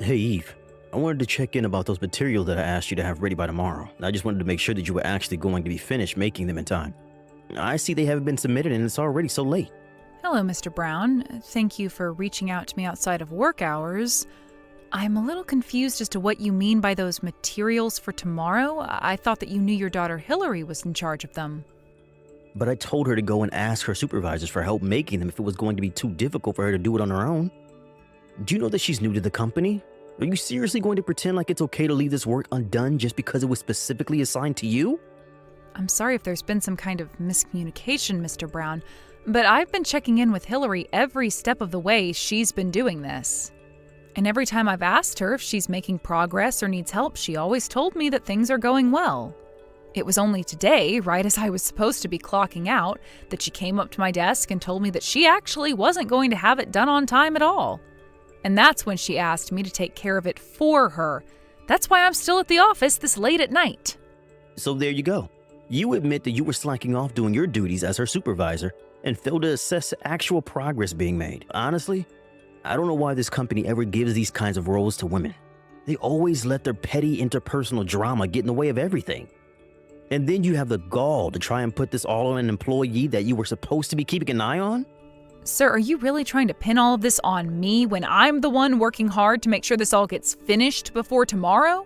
Hey, Eve. I wanted to check in about those materials that I asked you to have ready by tomorrow. I just wanted to make sure that you were actually going to be finished making them in time. I see they haven't been submitted and it's already so late. Hello, Mr. Brown. Thank you for reaching out to me outside of work hours. I'm a little confused as to what you mean by those materials for tomorrow. I thought that you knew your daughter Hillary was in charge of them. But I told her to go and ask her supervisors for help making them if it was going to be too difficult for her to do it on her own. Do you know that she's new to the company? Are you seriously going to pretend like it's okay to leave this work undone just because it was specifically assigned to you? I'm sorry if there's been some kind of miscommunication, Mr. Brown, but I've been checking in with Hillary every step of the way she's been doing this. And every time I've asked her if she's making progress or needs help, she always told me that things are going well. It was only today, right as I was supposed to be clocking out, that she came up to my desk and told me that she actually wasn't going to have it done on time at all. And that's when she asked me to take care of it for her. That's why I'm still at the office this late at night. So there you go. You admit that you were slacking off doing your duties as her supervisor and failed to assess actual progress being made. Honestly, I don't know why this company ever gives these kinds of roles to women. They always let their petty interpersonal drama get in the way of everything. And then you have the gall to try and put this all on an employee that you were supposed to be keeping an eye on? Sir, are you really trying to pin all of this on me when I'm the one working hard to make sure this all gets finished before tomorrow?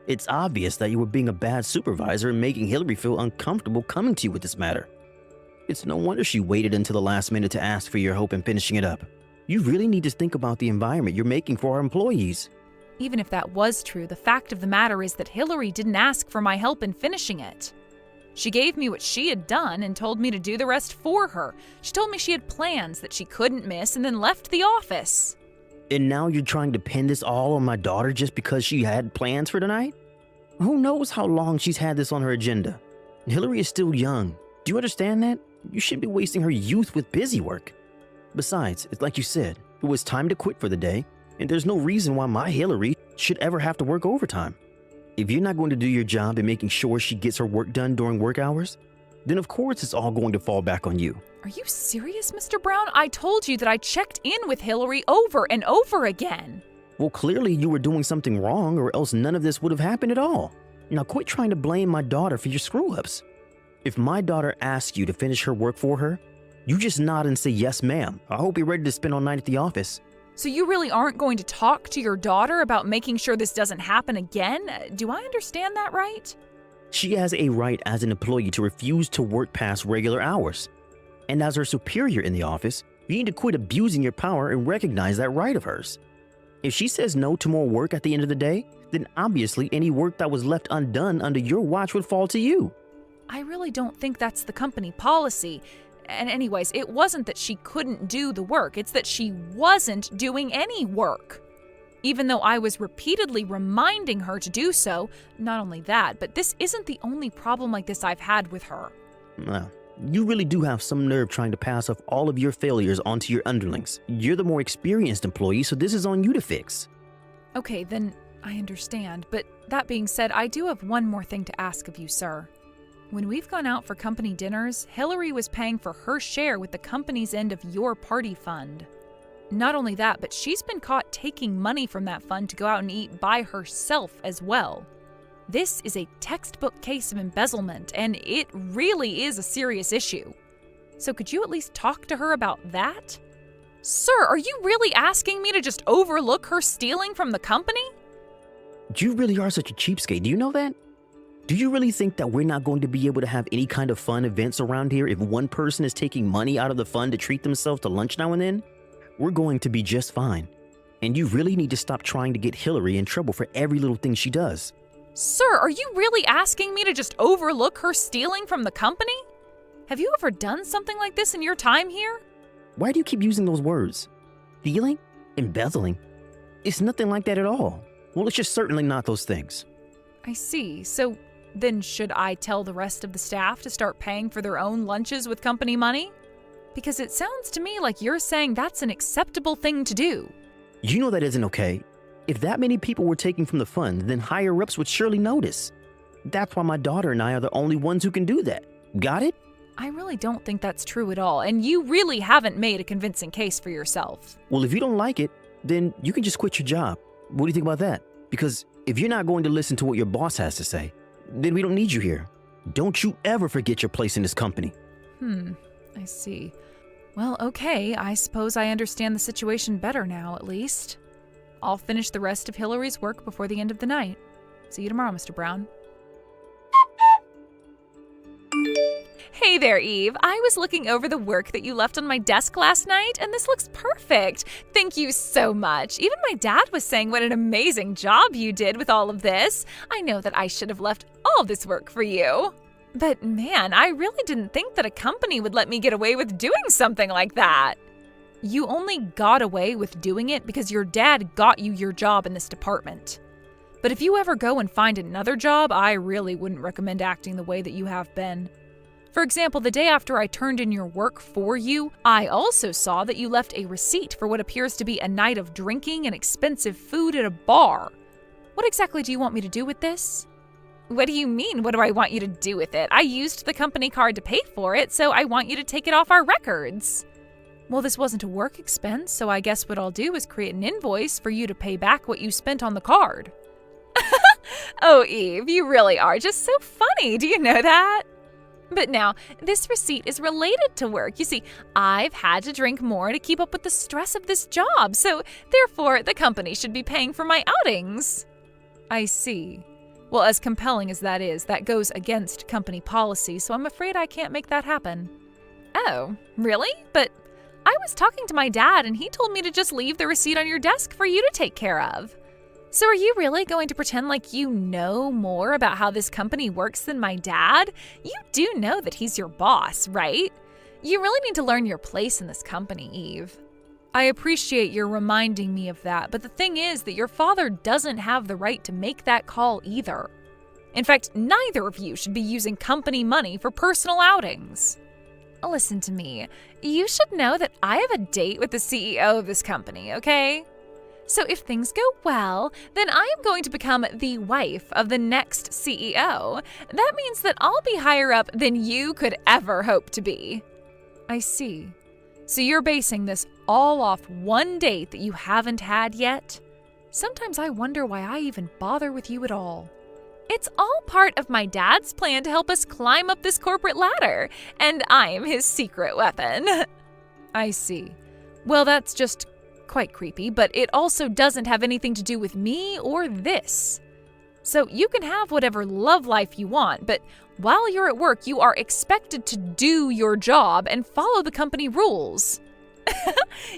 It's obvious that you were being a bad supervisor and making Hillary feel uncomfortable coming to you with this matter. It's no wonder she waited until the last minute to ask for your help in finishing it up. You really need to think about the environment you're making for our employees. Even if that was true, the fact of the matter is that Hillary didn't ask for my help in finishing it. She gave me what she had done and told me to do the rest for her. She told me she had plans that she couldn't miss and then left the office. And now you're trying to pin this all on my daughter just because she had plans for tonight? Who knows how long she's had this on her agenda? Hillary is still young. Do you understand that? You shouldn't be wasting her youth with busy work. Besides, it's like you said, it was time to quit for the day, and there's no reason why my Hillary should ever have to work overtime. If you're not going to do your job in making sure she gets her work done during work hours, then of course it's all going to fall back on you. Are you serious, Mr. Brown? I told you that I checked in with Hillary over and over again. Well, clearly you were doing something wrong or else none of this would have happened at all. Now quit trying to blame my daughter for your screw-ups. If my daughter asks you to finish her work for her, you just nod and say, yes, ma'am. I hope you're ready to spend all night at the office. So you really aren't going to talk to your daughter about making sure this doesn't happen again? Do I understand that right? She has a right as an employee to refuse to work past regular hours. And as her superior in the office, you need to quit abusing your power and recognize that right of hers. If she says no to more work at the end of the day, then obviously any work that was left undone under your watch would fall to you. I really don't think that's the company policy. And anyways, it wasn't that she couldn't do the work, it's that she wasn't doing any work. Even though I was repeatedly reminding her to do so, not only that, but this isn't the only problem like this I've had with her. Well, you really do have some nerve trying to pass off all of your failures onto your underlings. You're the more experienced employee, so this is on you to fix. Okay, then I understand, but that being said, I do have one more thing to ask of you, sir. When we've gone out for company dinners, Hillary was paying for her share with the company's end of your party fund. Not only that, but she's been caught taking money from that fund to go out and eat by herself as well. This is a textbook case of embezzlement, and it really is a serious issue. So could you at least talk to her about that? Sir, are you really asking me to just overlook her stealing from the company? You really are such a cheapskate, do you know that? Do you really think that we're not going to be able to have any kind of fun events around here if one person is taking money out of the fund to treat themselves to lunch now and then? We're going to be just fine. And you really need to stop trying to get Hillary in trouble for every little thing she does. Sir, are you really asking me to just overlook her stealing from the company? Have you ever done something like this in your time here? Why do you keep using those words? Stealing? Embezzling? It's nothing like that at all. Well, it's just certainly not those things. I see. So then should I tell the rest of the staff to start paying for their own lunches with company money? Because it sounds to me like you're saying that's an acceptable thing to do. You know that isn't okay. If that many people were taking from the fund, then higher-ups would surely notice. That's why my daughter and I are the only ones who can do that. Got it? I really don't think that's true at all, and you really haven't made a convincing case for yourself. Well, if you don't like it, then you can just quit your job. What do you think about that? Because if you're not going to listen to what your boss has to say, then we don't need you here. Don't you ever forget your place in this company. I see. Well, okay, I suppose I understand the situation better now, at least. I'll finish the rest of Hillary's work before the end of the night. See you tomorrow, Mr. Brown. Hey there, Eve. I was looking over the work that you left on my desk last night, and this looks perfect. Thank you so much. Even my dad was saying what an amazing job you did with all of this. I know that I should have left all this work for you. But man, I really didn't think that a company would let me get away with doing something like that. You only got away with doing it because your dad got you your job in this department. But if you ever go and find another job, I really wouldn't recommend acting the way that you have been. For example, the day after I turned in your work for you, I also saw that you left a receipt for what appears to be a night of drinking and expensive food at a bar. What exactly do you want me to do with this? What do you mean, what do I want you to do with it? I used the company card to pay for it, so I want you to take it off our records. Well, this wasn't a work expense, so I guess what I'll do is create an invoice for you to pay back what you spent on the card. Oh, Eve, you really are just so funny. Do you know that? But now, this receipt is related to work. You see, I've had to drink more to keep up with the stress of this job, so therefore the company should be paying for my outings. I see. Well, as compelling as that is, that goes against company policy, so I'm afraid I can't make that happen. Oh, really? But I was talking to my dad, and he told me to just leave the receipt on your desk for you to take care of. So are you really going to pretend like you know more about how this company works than my dad? You do know that he's your boss, right? You really need to learn your place in this company, Eve. I appreciate your reminding me of that, but the thing is that your father doesn't have the right to make that call either. In fact, neither of you should be using company money for personal outings. Listen to me. You should know that I have a date with the CEO of this company, okay? So if things go well, then I am going to become the wife of the next CEO. That means that I'll be higher up than you could ever hope to be. I see. So you're basing this all off one date that you haven't had yet? Sometimes I wonder why I even bother with you at all. It's all part of my dad's plan to help us climb up this corporate ladder, and I am his secret weapon. I see. Well, that's just quite creepy, but it also doesn't have anything to do with me or this. So you can have whatever love life you want, but while you're at work, you are expected to do your job and follow the company rules.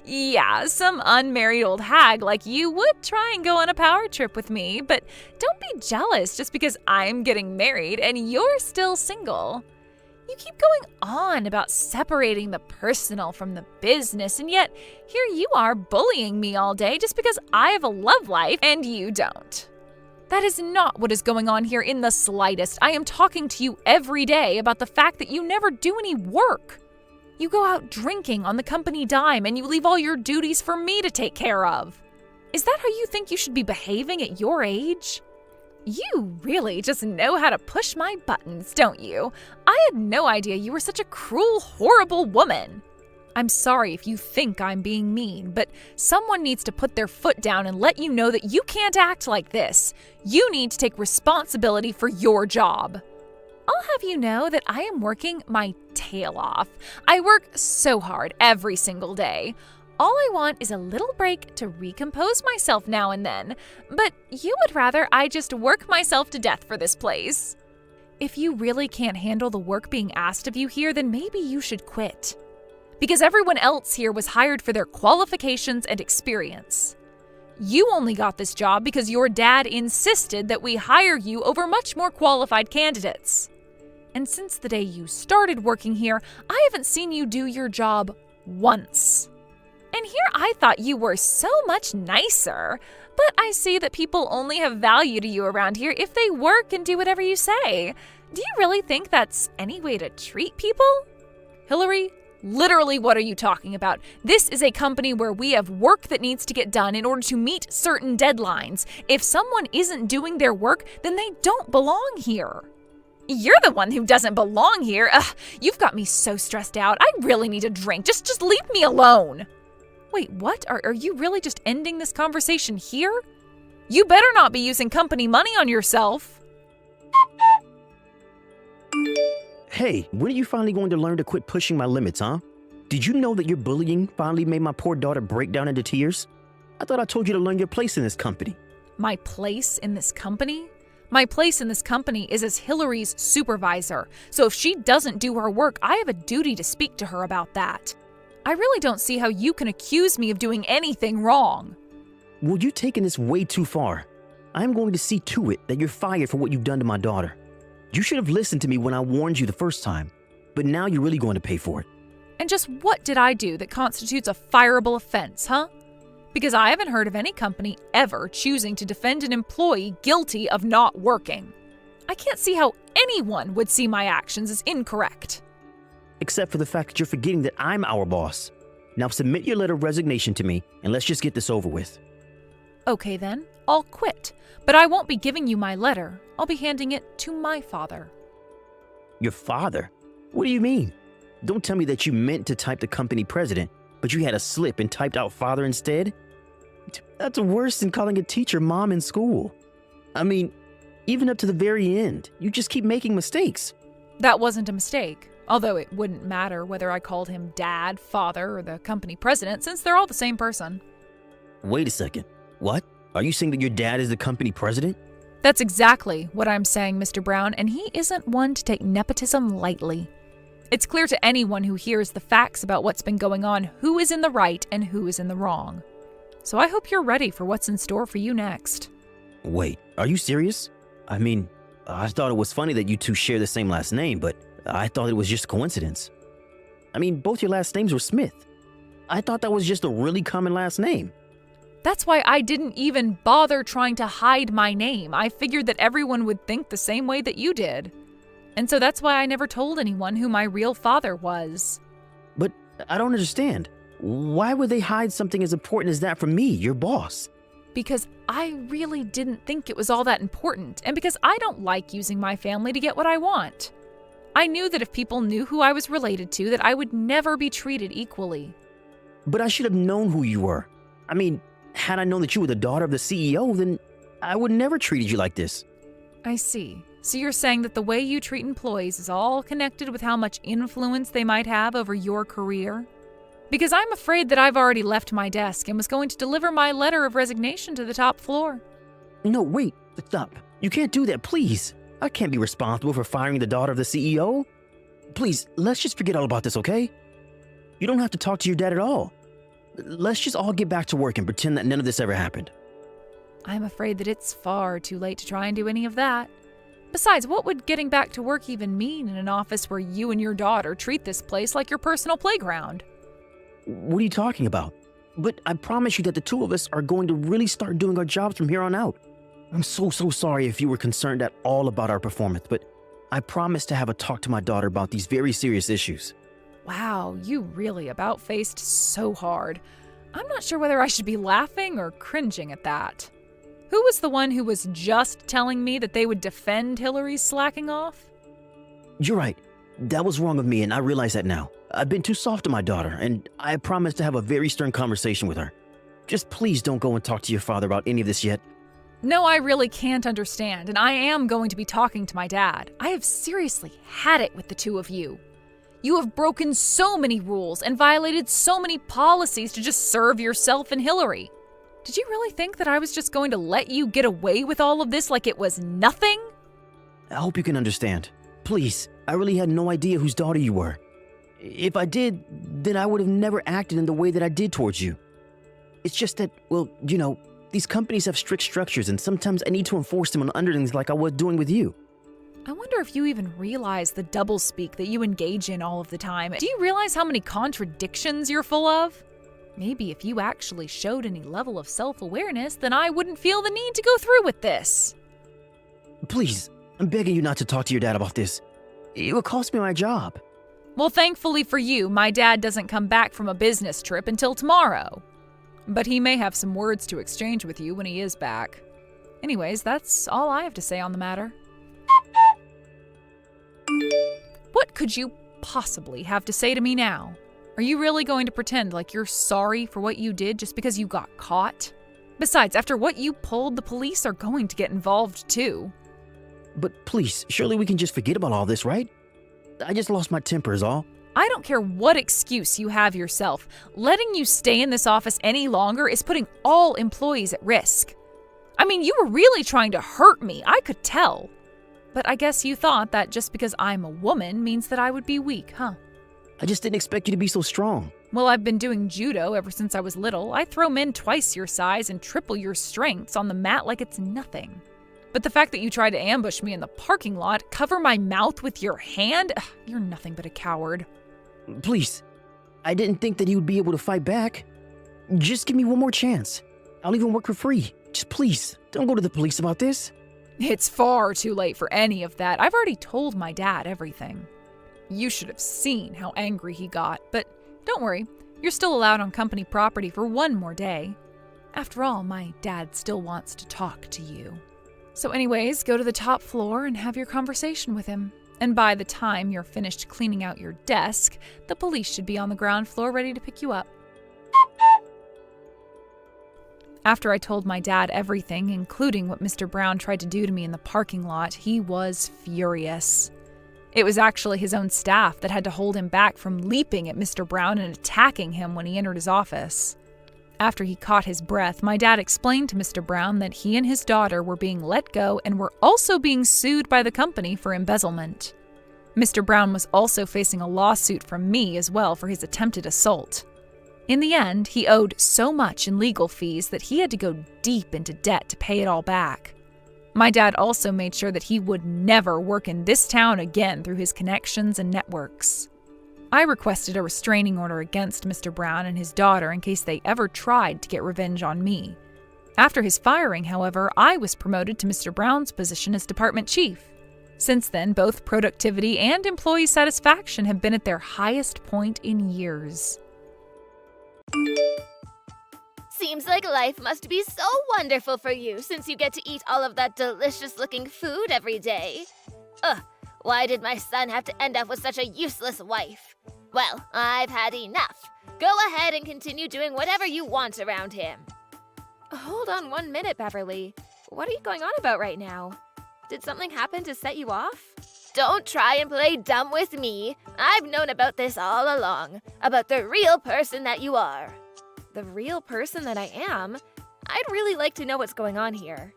Yeah, some unmarried old hag like you would try and go on a power trip with me, but don't be jealous just because I'm getting married and you're still single. You keep going on about separating the personal from the business, and yet here you are bullying me all day just because I have a love life and you don't. That is not what is going on here in the slightest. I am talking to you every day about the fact that you never do any work. You go out drinking on the company dime and you leave all your duties for me to take care of. Is that how you think you should be behaving at your age? You really just know how to push my buttons, don't you? I had no idea you were such a cruel, horrible woman. I'm sorry if you think I'm being mean, but someone needs to put their foot down and let you know that you can't act like this. You need to take responsibility for your job. I'll have you know that I am working my tail off. I work so hard every single day. All I want is a little break to recompose myself now and then, but you would rather I just work myself to death for this place. If you really can't handle the work being asked of you here, then maybe you should quit. Because everyone else here was hired for their qualifications and experience. You only got this job because your dad insisted that we hire you over much more qualified candidates. And since the day you started working here, I haven't seen you do your job once. And here I thought you were so much nicer, but I see that people only have value to you around here if they work and do whatever you say. Do you really think that's any way to treat people? Hillary, literally what are you talking about? This is a company where we have work that needs to get done in order to meet certain deadlines. If someone isn't doing their work, then they don't belong here. You're the one who doesn't belong here. Ugh, you've got me so stressed out. I really need a drink. Just leave me alone. Wait, what? Are you really just ending this conversation here? You better not be using company money on yourself. Hey, when are you finally going to learn to quit pushing my limits, huh? Did you know that your bullying finally made my poor daughter break down into tears? I thought I told you to learn your place in this company. My place in this company? My place in this company is as Hillary's supervisor, so if she doesn't do her work, I have a duty to speak to her about that. I really don't see how you can accuse me of doing anything wrong. Well, you're taking this way too far. I'm going to see to it that you're fired for what you've done to my daughter. You should have listened to me when I warned you the first time, but now you're really going to pay for it. And just what did I do that constitutes a fireable offense, huh? Because I haven't heard of any company ever choosing to defend an employee guilty of not working. I can't see how anyone would see my actions as incorrect. Except for the fact that you're forgetting that I'm our boss. Now submit your letter of resignation to me, and let's just get this over with. Okay then, I'll quit. But I won't be giving you my letter. I'll be handing it to my father. Your father? What do you mean? Don't tell me that you meant to type the company president, but you had a slip and typed out father instead? That's worse than calling a teacher mom in school. I mean, even up to the very end, you just keep making mistakes. That wasn't a mistake, although it wouldn't matter whether I called him dad, father, or the company president, since they're all the same person. Wait a second. What? Are you saying that your dad is the company president? That's exactly what I'm saying, Mr. Brown, and he isn't one to take nepotism lightly. It's clear to anyone who hears the facts about what's been going on who is in the right and who is in the wrong. So I hope you're ready for what's in store for you next. Wait, are you serious? I mean, I thought it was funny that you two share the same last name, but I thought it was just a coincidence. I mean, both your last names were Smith. I thought that was just a really common last name. That's why I didn't even bother trying to hide my name. I figured that everyone would think the same way that you did. And so that's why I never told anyone who my real father was. But I don't understand. Why would they hide something as important as that from me, your boss? Because I really didn't think it was all that important, and because I don't like using my family to get what I want. I knew that if people knew who I was related to, that I would never be treated equally. But I should have known who you were. I mean, had I known that you were the daughter of the CEO, then I would never treated you like this. I see. So you're saying that the way you treat employees is all connected with how much influence they might have over your career? Because I'm afraid that I've already left my desk and was going to deliver my letter of resignation to the top floor. No, wait, stop. You can't do that, please. I can't be responsible for firing the daughter of the CEO. Please, let's just forget all about this, okay? You don't have to talk to your dad at all. Let's just all get back to work and pretend that none of this ever happened. I'm afraid that it's far too late to try and do any of that. Besides, what would getting back to work even mean in an office where you and your daughter treat this place like your personal playground? What are you talking about? But I promise you that the two of us are going to really start doing our jobs from here on out. I'm so sorry if you were concerned at all about our performance, but I promise to have a talk to my daughter about these very serious issues. Wow, you really about-faced so hard. I'm not sure whether I should be laughing or cringing at that. Who was the one who was just telling me that they would defend Hillary's slacking off? You're right. That was wrong of me, and I realize that now. I've been too soft to my daughter, and I promise to have a very stern conversation with her. Just please don't go and talk to your father about any of this yet. No, I really can't understand, and I am going to be talking to my dad. I have seriously had it with the two of you. You have broken so many rules and violated so many policies to just serve yourself and Hillary. Did you really think that I was just going to let you get away with all of this like it was nothing? I hope you can understand. Please, I really had no idea whose daughter you were. If I did, then I would have never acted in the way that I did towards you. It's just that, well, you know, these companies have strict structures and sometimes I need to enforce them on underlings like I was doing with you. I wonder if you even realize the doublespeak that you engage in all of the time. Do you realize how many contradictions you're full of? Maybe if you actually showed any level of self-awareness, then I wouldn't feel the need to go through with this. Please, I'm begging you not to talk to your dad about this. It would cost me my job. Well, thankfully for you, my dad doesn't come back from a business trip until tomorrow. But he may have some words to exchange with you when he is back. Anyways, that's all I have to say on the matter. What could you possibly have to say to me now? Are you really going to pretend like you're sorry for what you did just because you got caught? Besides, after what you pulled, the police are going to get involved too. But please, surely we can just forget about all this, right? I just lost my temper is all. I don't care what excuse you have yourself. Letting you stay in this office any longer is putting all employees at risk. I mean, you were really trying to hurt me, I could tell. But I guess you thought that just because I'm a woman means that I would be weak, huh? I just didn't expect you to be so strong. Well, I've been doing judo ever since I was little. I throw men twice your size and triple your strengths on the mat like it's nothing. But the fact that you tried to ambush me in the parking lot, cover my mouth with your hand, you're nothing but a coward. Please, I didn't think that you would be able to fight back. Just give me one more chance. I'll even work for free. Just please, don't go to the police about this. It's far too late for any of that. I've already told my dad everything. You should have seen how angry he got, but don't worry, you're still allowed on company property for one more day. After all, my dad still wants to talk to you. So anyways, go to the top floor and have your conversation with him. And by the time you're finished cleaning out your desk, the police should be on the ground floor ready to pick you up. After I told my dad everything, including what Mr. Brown tried to do to me in the parking lot, he was furious. It was actually his own staff that had to hold him back from leaping at Mr. Brown and attacking him when he entered his office. After he caught his breath, my dad explained to Mr. Brown that he and his daughter were being let go and were also being sued by the company for embezzlement. Mr. Brown was also facing a lawsuit from me as well for his attempted assault. In the end, he owed so much in legal fees that he had to go deep into debt to pay it all back. My dad also made sure that he would never work in this town again through his connections and networks. I requested a restraining order against Mr. Brown and his daughter in case they ever tried to get revenge on me. After his firing, however, I was promoted to Mr. Brown's position as department chief. Since then, both productivity and employee satisfaction have been at their highest point in years. Seems like life must be so wonderful for you since you get to eat all of that delicious-looking food every day. Ugh, why did my son have to end up with such a useless wife? Well, I've had enough. Go ahead and continue doing whatever you want around him. Hold on 1 minute, Beverly. What are you going on about right now? Did something happen to set you off? Don't try and play dumb with me. I've known about this all along, about the real person that you are. The real person that I am? I'd really like to know what's going on here.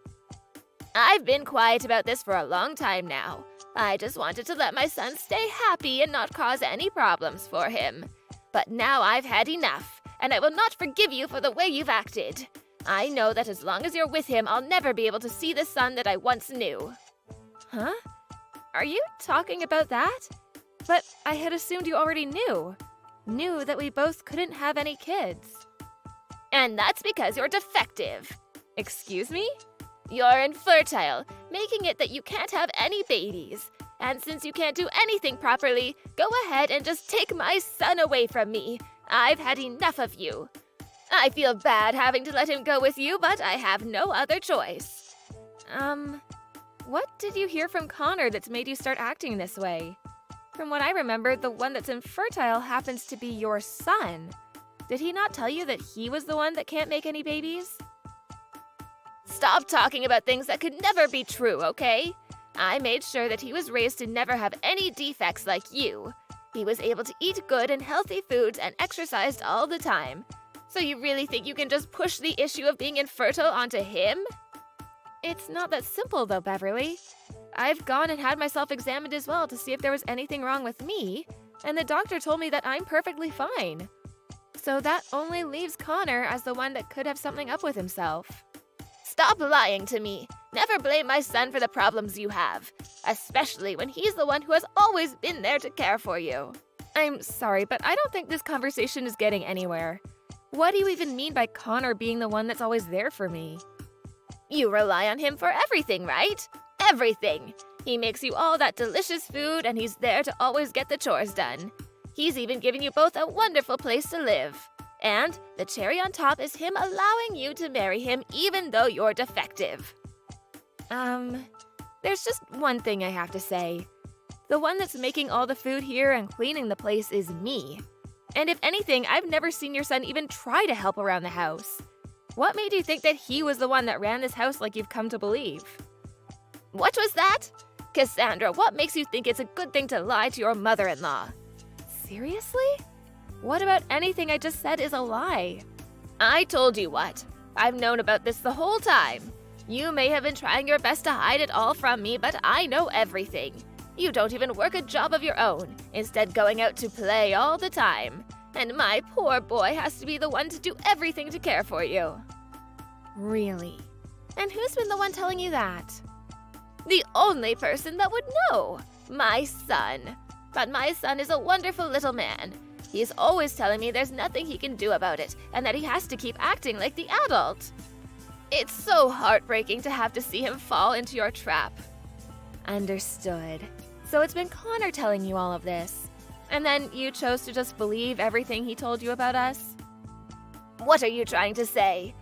I've been quiet about this for a long time now. I just wanted to let my son stay happy and not cause any problems for him. But now I've had enough, and I will not forgive you for the way you've acted. I know that as long as you're with him, I'll never be able to see the son that I once knew. Huh? Are you talking about that? But I had assumed you already knew. Knew that we both couldn't have any kids. And that's because you're defective. Excuse me? You're infertile, making it that you can't have any babies. And since you can't do anything properly, go ahead and just take my son away from me. I've had enough of you. I feel bad having to let him go with you, but I have no other choice. What did you hear from Connor that's made you start acting this way? From what I remember, the one that's infertile happens to be your son. Did he not tell you that he was the one that can't make any babies? Stop talking about things that could never be true, okay? I made sure that he was raised to never have any defects like you. He was able to eat good and healthy foods and exercised all the time. So you really think you can just push the issue of being infertile onto him? It's not that simple though, Beverly. I've gone and had myself examined as well to see if there was anything wrong with me, and the doctor told me that I'm perfectly fine. So that only leaves Connor as the one that could have something up with himself. Stop lying to me. Never blame my son for the problems you have, especially when he's the one who has always been there to care for you. I'm sorry, but I don't think this conversation is getting anywhere. What do you even mean by Connor being the one that's always there for me? You rely on him for everything, right? Everything. He makes you all that delicious food, and he's there to always get the chores done. He's even given you both a wonderful place to live. And the cherry on top is him allowing you to marry him even though you're defective. There's just one thing I have to say. The one that's making all the food here and cleaning the place is me. And if anything, I've never seen your son even try to help around the house. What made you think that he was the one that ran this house like you've come to believe? What was that? Cassandra, what makes you think it's a good thing to lie to your mother-in-law? Seriously? What about anything I just said is a lie? I told you what. I've known about this the whole time. You may have been trying your best to hide it all from me, but I know everything. You don't even work a job of your own, instead going out to play all the time. And my poor boy has to be the one to do everything to care for you. Really? And who's been the one telling you that? The only person that would know. My son. But my son is a wonderful little man. He's always telling me there's nothing he can do about it, and that he has to keep acting like the adult. It's so heartbreaking to have to see him fall into your trap. Understood. So it's been Connor telling you all of this. And then you chose to just believe everything he told you about us? What are you trying to say?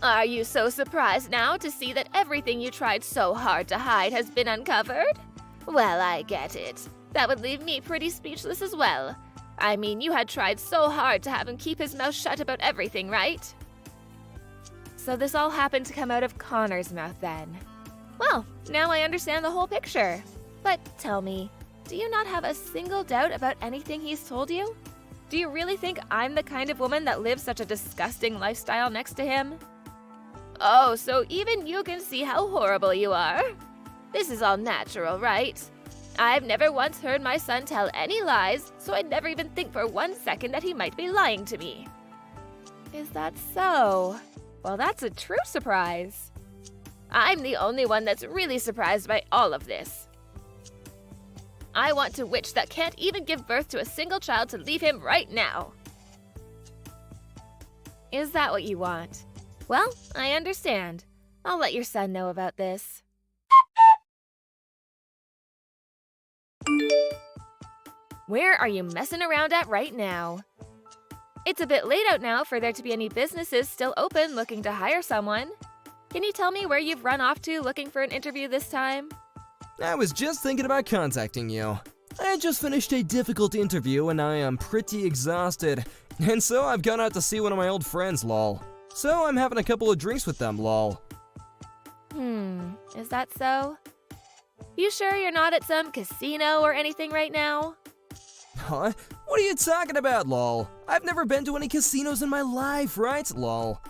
Are you so surprised now to see that everything you tried so hard to hide has been uncovered? Well, I get it. That would leave me pretty speechless as well. I mean, you had tried so hard to have him keep his mouth shut about everything, right? So this all happened to come out of Connor's mouth then. Well, now I understand the whole picture. But tell me, do you not have a single doubt about anything he's told you? Do you really think I'm the kind of woman that lives such a disgusting lifestyle next to him? Oh, so even you can see how horrible you are? This is all natural, right? I've never once heard my son tell any lies, so I'd never even think for 1 second that he might be lying to me. Is that so? Well, that's a true surprise. I'm the only one that's really surprised by all of this. I want a witch that can't even give birth to a single child to leave him right now. Is that what you want? Well, I understand. I'll let your son know about this. Where are you messing around at right now? It's a bit late out now for there to be any businesses still open looking to hire someone. Can you tell me where you've run off to looking for an interview this time? I was just thinking about contacting you. I just finished a difficult interview and I am pretty exhausted. And so I've gone out to see one of my old friends, lol. So I'm having a couple of drinks with them, lol. Is that so? You sure you're not at some casino or anything right now? Huh? What are you talking about, lol? I've never been to any casinos in my life, right, lol?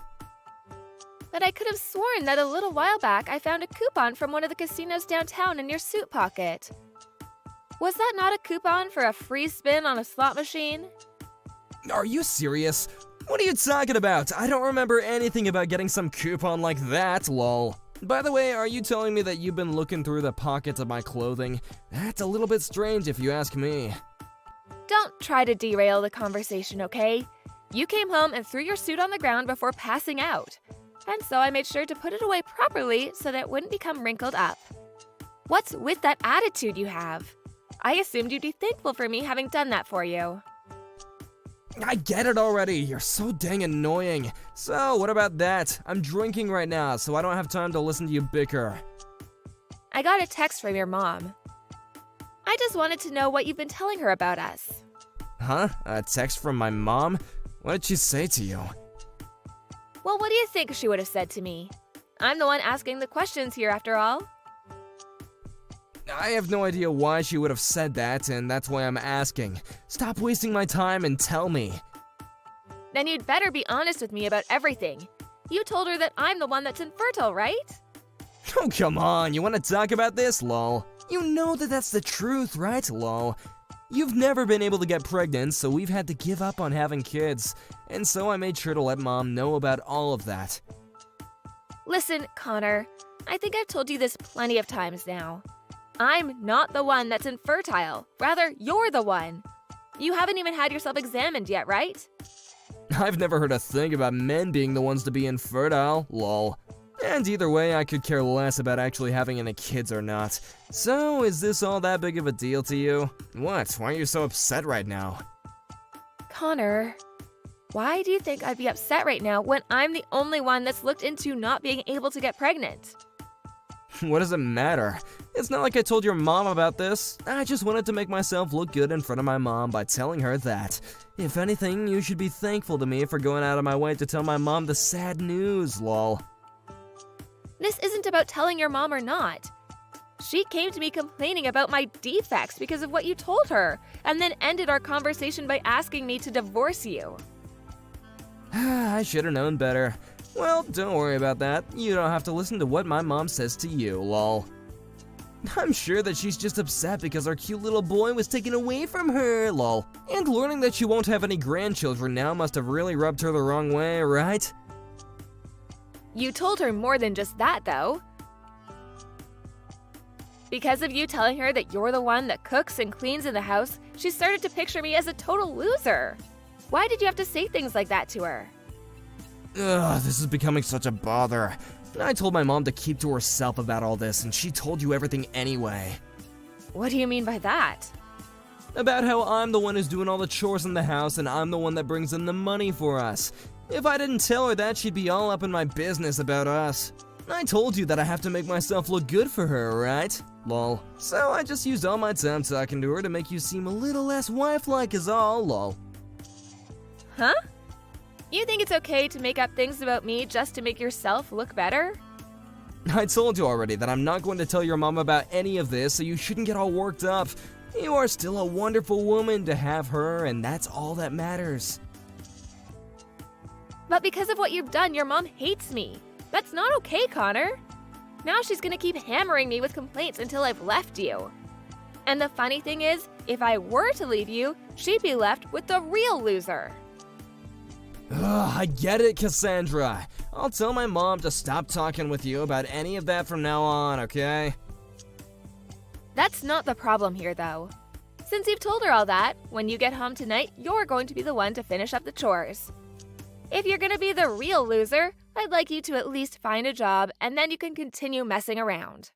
But I could have sworn that a little while back I found a coupon from one of the casinos downtown in your suit pocket. Was that not a coupon for a free spin on a slot machine? Are you serious? What are you talking about? I don't remember anything about getting some coupon like that, lol. By the way, are you telling me that you've been looking through the pockets of my clothing? That's a little bit strange if you ask me. Don't try to derail the conversation, okay? You came home and threw your suit on the ground before passing out. And so I made sure to put it away properly so that it wouldn't become wrinkled up. What's with that attitude you have? I assumed you'd be thankful for me having done that for you. I get it already. You're so dang annoying. So, what about that? I'm drinking right now, so I don't have time to listen to you bicker. I got a text from your mom. I just wanted to know what you've been telling her about us. Huh? A text from my mom? What did she say to you? Well, what do you think she would have said to me? I'm the one asking the questions here after all. I have no idea why she would have said that, and that's why I'm asking. Stop wasting my time and tell me. Then you'd better be honest with me about everything. You told her that I'm the one that's infertile, right? Oh, come on. You want to talk about this, lol? You know that that's the truth, right, lol? You've never been able to get pregnant, so we've had to give up on having kids. And so I made sure to let mom know about all of that. Listen, Connor, I think I've told you this plenty of times now. I'm not the one that's infertile. Rather, you're the one. You haven't even had yourself examined yet, right? I've never heard a thing about men being the ones to be infertile, lol. And either way, I could care less about actually having any kids or not. So, is this all that big of a deal to you? What? Why are you so upset right now? Connor, why do you think I'd be upset right now when I'm the only one that's looked into not being able to get pregnant? What does it matter? It's not like I told your mom about this. I just wanted to make myself look good in front of my mom by telling her that. If anything, you should be thankful to me for going out of my way to tell my mom the sad news, lol. This isn't about telling your mom or not. She came to me complaining about my defects because of what you told her, and then ended our conversation by asking me to divorce you. I should have known better. Well, don't worry about that. You don't have to listen to what my mom says to you, lol. I'm sure that she's just upset because our cute little boy was taken away from her, lol. And learning that she won't have any grandchildren now must have really rubbed her the wrong way, right? You told her more than just that, though. Because of you telling her that you're the one that cooks and cleans in the house, she started to picture me as a total loser. Why did you have to say things like that to her? Ugh, this is becoming such a bother. I told my mom to keep to herself about all this, and she told you everything anyway. What do you mean by that? About how I'm the one who's doing all the chores in the house, and I'm the one that brings in the money for us. If I didn't tell her that, she'd be all up in my business about us. I told you that I have to make myself look good for her, right? Lol. So I just used all my time talking to her to make you seem a little less wife-like is all, lol. Huh? You think it's okay to make up things about me just to make yourself look better? I told you already that I'm not going to tell your mom about any of this, so you shouldn't get all worked up. You are still a wonderful woman to have her, and that's all that matters. But because of what you've done, your mom hates me. That's not okay, Connor. Now she's gonna keep hammering me with complaints until I've left you. And the funny thing is, if I were to leave you, she'd be left with the real loser. Ugh, I get it, Cassandra. I'll tell my mom to stop talking with you about any of that from now on, okay? That's not the problem here, though. Since you've told her all that, when you get home tonight, you're going to be the one to finish up the chores. If you're gonna be the real loser, I'd like you to at least find a job, and then you can continue messing around.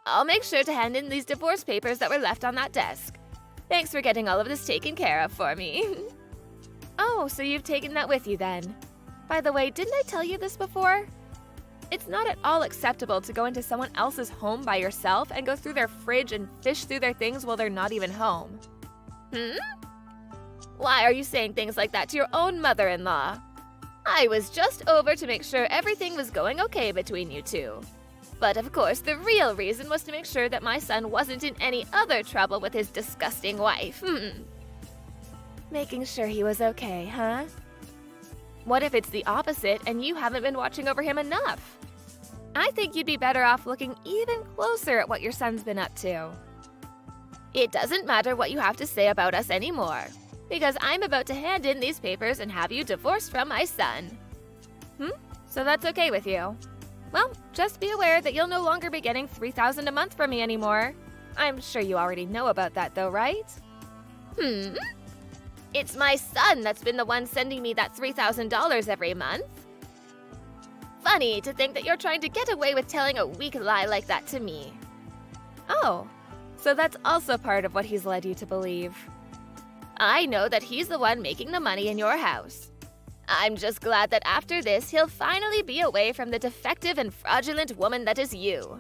I'll make sure to hand in these divorce papers that were left on that desk. Thanks for getting all of this taken care of for me. Oh, so you've taken that with you then. By the way, didn't I tell you this before? It's not at all acceptable to go into someone else's home by yourself and go through their fridge and fish through their things while they're not even home. Why are you saying things like that to your own mother-in-law? I was just over to make sure everything was going okay between you two. But of course, the real reason was to make sure that my son wasn't in any other trouble with his disgusting wife. Making sure he was okay, huh? What if it's the opposite and you haven't been watching over him enough? I think you'd be better off looking even closer at what your son's been up to. It doesn't matter what you have to say about us anymore, because I'm about to hand in these papers and have you divorced from my son. So that's okay with you? Well, just be aware that you'll no longer be getting $3,000 a month from me anymore. I'm sure you already know about that though, right? It's my son that's been the one sending me that $3,000 every month. Funny to think that you're trying to get away with telling a weak lie like that to me. Oh, so that's also part of what he's led you to believe. I know that he's the one making the money in your house. I'm just glad that after this, he'll finally be away from the defective and fraudulent woman that is you.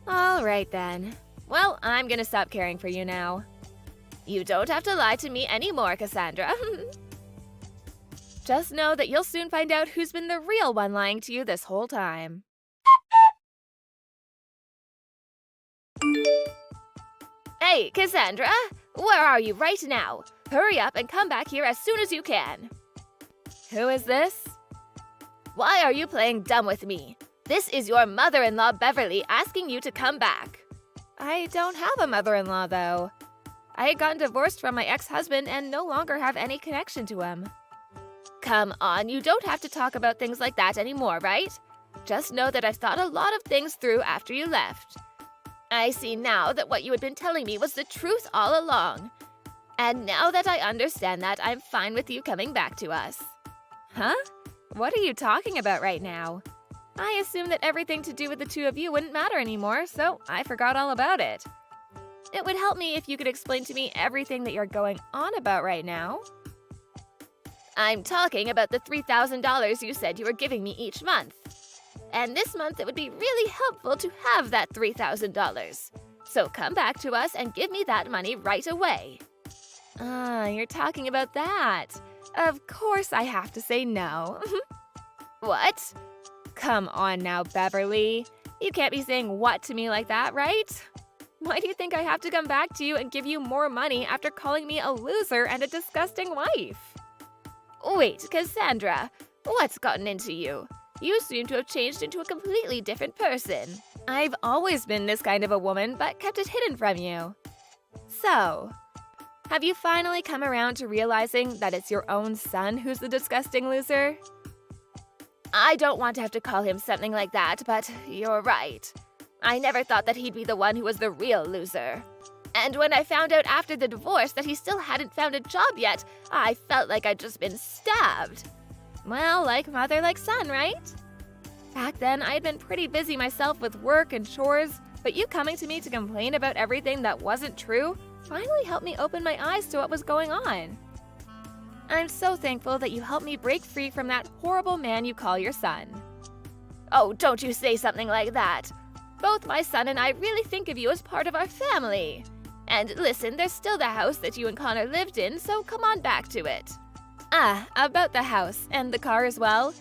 All right then. Well, I'm gonna stop caring for you now. You don't have to lie to me anymore, Cassandra. Just know that you'll soon find out who's been the real one lying to you this whole time. Hey, Cassandra! Where are you right now? Hurry up and come back here as soon as you can. Who is this? Why are you playing dumb with me? This is your mother-in-law, Beverly, asking you to come back. I don't have a mother-in-law, though. I had gotten divorced from my ex-husband and no longer have any connection to him. Come on, you don't have to talk about things like that anymore, right? Just know that I've thought a lot of things through after you left. I see now that what you had been telling me was the truth all along. And now that I understand that, I'm fine with you coming back to us. Huh? What are you talking about right now? I assumed that everything to do with the two of you wouldn't matter anymore, so I forgot all about it. It would help me if you could explain to me everything that you're going on about right now. I'm talking about the $3,000 you said you were giving me each month. And this month it would be really helpful to have that $3,000. So come back to us and give me that money right away. Ah, you're talking about that. Of course I have to say no. What? Come on now, Beverly. You can't be saying what to me like that, right? Why do you think I have to come back to you and give you more money after calling me a loser and a disgusting wife? Wait, Cassandra, what's gotten into you? You seem to have changed into a completely different person. I've always been this kind of a woman, but kept it hidden from you. So, have you finally come around to realizing that it's your own son who's the disgusting loser? I don't want to have to call him something like that, but you're right. I never thought that he'd be the one who was the real loser. And when I found out after the divorce that he still hadn't found a job yet, I felt like I'd just been stabbed. Well, like mother, like son, right? Back then, I had been pretty busy myself with work and chores, but you coming to me to complain about everything that wasn't true finally helped me open my eyes to what was going on. I'm so thankful that you helped me break free from that horrible man you call your son. Oh, don't you say something like that. Both my son and I really think of you as part of our family. And listen, there's still the house that you and Connor lived in, so come on back to it. Ah, about the house and the car as well.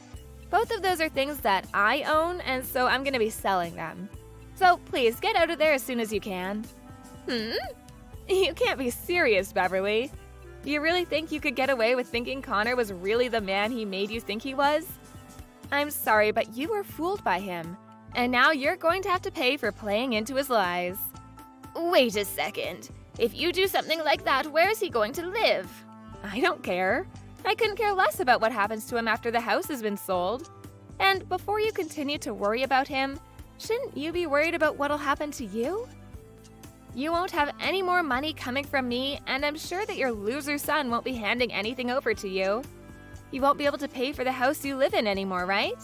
Both of those are things that I own, and so I'm gonna be selling them. So please, get out of there as soon as you can. You can't be serious, Beverly. You really think you could get away with thinking Connor was really the man he made you think he was? I'm sorry, but you were fooled by him. And now you're going to have to pay for playing into his lies. Wait a second. If you do something like that, where is he going to live? I don't care. I couldn't care less about what happens to him after the house has been sold. And before you continue to worry about him, shouldn't you be worried about what'll happen to you? You won't have any more money coming from me, and I'm sure that your loser son won't be handing anything over to you. You won't be able to pay for the house you live in anymore, right?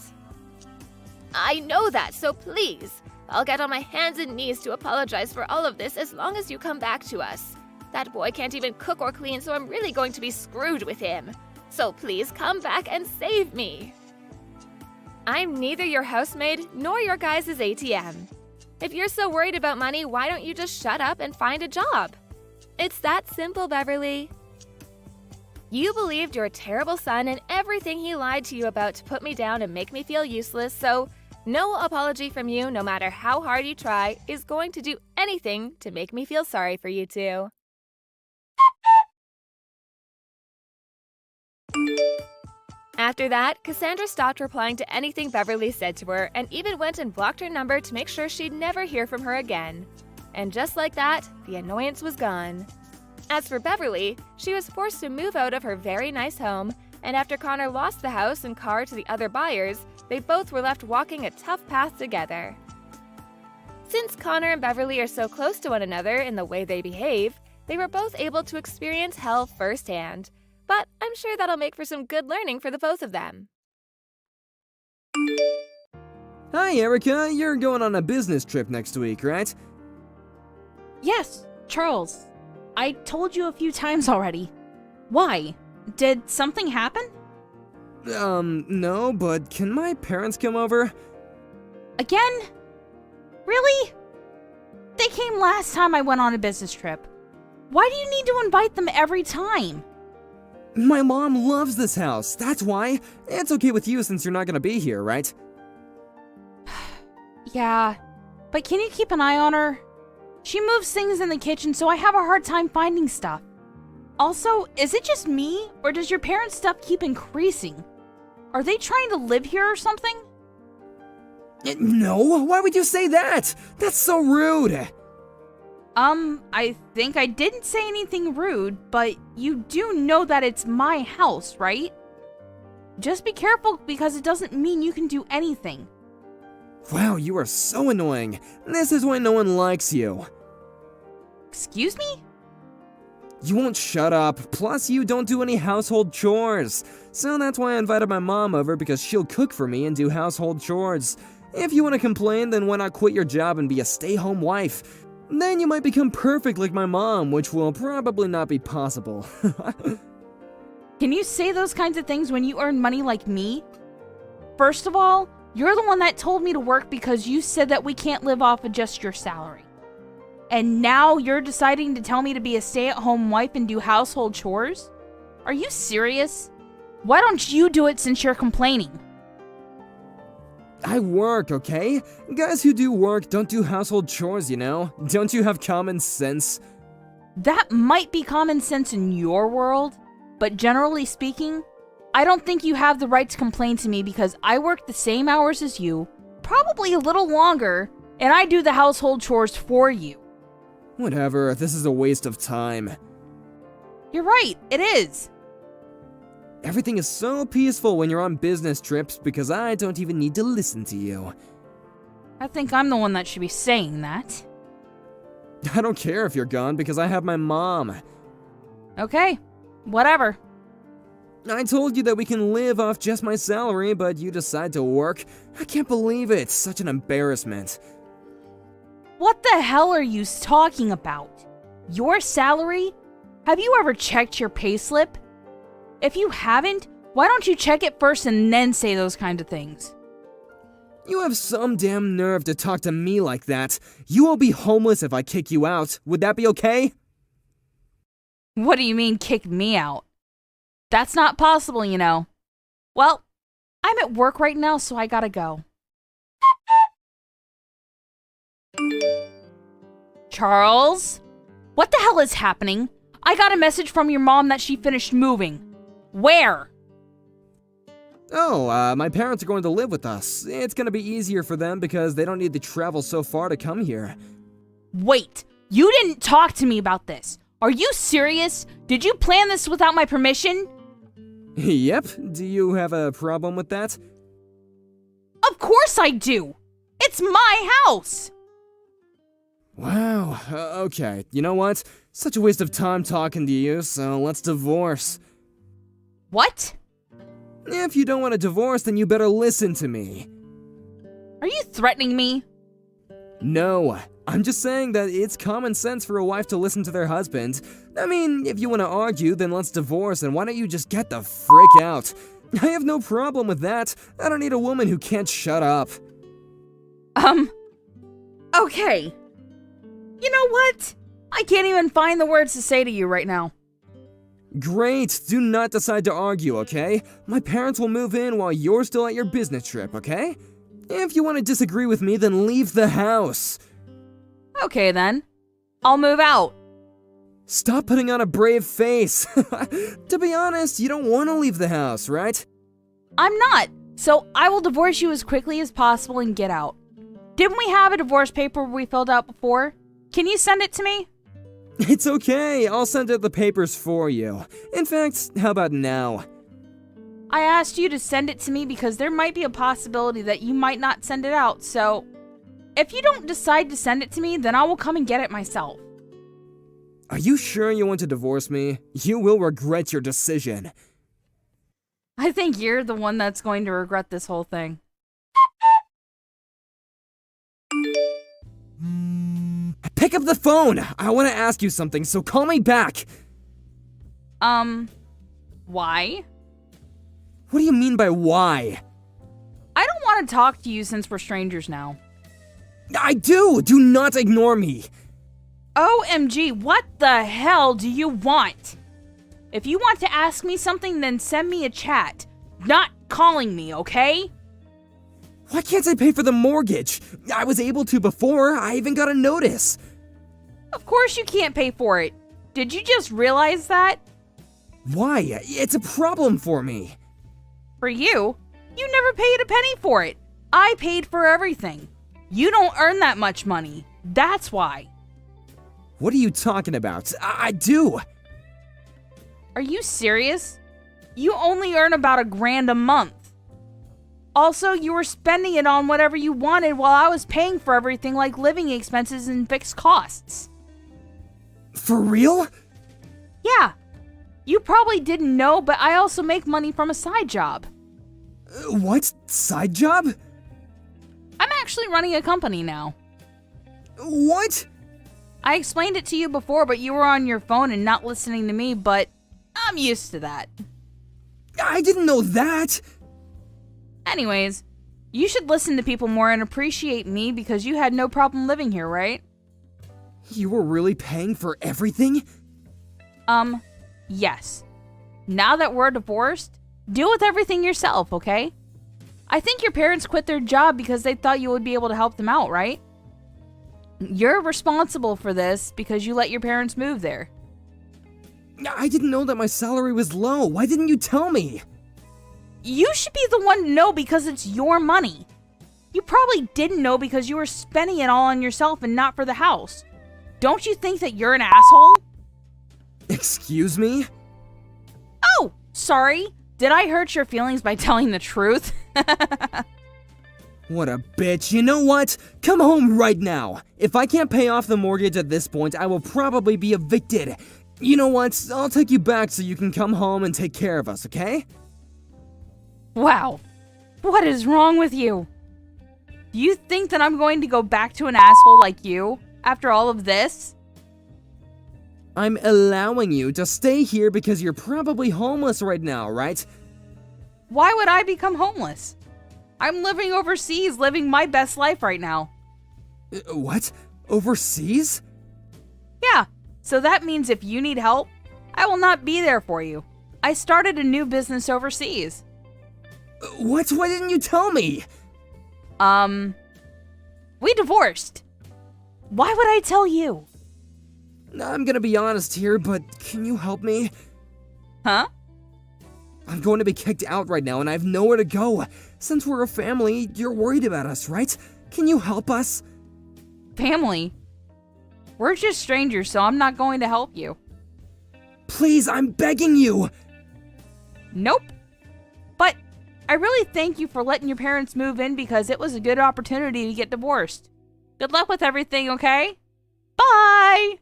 I know that, so please, I'll get on my hands and knees to apologize for all of this as long as you come back to us. That boy can't even cook or clean, so I'm really going to be screwed with him. So please come back and save me. I'm neither your housemaid nor your guys' ATM. If you're so worried about money, why don't you just shut up and find a job? It's that simple, Beverly. You believed your terrible son and everything he lied to you about to put me down and make me feel useless, so no apology from you, no matter how hard you try, is going to do anything to make me feel sorry for you two. After that, Cassandra stopped replying to anything Beverly said to her and even went and blocked her number to make sure she'd never hear from her again. And just like that, the annoyance was gone. As for Beverly, she was forced to move out of her very nice home, and after Connor lost the house and car to the other buyers, they both were left walking a tough path together. Since Connor and Beverly are so close to one another in the way they behave, they were both able to experience hell firsthand. But I'm sure that'll make for some good learning for the both of them. Hi, Erica. You're going on a business trip next week, right? Yes, Charles. I told you a few times already. Why? Did something happen? No, but can my parents come over? Again? Really? They came last time I went on a business trip. Why do you need to invite them every time? My mom loves this house, that's why. It's okay with you since you're not gonna be here, right? Yeah, but can you keep an eye on her? She moves things in the kitchen, so I have a hard time finding stuff. Also, is it just me, or does your parents' stuff keep increasing? Are they trying to live here or something? No, why would you say that? That's so rude. I think I didn't say anything rude, but you do know that it's my house, right? Just be careful because it doesn't mean you can do anything. Wow, you are so annoying. This is why no one likes you. Excuse me? You won't shut up, plus you don't do any household chores. So that's why I invited my mom over because she'll cook for me and do household chores. If you want to complain, then why not quit your job and be a stay-home wife? Then you might become perfect like my mom, which will probably not be possible. Can you say those kinds of things when you earn money like me? First of all, you're the one that told me to work because you said that we can't live off of just your salary. And now you're deciding to tell me to be a stay-at-home wife and do household chores? Are you serious? Why don't you do it since you're complaining? I work, okay? Guys who do work don't do household chores, you know? Don't you have common sense? That might be common sense in your world, but generally speaking, I don't think you have the right to complain to me because I work the same hours as you, probably a little longer, and I do the household chores for you. Whatever, this is a waste of time. You're right, it is. Everything is so peaceful when you're on business trips because I don't even need to listen to you. I think I'm the one that should be saying that. I don't care if you're gone because I have my mom. Okay, whatever. I told you that we can live off just my salary, but you decide to work. I can't believe it. Such an embarrassment. What the hell are you talking about? Your salary? Have you ever checked your payslip? If you haven't, why don't you check it first and then say those kind of things? You have some damn nerve to talk to me like that. You will be homeless if I kick you out. Would that be okay? What do you mean, kick me out? That's not possible, you know. Well, I'm at work right now, so I gotta go. Charles? What the hell is happening? I got a message from your mom that she finished moving. Where? Oh, my parents are going to live with us. It's gonna be easier for them because they don't need to travel so far to come here. Wait, you didn't talk to me about this. Are you serious? Did you plan this without my permission? Yep. Do you have a problem with that? Of course I do. It's my house. Wow, okay. You know what? Such a waste of time talking to you, so let's divorce. What? If you don't want a divorce, then you better listen to me. Are you threatening me? No, I'm just saying that it's common sense for a wife to listen to their husband. I mean, if you want to argue, then let's divorce, and why don't you just get the frick out? I have no problem with that. I don't need a woman who can't shut up. Okay. You know what? I can't even find the words to say to you right now. Great, do not decide to argue, okay? My parents will move in while you're still at your business trip, okay? If you want to disagree with me, then leave the house. Okay then. I'll move out. Stop putting on a brave face. To be honest, you don't want to leave the house, right? I'm not. So I will divorce you as quickly as possible and get out. Didn't we have a divorce paper we filled out before? Can you send it to me? It's okay, I'll send out the papers for you. In fact, how about now? I asked you to send it to me because there might be a possibility that you might not send it out, so if you don't decide to send it to me, then I will come and get it myself. Are you sure you want to divorce me? You will regret your decision. I think you're the one that's going to regret this whole thing. Pick up the phone! I want to ask you something, so call me back! Why? What do you mean by why? I don't want to talk to you since we're strangers now. I do! Do not ignore me! OMG, what the hell do you want? If you want to ask me something, then send me a chat. Not calling me, okay? Why can't I pay for the mortgage? I was able to before, I even got a notice. Of course you can't pay for it. Did you just realize that? Why? It's a problem for me. For you? You never paid a penny for it. I paid for everything. You don't earn that much money. That's why. What are you talking about? I do. Are you serious? You only earn about $1,000 a month. Also, you were spending it on whatever you wanted while I was paying for everything like living expenses and fixed costs. For real? Yeah. You probably didn't know, but I also make money from a side job. What? Side job? I'm actually running a company now. What? I explained it to you before, but you were on your phone and not listening to me, but I'm used to that. I didn't know that! Anyways, you should listen to people more and appreciate me because you had no problem living here, right? You were really paying for everything? Yes. Now that we're divorced, deal with everything yourself, okay? I think your parents quit their job because they thought you would be able to help them out, right? You're responsible for this because you let your parents move there. I didn't know that my salary was low. Why didn't you tell me? You should be the one to know because it's your money. You probably didn't know because you were spending it all on yourself and not for the house. Don't you think that you're an asshole? Excuse me? Oh, sorry. Did I hurt your feelings by telling the truth? What a bitch. You know what? Come home right now. If I can't pay off the mortgage at this point, I will probably be evicted. You know what? I'll take you back so you can come home and take care of us, okay? Wow. What is wrong with you? Do you think that I'm going to go back to an asshole like you after all of this? I'm allowing you to stay here because you're probably homeless right now, right? Why would I become homeless? I'm living overseas, living my best life right now. What? Overseas? Yeah, so that means if you need help, I will not be there for you. I started a new business overseas. What? Why didn't you tell me? We divorced. Why would I tell you? I'm gonna be honest here, but can you help me? Huh? I'm going to be kicked out right now and I have nowhere to go. Since we're a family, you're worried about us, right? Can you help us? Family? We're just strangers, so I'm not going to help you. Please, I'm begging you! Nope. But I really thank you for letting your parents move in because it was a good opportunity to get divorced. Good luck with everything, okay? Bye!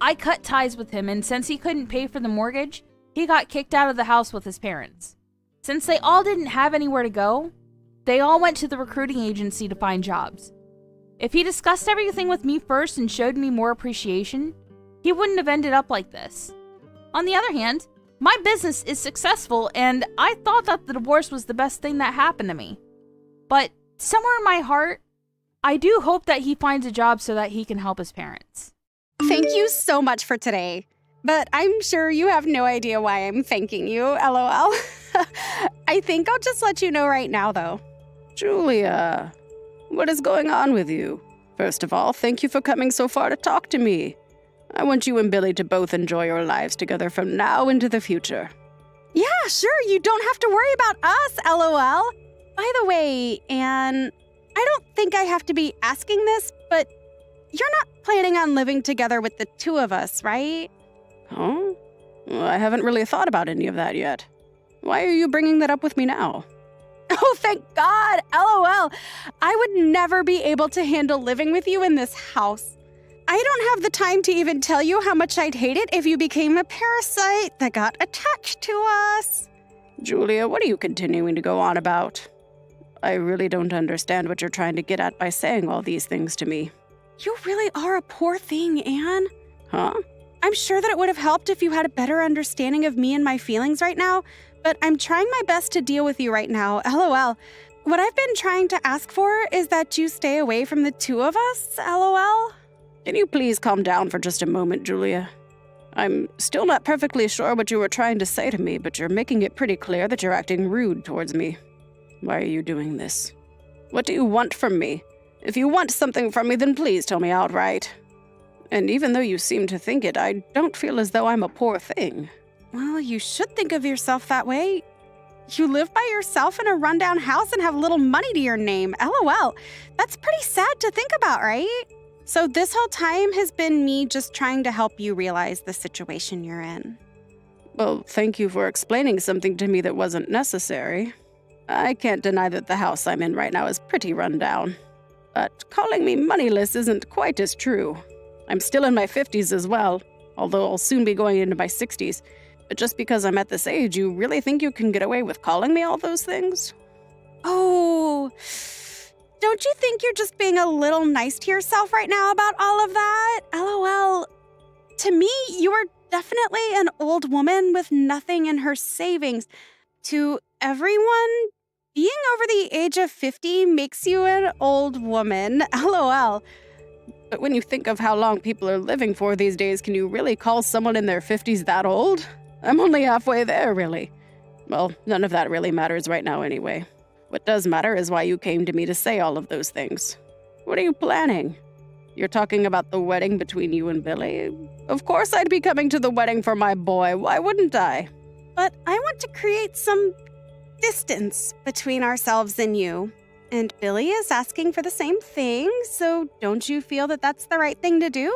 I cut ties with him, and since he couldn't pay for the mortgage, he got kicked out of the house with his parents. Since they all didn't have anywhere to go, they all went to the recruiting agency to find jobs. If he discussed everything with me first and showed me more appreciation, he wouldn't have ended up like this. On the other hand, my business is successful, and I thought that the divorce was the best thing that happened to me. But somewhere in my heart, I do hope that he finds a job so that he can help his parents. Thank you so much for today. But I'm sure you have no idea why I'm thanking you, LOL. I think I'll just let you know right now, though. Julia, what is going on with you? First of all, thank you for coming so far to talk to me. I want you and Billy to both enjoy your lives together from now into the future. Yeah, sure, you don't have to worry about us, LOL. By the way, Anne, I don't think I have to be asking this, but you're not planning on living together with the two of us, right? Huh? Well, I haven't really thought about any of that yet. Why are you bringing that up with me now? Oh, thank God, LOL. I would never be able to handle living with you in this house. I don't have the time to even tell you how much I'd hate it if you became a parasite that got attached to us. Julia, what are you continuing to go on about? I really don't understand what you're trying to get at by saying all these things to me. You really are a poor thing, Anne. Huh? I'm sure that it would have helped if you had a better understanding of me and my feelings right now, but I'm trying my best to deal with you right now, LOL. What I've been trying to ask for is that you stay away from the two of us, LOL. Can you please calm down for just a moment, Julia? I'm still not perfectly sure what you were trying to say to me, but you're making it pretty clear that you're acting rude towards me. Why are you doing this? What do you want from me? If you want something from me, then please tell me outright. And even though you seem to think it, I don't feel as though I'm a poor thing. Well, you should think of yourself that way. You live by yourself in a rundown house and have little money to your name, LOL. That's pretty sad to think about, right? So this whole time has been me just trying to help you realize the situation you're in. Well, thank you for explaining something to me that wasn't necessary. I can't deny that the house I'm in right now is pretty run down. But calling me moneyless isn't quite as true. I'm still in my 50s as well, although I'll soon be going into my 60s. But just because I'm at this age, you really think you can get away with calling me all those things? Oh, don't you think you're just being a little nice to yourself right now about all of that? LOL. To me, you are definitely an old woman with nothing in her savings. To everyone, being over the age of 50 makes you an old woman. LOL. But when you think of how long people are living for these days, can you really call someone in their 50s that old? I'm only halfway there, really. Well, none of that really matters right now anyway. What does matter is why you came to me to say all of those things. What are you planning? You're talking about the wedding between you and Billy? Of course I'd be coming to the wedding for my boy. Why wouldn't I? But I want to create some distance between ourselves and you. And Billy is asking for the same thing, so don't you feel that that's the right thing to do?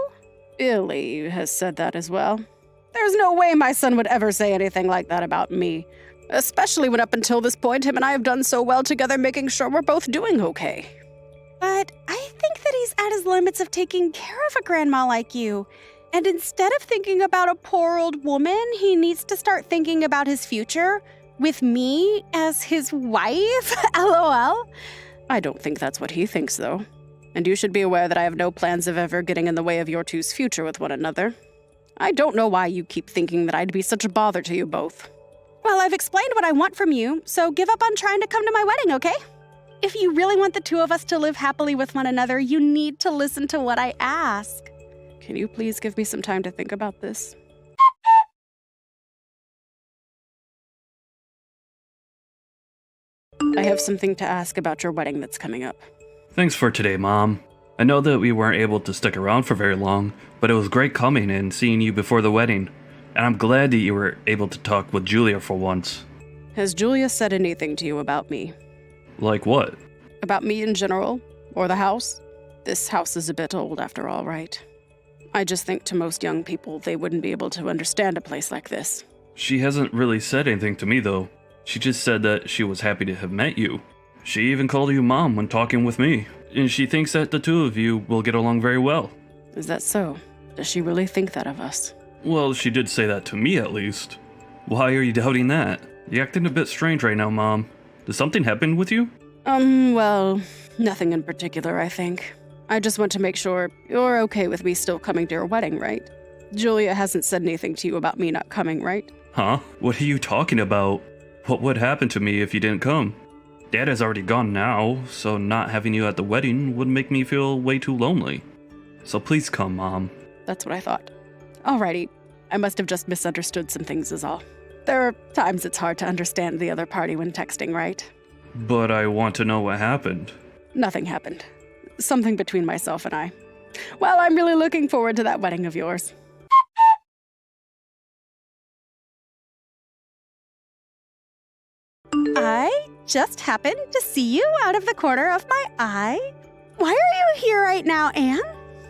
Billy has said that as well. There's no way my son would ever say anything like that about me. Especially when up until this point, him and I have done so well together making sure we're both doing okay. But I think that he's at his limits of taking care of a grandma like you. And instead of thinking about a poor old woman, he needs to start thinking about his future with me as his wife. LOL. I don't think that's what he thinks, though. And you should be aware that I have no plans of ever getting in the way of your two's future with one another. I don't know why you keep thinking that I'd be such a bother to you both. Well, I've explained what I want from you, so give up on trying to come to my wedding, okay? If you really want the two of us to live happily with one another, you need to listen to what I ask. Can you please give me some time to think about this? I have something to ask about your wedding that's coming up. Thanks for today, Mom. I know that we weren't able to stick around for very long, but it was great coming and seeing you before the wedding. And I'm glad that you were able to talk with Julia for once. Has Julia said anything to you about me? Like what? About me in general? Or the house? This house is a bit old after all, right? I just think to most young people, they wouldn't be able to understand a place like this. She hasn't really said anything to me, though. She just said that she was happy to have met you. She even called you Mom when talking with me, and she thinks that the two of you will get along very well. Is that so? Does she really think that of us? Well, she did say that to me, at least. Why are you doubting that? You're acting a bit strange right now, Mom. Did something happen with you? Well, nothing in particular, I think. I just want to make sure you're okay with me still coming to your wedding, right? Julia hasn't said anything to you about me not coming, right? Huh? What are you talking about? What would happen to me if you didn't come? Dad has already gone now, so not having you at the wedding would make me feel way too lonely. So please come, Mom. That's what I thought. Alrighty. I must have just misunderstood some things is all. There are times it's hard to understand the other party when texting, right? But I want to know what happened. Nothing happened. Something between myself and I. Well, I'm really looking forward to that wedding of yours. I just happened to see you out of the corner of my eye. Why are you here right now, Anne?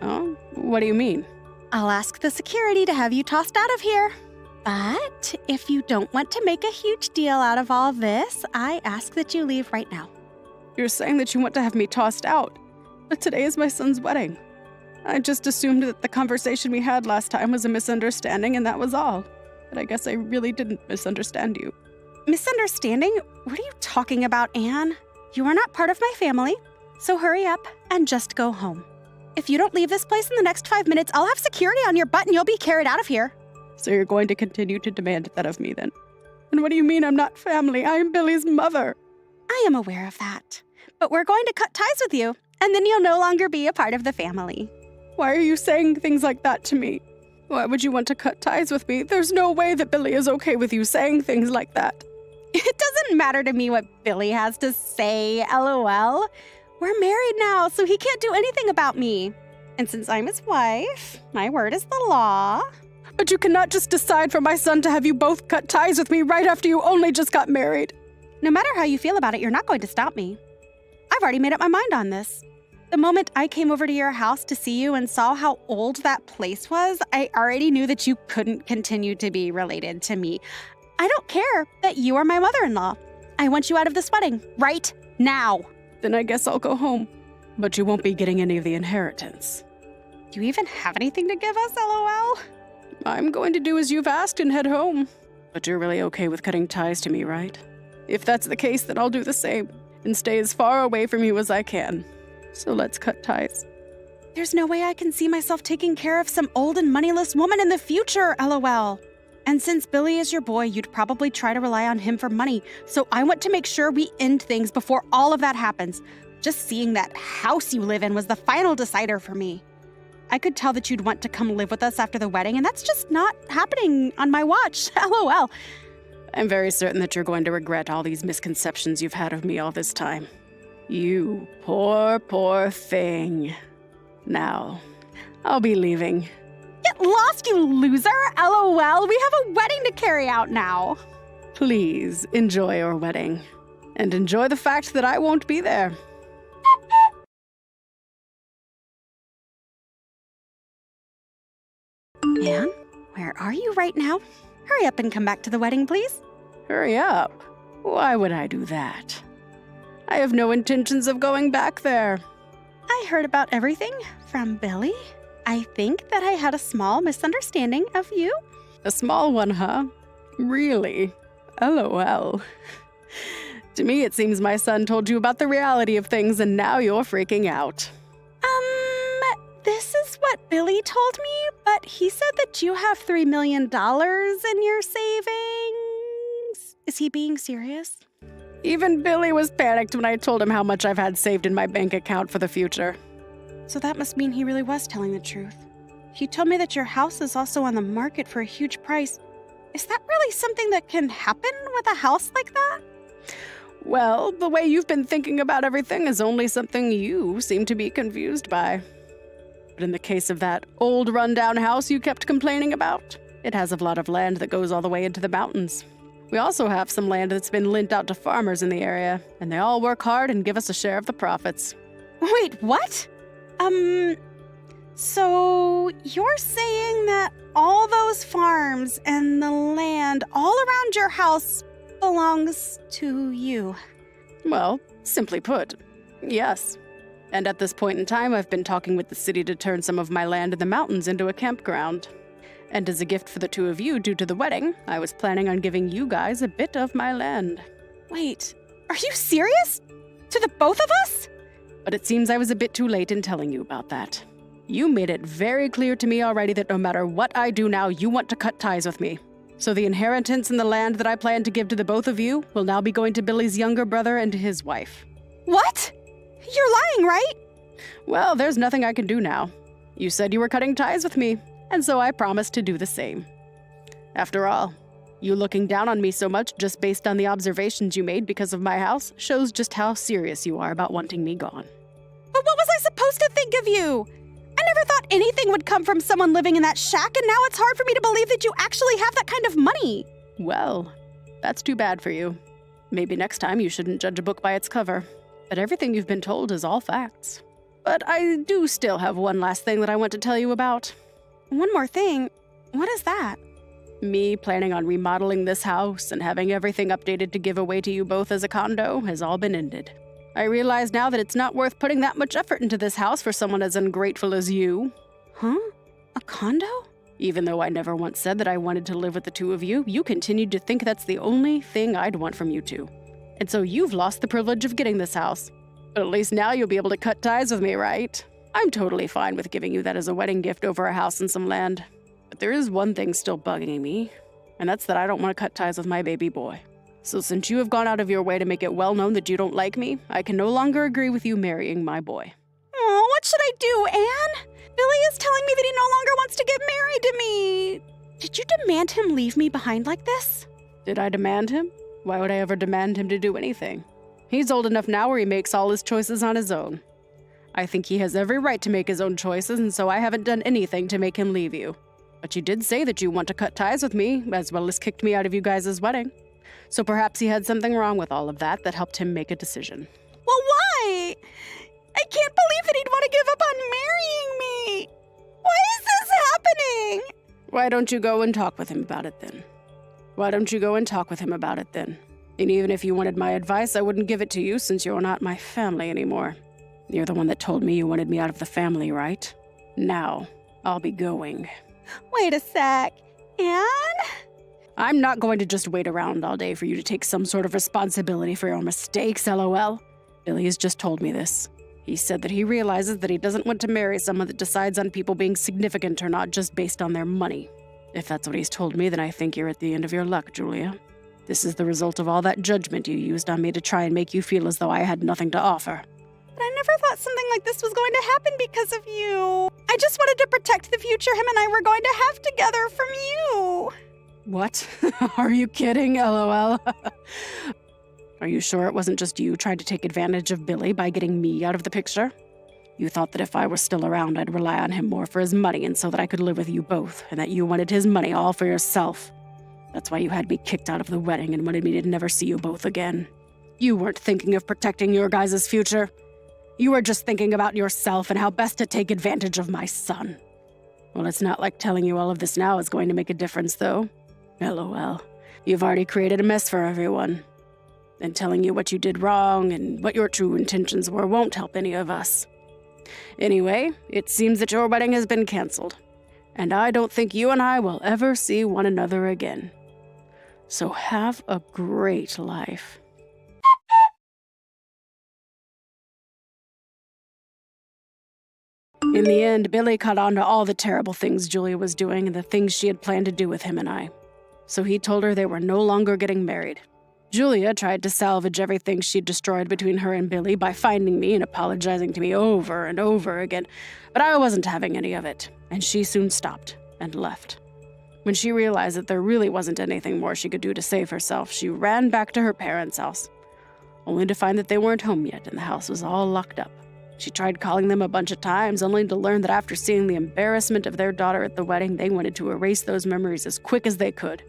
Oh, what do you mean? I'll ask the security to have you tossed out of here. But if you don't want to make a huge deal out of all this, I ask that you leave right now. You're saying that you want to have me tossed out. But today is my son's wedding. I just assumed that the conversation we had last time was a misunderstanding and that was all. But I guess I really didn't misunderstand you. Misunderstanding? What are you talking about, Anne? You are not part of my family, so hurry up and just go home. If you don't leave this place in the next 5 minutes, I'll have security on your butt and you'll be carried out of here. So you're going to continue to demand that of me then? And what do you mean I'm not family? I am Billy's mother. I am aware of that. But we're going to cut ties with you, and then you'll no longer be a part of the family. Why are you saying things like that to me? Why would you want to cut ties with me? There's no way that Billy is okay with you saying things like that. It doesn't matter to me what Billy has to say, LOL. We're married now, so he can't do anything about me. And since I'm his wife, my word is the law. But you cannot just decide for my son to have you both cut ties with me right after you only just got married. No matter how you feel about it, you're not going to stop me. I've already made up my mind on this. The moment I came over to your house to see you and saw how old that place was, I already knew that you couldn't continue to be related to me. I don't care that you are my mother-in-law. I want you out of this wedding right now. Then I guess I'll go home. But you won't be getting any of the inheritance. Do you even have anything to give us, LOL? I'm going to do as you've asked and head home. But you're really okay with cutting ties to me, right? If that's the case, then I'll do the same and stay as far away from you as I can. So let's cut ties. There's no way I can see myself taking care of some old and moneyless woman in the future, LOL. And since Billy is your boy, you'd probably try to rely on him for money, so I want to make sure we end things before all of that happens. Just seeing that house you live in was the final decider for me. I could tell that you'd want to come live with us after the wedding, and that's just not happening on my watch, LOL. I'm very certain that you're going to regret all these misconceptions you've had of me all this time. You poor, poor thing. Now, I'll be leaving. Get lost, you loser! LOL, we have a wedding to carry out now. Please enjoy your wedding. And enjoy the fact that I won't be there. Anne, where are you right now? Hurry up and come back to the wedding, please. Hurry up. Why would I do that? I have no intentions of going back there. I heard about everything from Billy. I think that I had a small misunderstanding of you. A small one, huh? Really? LOL. To me, it seems my son told you about the reality of things and now you're freaking out. This is what Billy told me, but he said that you have $3 million in your savings. Is he being serious? Even Billy was panicked when I told him how much I've had saved in my bank account for the future. So that must mean he really was telling the truth. He told me that your house is also on the market for a huge price. Is that really something that can happen with a house like that? Well, the way you've been thinking about everything is only something you seem to be confused by. But in the case of that old rundown house you kept complaining about, it has a lot of land that goes all the way into the mountains. We also have some land that's been lent out to farmers in the area, and they all work hard and give us a share of the profits. Wait, what? So you're saying that all those farms and the land all around your house belongs to you? Well, simply put, yes. And at this point in time, I've been talking with the city to turn some of my land in the mountains into a campground. And as a gift for the two of you due to the wedding, I was planning on giving you guys a bit of my land. Wait, are you serious? To the both of us? But it seems I was a bit too late in telling you about that. You made it very clear to me already that no matter what I do now, you want to cut ties with me. So the inheritance and the land that I plan to give to the both of you will now be going to Billy's younger brother and to his wife. What? You're lying, right? Well, there's nothing I can do now. You said you were cutting ties with me, and so I promised to do the same. After all, you looking down on me so much just based on the observations you made because of my house shows just how serious you are about wanting me gone. But what was I supposed to think of you? I never thought anything would come from someone living in that shack, and now it's hard for me to believe that you actually have that kind of money. Well, that's too bad for you. Maybe next time you shouldn't judge a book by its cover. But everything you've been told is all facts. But I do still have one last thing that I want to tell you about. One more thing? What is that? Me planning on remodeling this house and having everything updated to give away to you both as a condo has all been ended. I realize now that it's not worth putting that much effort into this house for someone as ungrateful as you. Huh? A condo? Even though I never once said that I wanted to live with the two of you, you continued to think that's the only thing I'd want from you two. And so you've lost the privilege of getting this house. But at least now you'll be able to cut ties with me, right? I'm totally fine with giving you that as a wedding gift over a house and some land. But there is one thing still bugging me, and that's that I don't want to cut ties with my baby boy. So since you have gone out of your way to make it well known that you don't like me, I can no longer agree with you marrying my boy. Oh, what should I do, Anne? Billy is telling me that he no longer wants to get married to me. Did you demand him leave me behind like this? Did I demand him? Why would I ever demand him to do anything? He's old enough now where he makes all his choices on his own. I think he has every right to make his own choices, and so I haven't done anything to make him leave you. But you did say that you want to cut ties with me, as well as kicked me out of you guys' wedding. So perhaps he had something wrong with all of that helped him make a decision. Well, why? I can't believe that he'd want to give up on marrying me. Why is this happening? Why don't you go and talk with him about it then? And even if you wanted my advice, I wouldn't give it to you since you're not my family anymore. You're the one that told me you wanted me out of the family, right? Now, I'll be going. Wait a sec. Anne? I'm not going to just wait around all day for you to take some sort of responsibility for your mistakes, LOL. Billy has just told me this. He said that he realizes that he doesn't want to marry someone that decides on people being significant or not just based on their money. If that's what he's told me, then I think you're at the end of your luck, Julia. This is the result of all that judgment you used on me to try and make you feel as though I had nothing to offer. But I never thought something like this was going to happen because of you. I just wanted to protect the future him and I were going to have together from you. What? Are you kidding? LOL. Are you sure it wasn't just you trying to take advantage of Billy by getting me out of the picture? You thought that if I were still around, I'd rely on him more for his money and so that I could live with you both, and that you wanted his money all for yourself. That's why you had me kicked out of the wedding and wanted me to never see you both again. You weren't thinking of protecting your guys' future. You were just thinking about yourself and how best to take advantage of my son. Well, it's not like telling you all of this now is going to make a difference, though. LOL. You've already created a mess for everyone. And telling you what you did wrong and what your true intentions were won't help any of us. Anyway, it seems that your wedding has been canceled. And I don't think you and I will ever see one another again. So have a great life. In the end, Billy caught on to all the terrible things Julia was doing and the things she had planned to do with him and I. So he told her they were no longer getting married. Julia tried to salvage everything she'd destroyed between her and Billy by finding me and apologizing to me over and over again, but I wasn't having any of it, and she soon stopped and left. When she realized that there really wasn't anything more she could do to save herself, she ran back to her parents' house, only to find that they weren't home yet and the house was all locked up. She tried calling them a bunch of times, only to learn that after seeing the embarrassment of their daughter at the wedding, they wanted to erase those memories as quick as they could.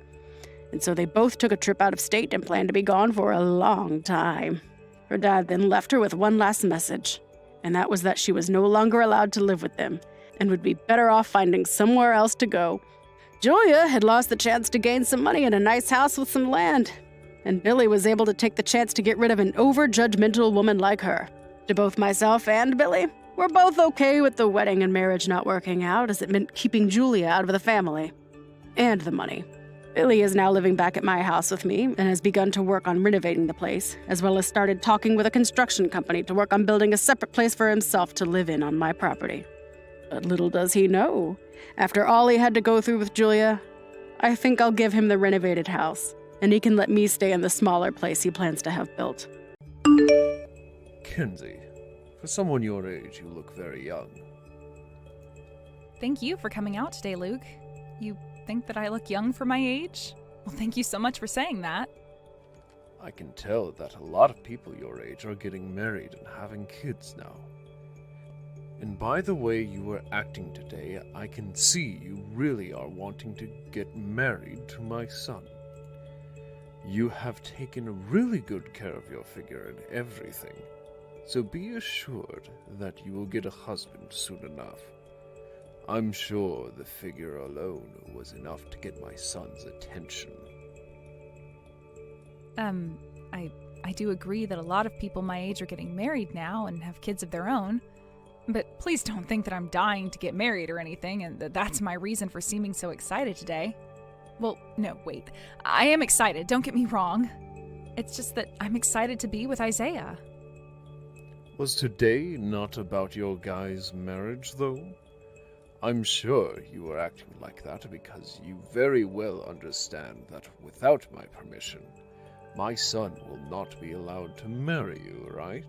And so they both took a trip out of state and planned to be gone for a long time. Her dad then left her with one last message, and that was that she was no longer allowed to live with them and would be better off finding somewhere else to go. Julia had lost the chance to gain some money and a nice house with some land, and Billy was able to take the chance to get rid of an over-judgmental woman like her. To both myself and Billy, we're both okay with the wedding and marriage not working out, as it meant keeping Julia out of the family and the money. Billy is now living back at my house with me and has begun to work on renovating the place, as well as started talking with a construction company to work on building a separate place for himself to live in on my property. But little does he know, after all he had to go through with Julia, I think I'll give him the renovated house, and he can let me stay in the smaller place he plans to have built. Kenzie, for someone your age, you look very young. Thank you for coming out today, Luke. You think that I look young for my age? Well, thank you so much for saying that. I can tell that a lot of people your age are getting married and having kids now. And by the way you were acting today, I can see you really are wanting to get married to my son. You have taken really good care of your figure and everything, so be assured that you will get a husband soon enough. I'm sure the figure alone was enough to get my son's attention. I do agree that a lot of people my age are getting married now and have kids of their own, but please don't think that I'm dying to get married or anything, and that's my reason for seeming so excited today. Well, no, wait. I am excited, don't get me wrong. It's just that I'm excited to be with Isaiah. Was today not about your guys' marriage, though? I'm sure you were acting like that because you very well understand that without my permission, my son will not be allowed to marry you, right?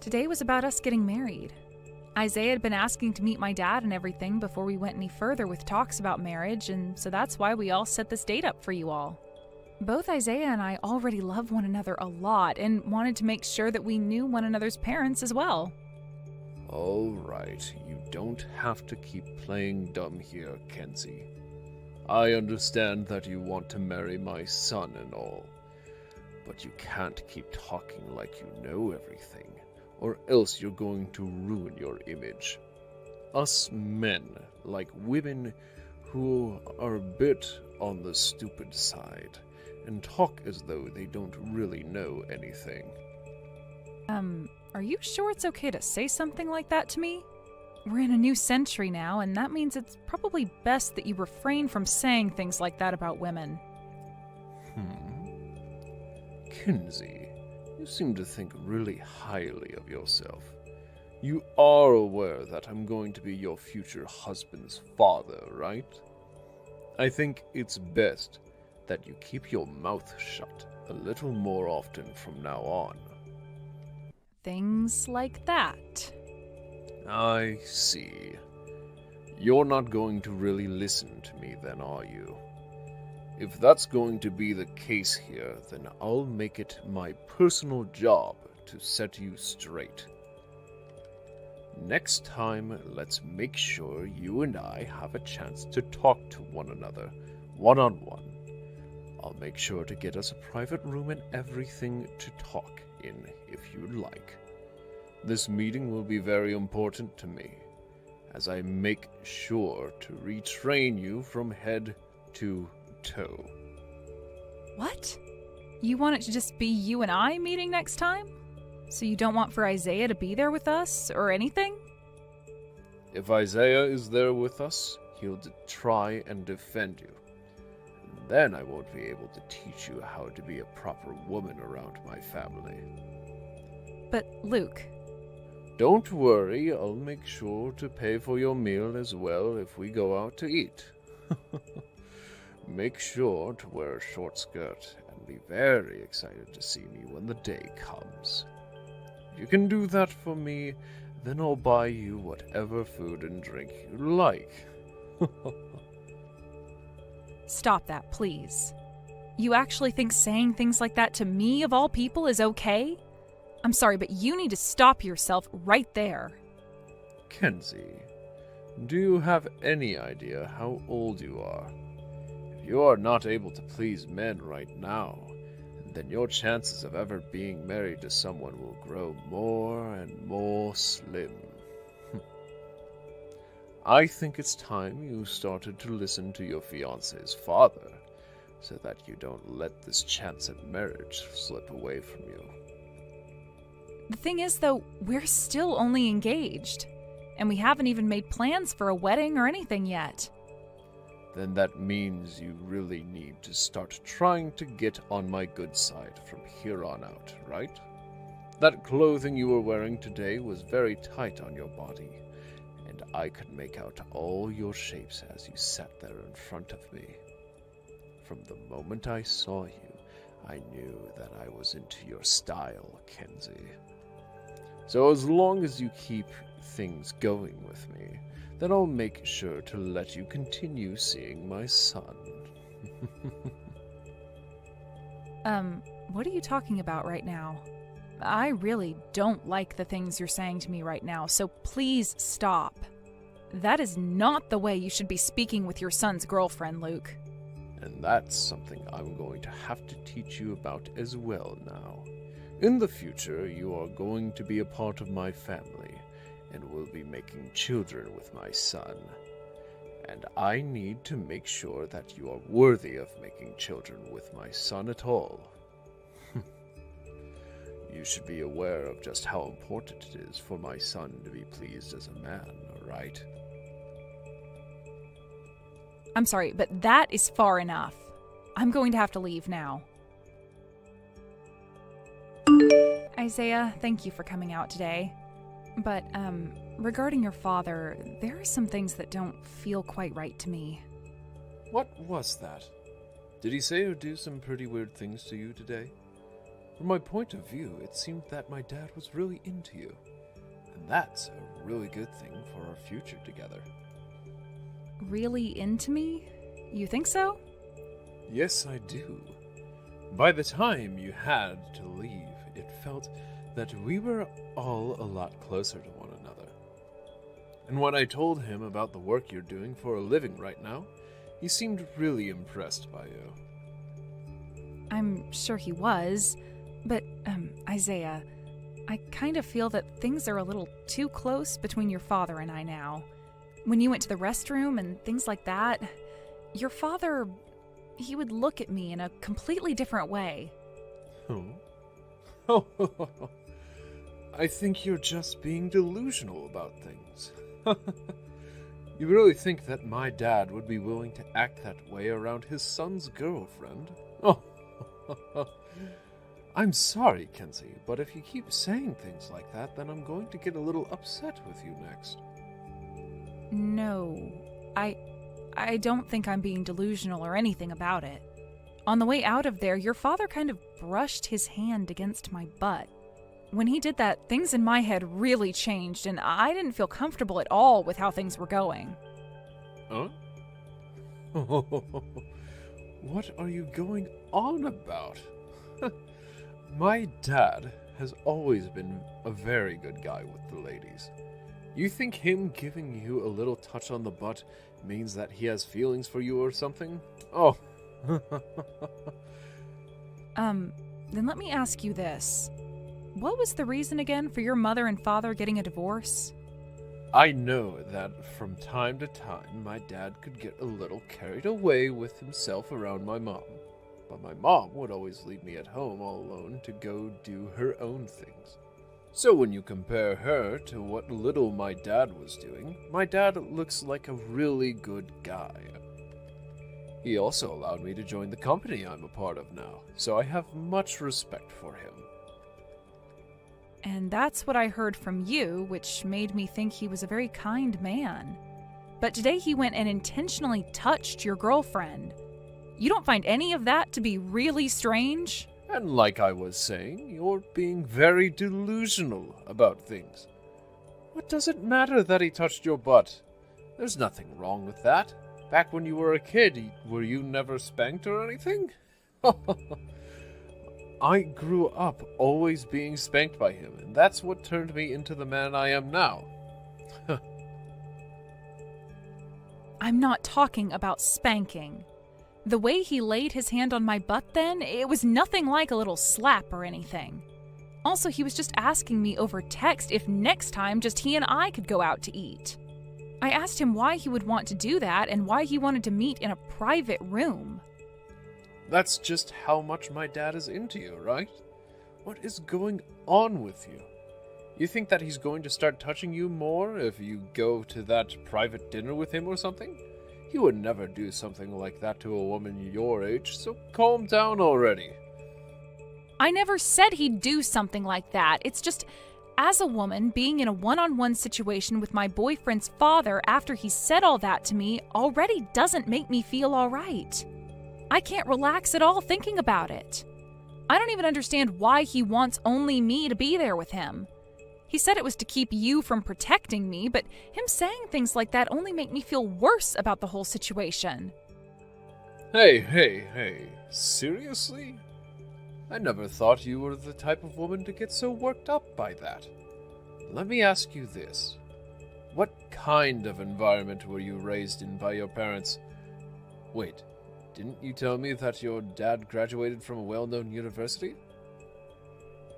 Today was about us getting married. Isaiah had been asking to meet my dad and everything before we went any further with talks about marriage, and so that's why we all set this date up for you all. Both Isaiah and I already love one another a lot and wanted to make sure that we knew one another's parents as well. All right, you don't have to keep playing dumb here, Kenzie. I understand that you want to marry my son and all, but you can't keep talking like you know everything, or else you're going to ruin your image. Us men like women who are a bit on the stupid side and talk as though they don't really know anything. Are you sure it's okay to say something like that to me? We're in a new century now, and that means it's probably best that you refrain from saying things like that about women. Kenzie, You seem to think really highly of yourself. You are aware that I'm going to be your future husband's father, right? I think it's best that you keep your mouth shut a little more often from now on. Things like that. I see. You're not going to really listen to me then, are you? If that's going to be the case here, then I'll make it my personal job to set you straight. Next time, let's make sure you and I have a chance to talk to one another, one-on-one. I'll make sure to get us a private room and everything to talk in, if you'd like. This meeting will be very important to me, as I make sure to retrain you from head to toe. What? You want it to just be you and I meeting next time? So you don't want for Isaiah to be there with us, or anything? If Isaiah is there with us, he'll try and defend you. And then I won't be able to teach you how to be a proper woman around my family. But, Luke... Don't worry, I'll make sure to pay for your meal as well if we go out to eat. Make sure to wear a short skirt and be very excited to see me when the day comes. If you can do that for me, then I'll buy you whatever food and drink you like. Stop that, please. You actually think saying things like that to me, of all people, is okay? I'm sorry, but you need to stop yourself right there. Kenzie, do you have any idea how old you are? If you are not able to please men right now, then your chances of ever being married to someone will grow more and more slim. I think it's time you started to listen to your fiancé's father, so that you don't let this chance at marriage slip away from you. The thing is, though, we're still only engaged, and we haven't even made plans for a wedding or anything yet. Then that means you really need to start trying to get on my good side from here on out, right? That clothing you were wearing today was very tight on your body, and I could make out all your shapes as you sat there in front of me. From the moment I saw you, I knew that I was into your style, Kenzie. So as long as you keep things going with me, then I'll make sure to let you continue seeing my son. What are you talking about right now? I really don't like the things you're saying to me right now, so please stop. That is not the way you should be speaking with your son's girlfriend, Luke. And that's something I'm going to have to teach you about as well now. In the future, you are going to be a part of my family, and will be making children with my son. And I need to make sure that you are worthy of making children with my son at all. You should be aware of just how important it is for my son to be pleased as a man, right? I'm sorry, but that is far enough. I'm going to have to leave now. Isaiah, thank you for coming out today. But, regarding your father, there are some things that don't feel quite right to me. What was that? Did he say or do some pretty weird things to you today? From my point of view, it seemed that my dad was really into you. And that's a really good thing for our future together. Really into me? You think so? Yes, I do. By the time you had to leave, it felt that we were all a lot closer to one another. And when I told him about the work you're doing for a living right now, he seemed really impressed by you. I'm sure he was, but, Isaiah, I kind of feel that things are a little too close between your father and I now. When you went to the restroom and things like that, your father, he would look at me in a completely different way. Oh, I think you're just being delusional about things. You really think that my dad would be willing to act that way around his son's girlfriend? Oh, I'm sorry, Kenzie, but if you keep saying things like that, then I'm going to get a little upset with you next. No, I don't think I'm being delusional or anything about it. On the way out of there, your father kind of brushed his hand against my butt. When he did that, things in my head really changed, and I didn't feel comfortable at all with how things were going. Huh? What are you going on about? My dad has always been a very good guy with the ladies. You think him giving you a little touch on the butt means that he has feelings for you or something? Oh. Then let me ask you this. What was the reason again for your mother and father getting a divorce? I know that from time to time my dad could get a little carried away with himself around my mom. But my mom would always leave me at home all alone to go do her own things. So when you compare her to what little my dad was doing, my dad looks like a really good guy. He also allowed me to join the company I'm a part of now, so I have much respect for him. And that's what I heard from you, which made me think he was a very kind man. But today he went and intentionally touched your girlfriend. You don't find any of that to be really strange? And like I was saying, you're being very delusional about things. What does it matter that he touched your butt? There's nothing wrong with that. Back when you were a kid, were you never spanked or anything? I grew up always being spanked by him, and that's what turned me into the man I am now. I'm not talking about spanking. The way he laid his hand on my butt then, it was nothing like a little slap or anything. Also, he was just asking me over text if next time just he and I could go out to eat. I asked him why he would want to do that and why he wanted to meet in a private room. That's just how much my dad is into you, right? What is going on with you? You think that he's going to start touching you more if you go to that private dinner with him or something? He would never do something like that to a woman your age, so calm down already. I never said he'd do something like that. It's just, as a woman, being in a one-on-one situation with my boyfriend's father after he said all that to me already doesn't make me feel all right. I can't relax at all thinking about it. I don't even understand why he wants only me to be there with him. He said it was to keep you from protecting me, but him saying things like that only make me feel worse about the whole situation. Hey, seriously? I never thought you were the type of woman to get so worked up by that. Let me ask you this. What kind of environment were you raised in by your parents? Wait, didn't you tell me that your dad graduated from a well-known university?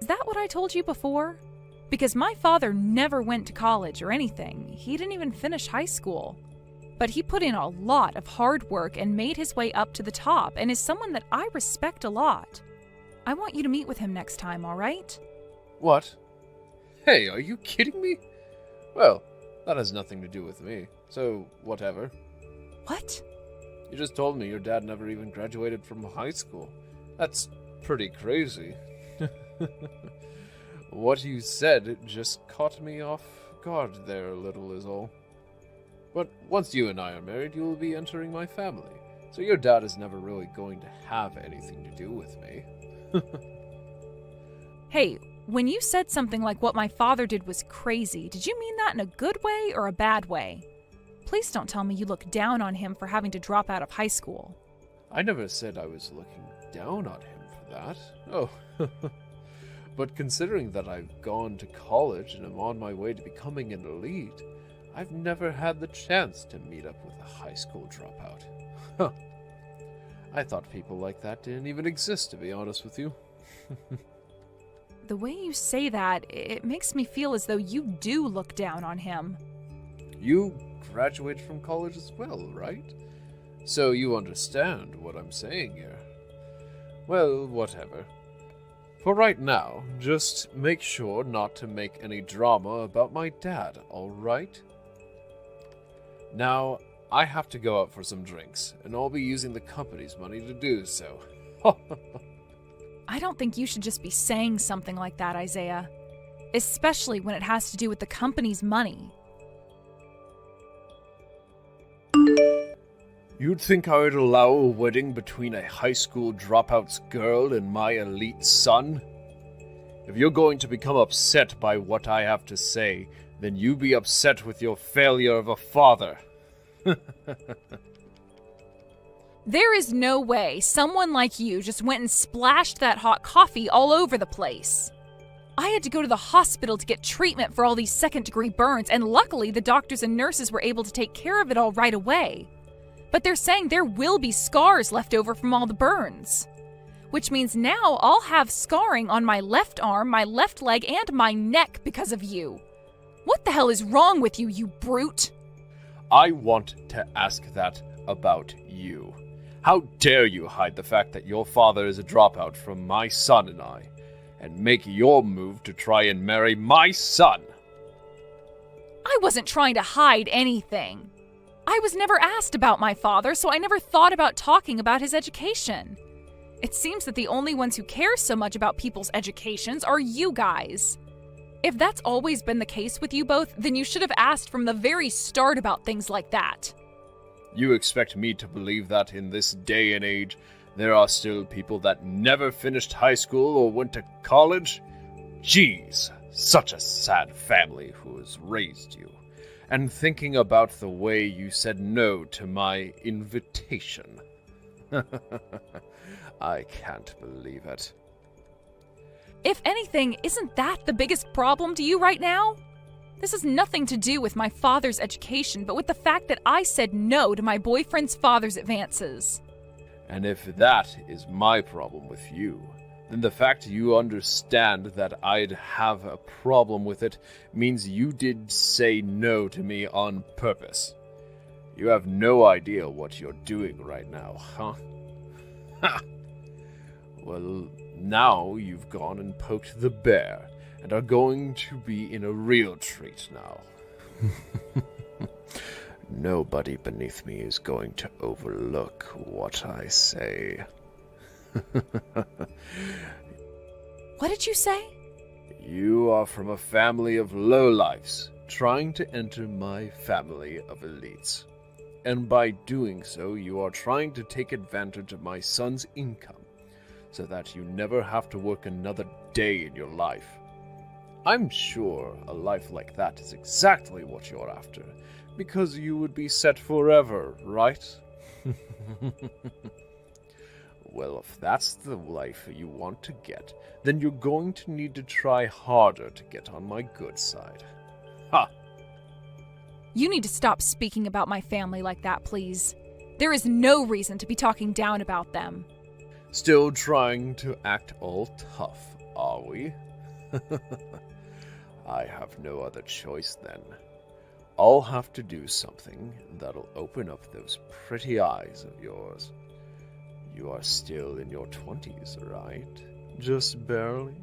Is that what I told you before? Because my father never went to college or anything. He didn't even finish high school. But he put in a lot of hard work and made his way up to the top and is someone that I respect a lot. I want you to meet with him next time, all right? What? Hey, are you kidding me? Well, that has nothing to do with me, so whatever. What? You just told me your dad never even graduated from high school. That's pretty crazy. What you said just caught me off guard there a little is all. But once you and I are married, you will be entering my family, so your dad is never really going to have anything to do with me. Hey, when you said something like what my father did was crazy, did you mean that in a good way or a bad way? Please don't tell me you look down on him for having to drop out of high school. I never said I was looking down on him for that. Oh. But considering that I've gone to college and am on my way to becoming an elite, I've never had the chance to meet up with a high school dropout. Huh. I thought people like that didn't even exist, to be honest with you. The way you say that, it makes me feel as though you do look down on him. You graduated from college as well, right? So you understand what I'm saying here. Well, whatever. For right now, just make sure not to make any drama about my dad, alright? Now, I have to go out for some drinks, and I'll be using the company's money to do so. I don't think you should just be saying something like that, Isaiah. Especially when it has to do with the company's money. You'd think I would allow a wedding between a high school dropout's girl and my elite son? If you're going to become upset by what I have to say, then you be upset with your failure of a father. There is no way someone like you just went and splashed that hot coffee all over the place. I had to go to the hospital to get treatment for all these second-degree burns, and luckily the doctors and nurses were able to take care of it all right away. But they're saying there will be scars left over from all the burns. Which means now I'll have scarring on my left arm, my left leg, and my neck because of you. What the hell is wrong with you, you brute? I want to ask that about you. How dare you hide the fact that your father is a dropout from my son and I, and make your move to try and marry my son? I wasn't trying to hide anything. I was never asked about my father, so I never thought about talking about his education. It seems that the only ones who care so much about people's educations are you guys. If that's always been the case with you both, then you should have asked from the very start about things like that. You expect me to believe that in this day and age, there are still people that never finished high school or went to college? Jeez, such a sad family who has raised you. And thinking about the way you said no to my invitation. I can't believe it. If anything, isn't that the biggest problem to you right now? This has nothing to do with my father's education, but with the fact that I said no to my boyfriend's father's advances. And if that is my problem with you, then the fact you understand that I'd have a problem with it means you did say no to me on purpose. You have no idea what you're doing right now, huh? Ha! Well, now you've gone and poked the bear, and are going to be in a real treat now. Nobody beneath me is going to overlook what I say. What did you say? You are from a family of lowlifes, trying to enter my family of elites. And by doing so, you are trying to take advantage of my son's income, so that you never have to work another day in your life. I'm sure a life like that is exactly what you're after, because you would be set forever, right? Well, if that's the life you want to get, then you're going to need to try harder to get on my good side. Ha! You need to stop speaking about my family like that, please. There is no reason to be talking down about them. Still trying to act all tough, are we? I have no other choice then. I'll have to do something that'll open up those pretty eyes of yours. You are still in your 20s, right? Just barely?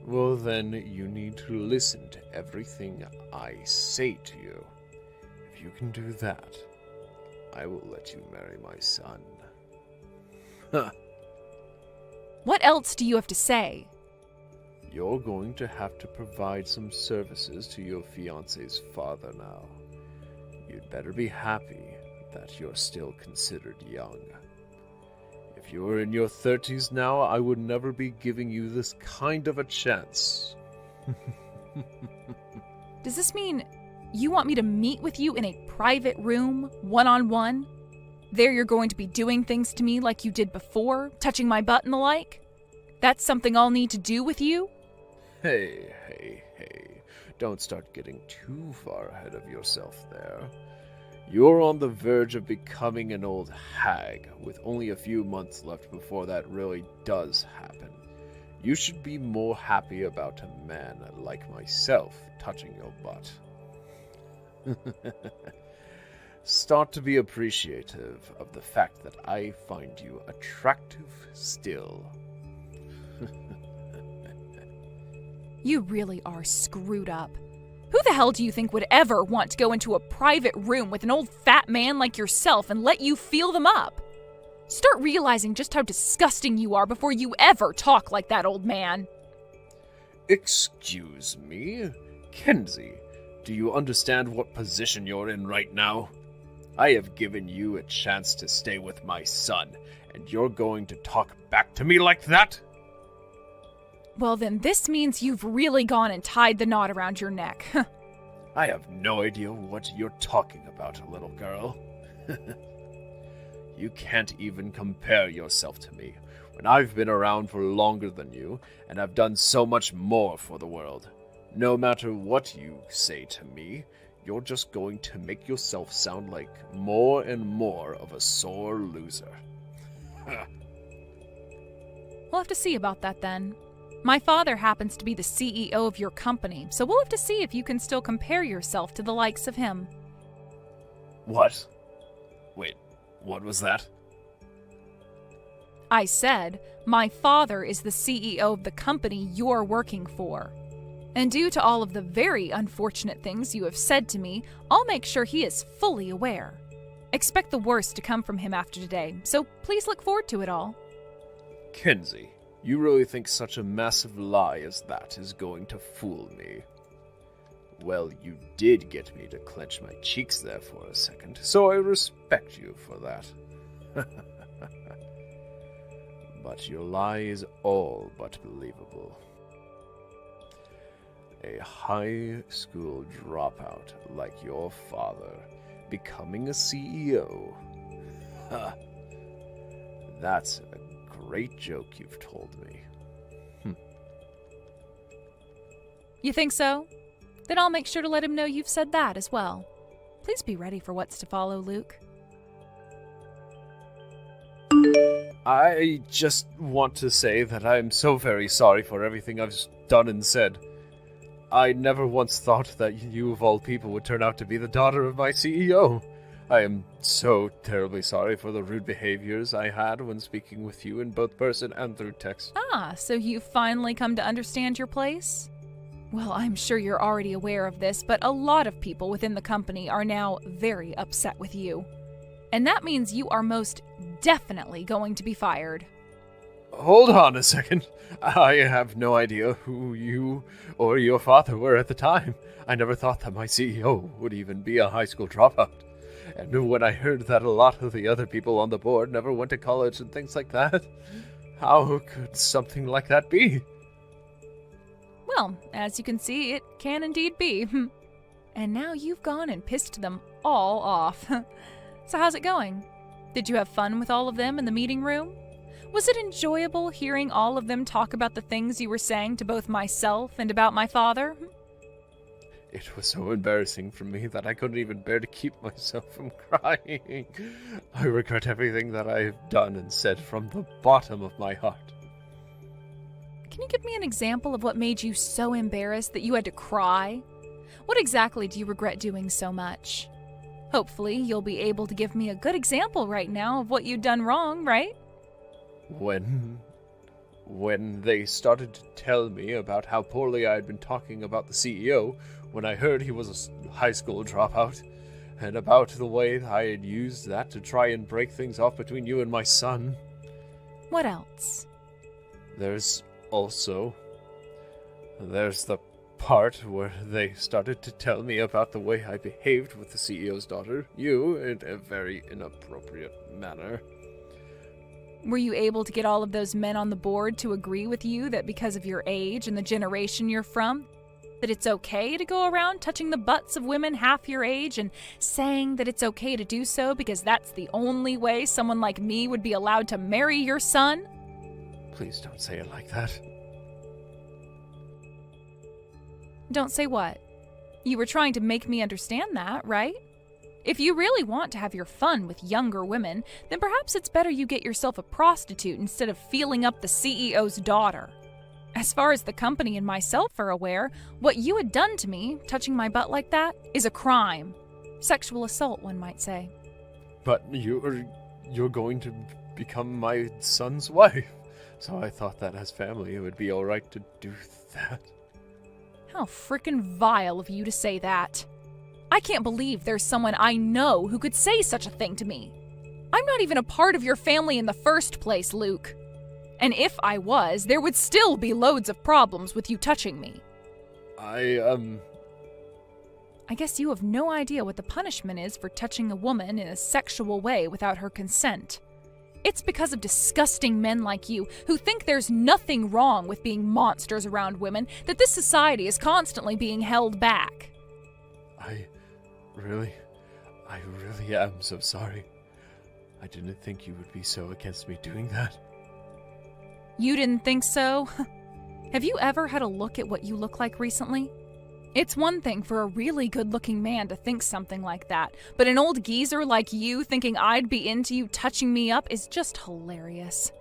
Well then, you need to listen to everything I say to you. If you can do that, I will let you marry my son. Huh. What else do you have to say? You're going to have to provide some services to your fiancé's father now. You'd better be happy that you're still considered young. If you were in your 30s now, I would never be giving you this kind of a chance. Does this mean you want me to meet with you in a private room, one-on-one? There you're going to be doing things to me like you did before, touching my butt and the like? That's something I'll need to do with you? Hey. Don't start getting too far ahead of yourself there. You're on the verge of becoming an old hag, with only a few months left before that really does happen. You should be more happy about a man like myself touching your butt. Start to be appreciative of the fact that I find you attractive still. You really are screwed up. Who the hell do you think would ever want to go into a private room with an old fat man like yourself and let you feel them up? Start realizing just how disgusting you are before you ever talk like that, old man. Excuse me? Kenzie, do you understand what position you're in right now? I have given you a chance to stay with my son, and you're going to talk back to me like that? Well, then this means you've really gone and tied the knot around your neck. I have no idea what you're talking about, little girl. You can't even compare yourself to me, when I've been around for longer than you, and I've done so much more for the world. No matter what you say to me, you're just going to make yourself sound like more and more of a sore loser. We'll have to see about that then. My father happens to be the CEO of your company, so we'll have to see if you can still compare yourself to the likes of him. What? Wait, what was that? I said, my father is the CEO of the company you're working for. And due to all of the very unfortunate things you have said to me, I'll make sure he is fully aware. Expect the worst to come from him after today, so please look forward to it all. Kenzie, you really think such a massive lie as that is going to fool me? Well, you did get me to clench my cheeks there for a second, so I respect you for that. But your lie is all but believable. A high school dropout like your father becoming a CEO. Ha! That's a great joke you've told me. You think so? Then I'll make sure to let him know you've said that as well. Please be ready for what's to follow, Luke. I just want to say that I'm so very sorry for everything I've done and said. I never once thought that you of all people would turn out to be the daughter of my CEO. I am so terribly sorry for the rude behaviors I had when speaking with you in both person and through text. Ah, so you've finally come to understand your place? Well, I'm sure you're already aware of this, but a lot of people within the company are now very upset with you. And that means you are most definitely going to be fired. Hold on a second. I have no idea who you or your father were at the time. I never thought that my CEO would even be a high school dropout. And when I heard that a lot of the other people on the board never went to college and things like that, how could something like that be? Well, as you can see, it can indeed be. And now you've gone and pissed them all off. So how's it going? Did you have fun with all of them in the meeting room? Was it enjoyable hearing all of them talk about the things you were saying to both myself and about my father? It was so embarrassing for me that I couldn't even bear to keep myself from crying. I regret everything that I have done and said from the bottom of my heart. Can you give me an example of what made you so embarrassed that you had to cry? What exactly do you regret doing so much? Hopefully, you'll be able to give me a good example right now of what you'd done wrong, right? When they started to tell me about how poorly I had been talking about the CEO when I heard he was a high school dropout, and about the way I had used that to try and break things off between you and my son. What else? There's the part where they started to tell me about the way I behaved with the CEO's daughter, you, in a very inappropriate manner. Were you able to get all of those men on the board to agree with you that because of your age and the generation you're from, that it's okay to go around touching the butts of women half your age and saying that it's okay to do so because that's the only way someone like me would be allowed to marry your son? Please don't say it like that. Don't say what? You were trying to make me understand that, right? If you really want to have your fun with younger women, then perhaps it's better you get yourself a prostitute instead of feeling up the CEO's daughter. As far as the company and myself are aware, what you had done to me, touching my butt like that, is a crime. Sexual assault, one might say. But you're going to become my son's wife, so I thought that as family it would be alright to do that. How frickin' vile of you to say that. I can't believe there's someone I know who could say such a thing to me. I'm not even a part of your family in the first place, Luke. And if I was, there would still be loads of problems with you touching me. I guess you have no idea what the punishment is for touching a woman in a sexual way without her consent. It's because of disgusting men like you who think there's nothing wrong with being monsters around women that this society is constantly being held back. I really am so sorry. I didn't think you would be so against me doing that. You didn't think so? Have you ever had a look at what you look like recently? It's one thing for a really good-looking man to think something like that, but an old geezer like you thinking I'd be into you touching me up is just hilarious.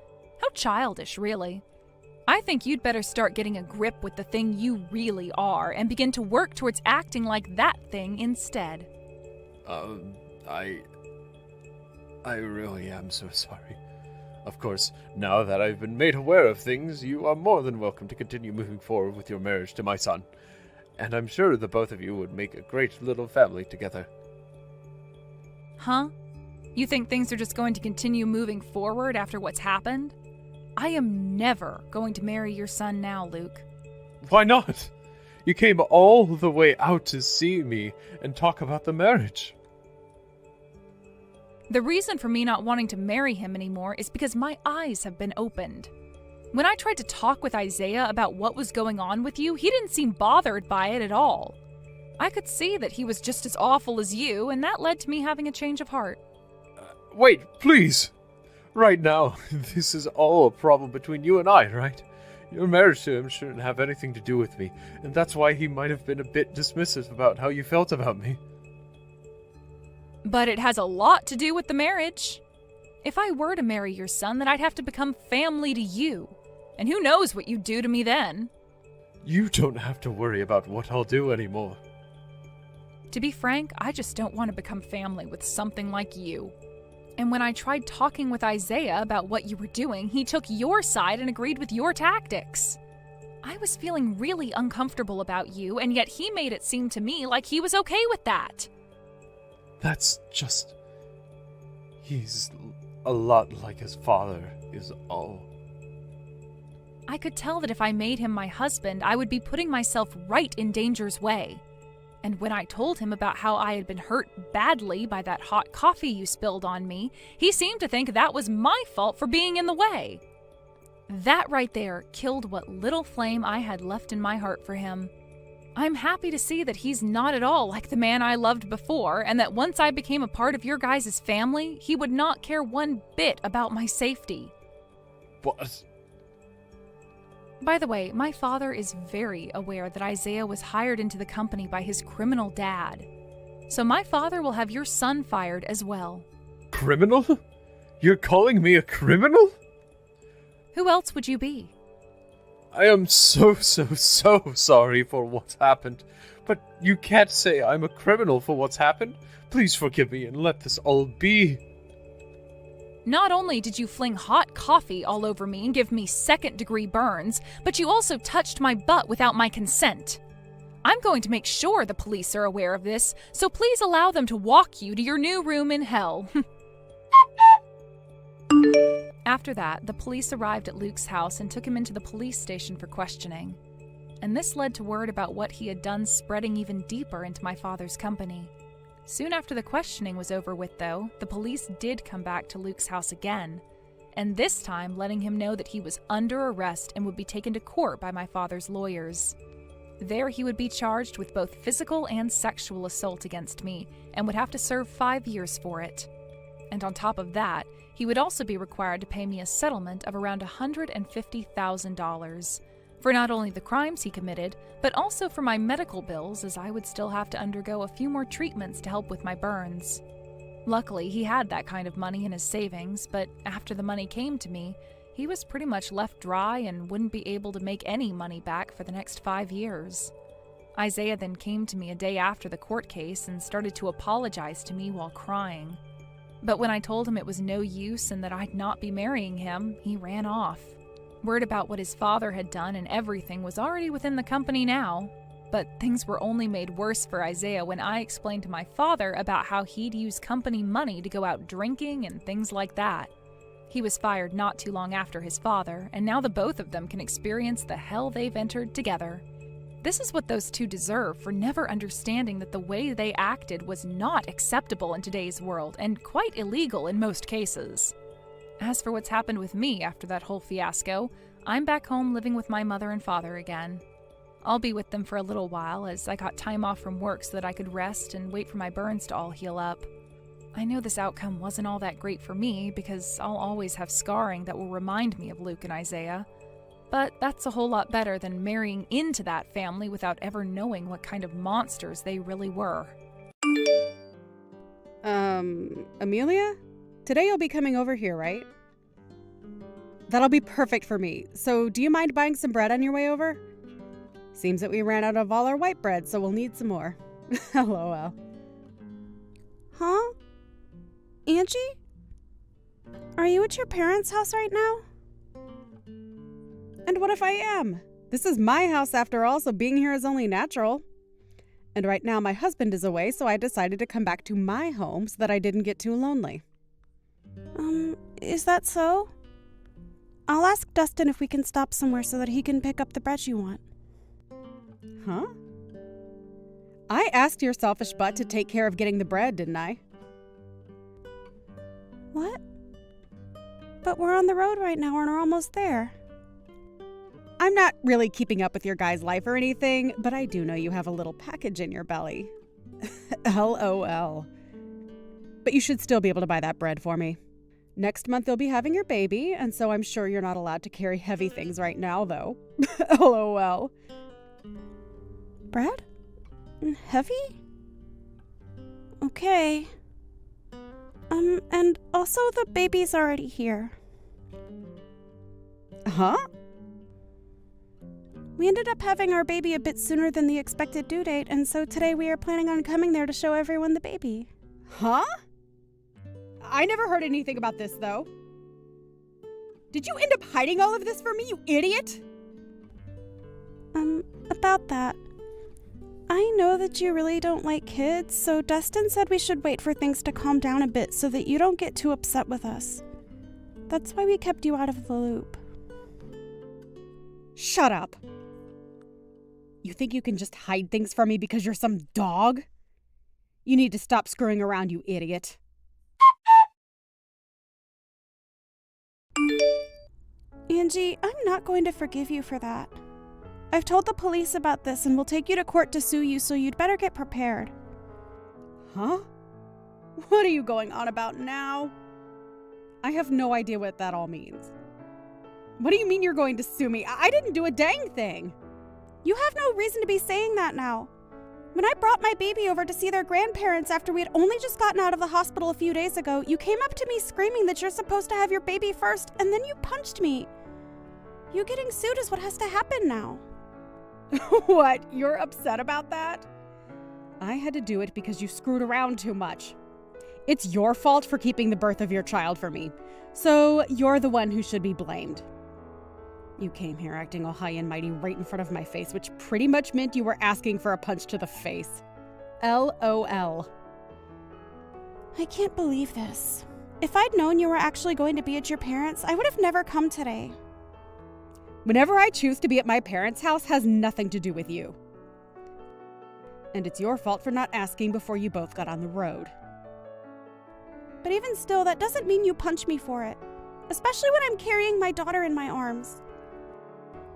How childish, really. I think you'd better start getting a grip with the thing you really are and begin to work towards acting like that thing instead. I really am so sorry. Of course, now that I've been made aware of things, you are more than welcome to continue moving forward with your marriage to my son. And I'm sure the both of you would make a great little family together. Huh? You think things are just going to continue moving forward after what's happened? I am never going to marry your son now, Luke. Why not? You came all the way out to see me and talk about the marriage. The reason for me not wanting to marry him anymore is because my eyes have been opened. When I tried to talk with Isaiah about what was going on with you, he didn't seem bothered by it at all. I could see that he was just as awful as you, and that led to me having a change of heart. Wait, please! Right now, this is all a problem between you and I, right? Your marriage to him shouldn't have anything to do with me, and that's why he might have been a bit dismissive about how you felt about me. But it has a lot to do with the marriage. If I were to marry your son, then I'd have to become family to you. And who knows what you'd do to me then? You don't have to worry about what I'll do anymore. To be frank, I just don't want to become family with something like you. And when I tried talking with Isaiah about what you were doing, he took your side and agreed with your tactics. I was feeling really uncomfortable about you, and yet he made it seem to me like he was okay with that. That's just... He's a lot like his father, is all. I could tell that if I made him my husband, I would be putting myself right in danger's way. And when I told him about how I had been hurt badly by that hot coffee you spilled on me, he seemed to think that was my fault for being in the way. That right there killed what little flame I had left in my heart for him. I'm happy to see that he's not at all like the man I loved before, and that once I became a part of your guys' family, he would not care one bit about my safety. What? By the way, my father is very aware that Isaiah was hired into the company by his criminal dad. So my father will have your son fired as well. Criminal? You're calling me a criminal? Who else would you be? I am so sorry for what's happened. But you can't say I'm a criminal for what's happened. Please forgive me and let this all be. Not only did you fling hot coffee all over me and give me second-degree burns, but you also touched my butt without my consent. I'm going to make sure the police are aware of this, so please allow them to walk you to your new room in hell. After that, the police arrived at Luke's house and took him into the police station for questioning. And this led to word about what he had done spreading even deeper into my father's company. Soon after the questioning was over with, though, the police did come back to Luke's house again, and this time letting him know that he was under arrest and would be taken to court by my father's lawyers. There he would be charged with both physical and sexual assault against me, and would have to serve 5 years for it. And on top of that, he would also be required to pay me a settlement of around $150,000, for not only the crimes he committed, but also for my medical bills, as I would still have to undergo a few more treatments to help with my burns. Luckily, he had that kind of money in his savings, but after the money came to me, he was pretty much left dry and wouldn't be able to make any money back for the next 5 years. Isaiah then came to me a day after the court case and started to apologize to me while crying. But when I told him it was no use and that I'd not be marrying him, he ran off. Word about what his father had done and everything was already within the company now. But things were only made worse for Isaiah when I explained to my father about how he'd use company money to go out drinking and things like that. He was fired not too long after his father, and now the both of them can experience the hell they've entered together. This is what those two deserve for never understanding that the way they acted was not acceptable in today's world and quite illegal in most cases. As for what's happened with me after that whole fiasco, I'm back home living with my mother and father again. I'll be with them for a little while as I got time off from work so that I could rest and wait for my burns to all heal up. I know this outcome wasn't all that great for me because I'll always have scarring that will remind me of Luke and Isaiah. But that's a whole lot better than marrying into that family without ever knowing what kind of monsters they really were. Amelia? Today you'll be coming over here, right? That'll be perfect for me. So do you mind buying some bread on your way over? Seems that we ran out of all our white bread, so we'll need some more. LOL. Huh? Angie? Are you at your parents' house right now? And what if I am? This is my house after all, so being here is only natural. And right now my husband is away, so I decided to come back to my home so that I didn't get too lonely. Is that so? I'll ask Dustin if we can stop somewhere so that he can pick up the bread you want. Huh? I asked your selfish butt to take care of getting the bread, didn't I? What? But we're on the road right now and we're almost there. I'm not really keeping up with your guy's life or anything, but I do know you have a little package in your belly. LOL. But you should still be able to buy that bread for me. Next month you'll be having your baby, and so I'm sure you're not allowed to carry heavy things right now, though. LOL. Bread? Heavy? Okay. And also the baby's already here. Huh? We ended up having our baby a bit sooner than the expected due date, and so today we are planning on coming there to show everyone the baby. Huh? I never heard anything about this, though. Did you end up hiding all of this from me, you idiot? About that. I know that you really don't like kids, so Dustin said we should wait for things to calm down a bit so that you don't get too upset with us. That's why we kept you out of the loop. Shut up. You think you can just hide things from me because you're some dog? You need to stop screwing around, you idiot. Angie, I'm not going to forgive you for that. I've told the police about this and will take you to court to sue you, so you'd better get prepared. Huh? What are you going on about now? I have no idea what that all means. What do you mean you're going to sue me? I didn't do a dang thing. You have no reason to be saying that now. When I brought my baby over to see their grandparents after we had only just gotten out of the hospital a few days ago, you came up to me screaming that you're supposed to have your baby first, and then you punched me. You getting sued is what has to happen now. What? You're upset about that? I had to do it because you screwed around too much. It's your fault for keeping the birth of your child from me, so you're the one who should be blamed. You came here acting all high and mighty right in front of my face, which pretty much meant you were asking for a punch to the face. LOL. I can't believe this. If I'd known you were actually going to be at your parents', I would have never come today. Whenever I choose to be at my parents' house has nothing to do with you. And it's your fault for not asking before you both got on the road. But even still, that doesn't mean you punch me for it. Especially when I'm carrying my daughter in my arms.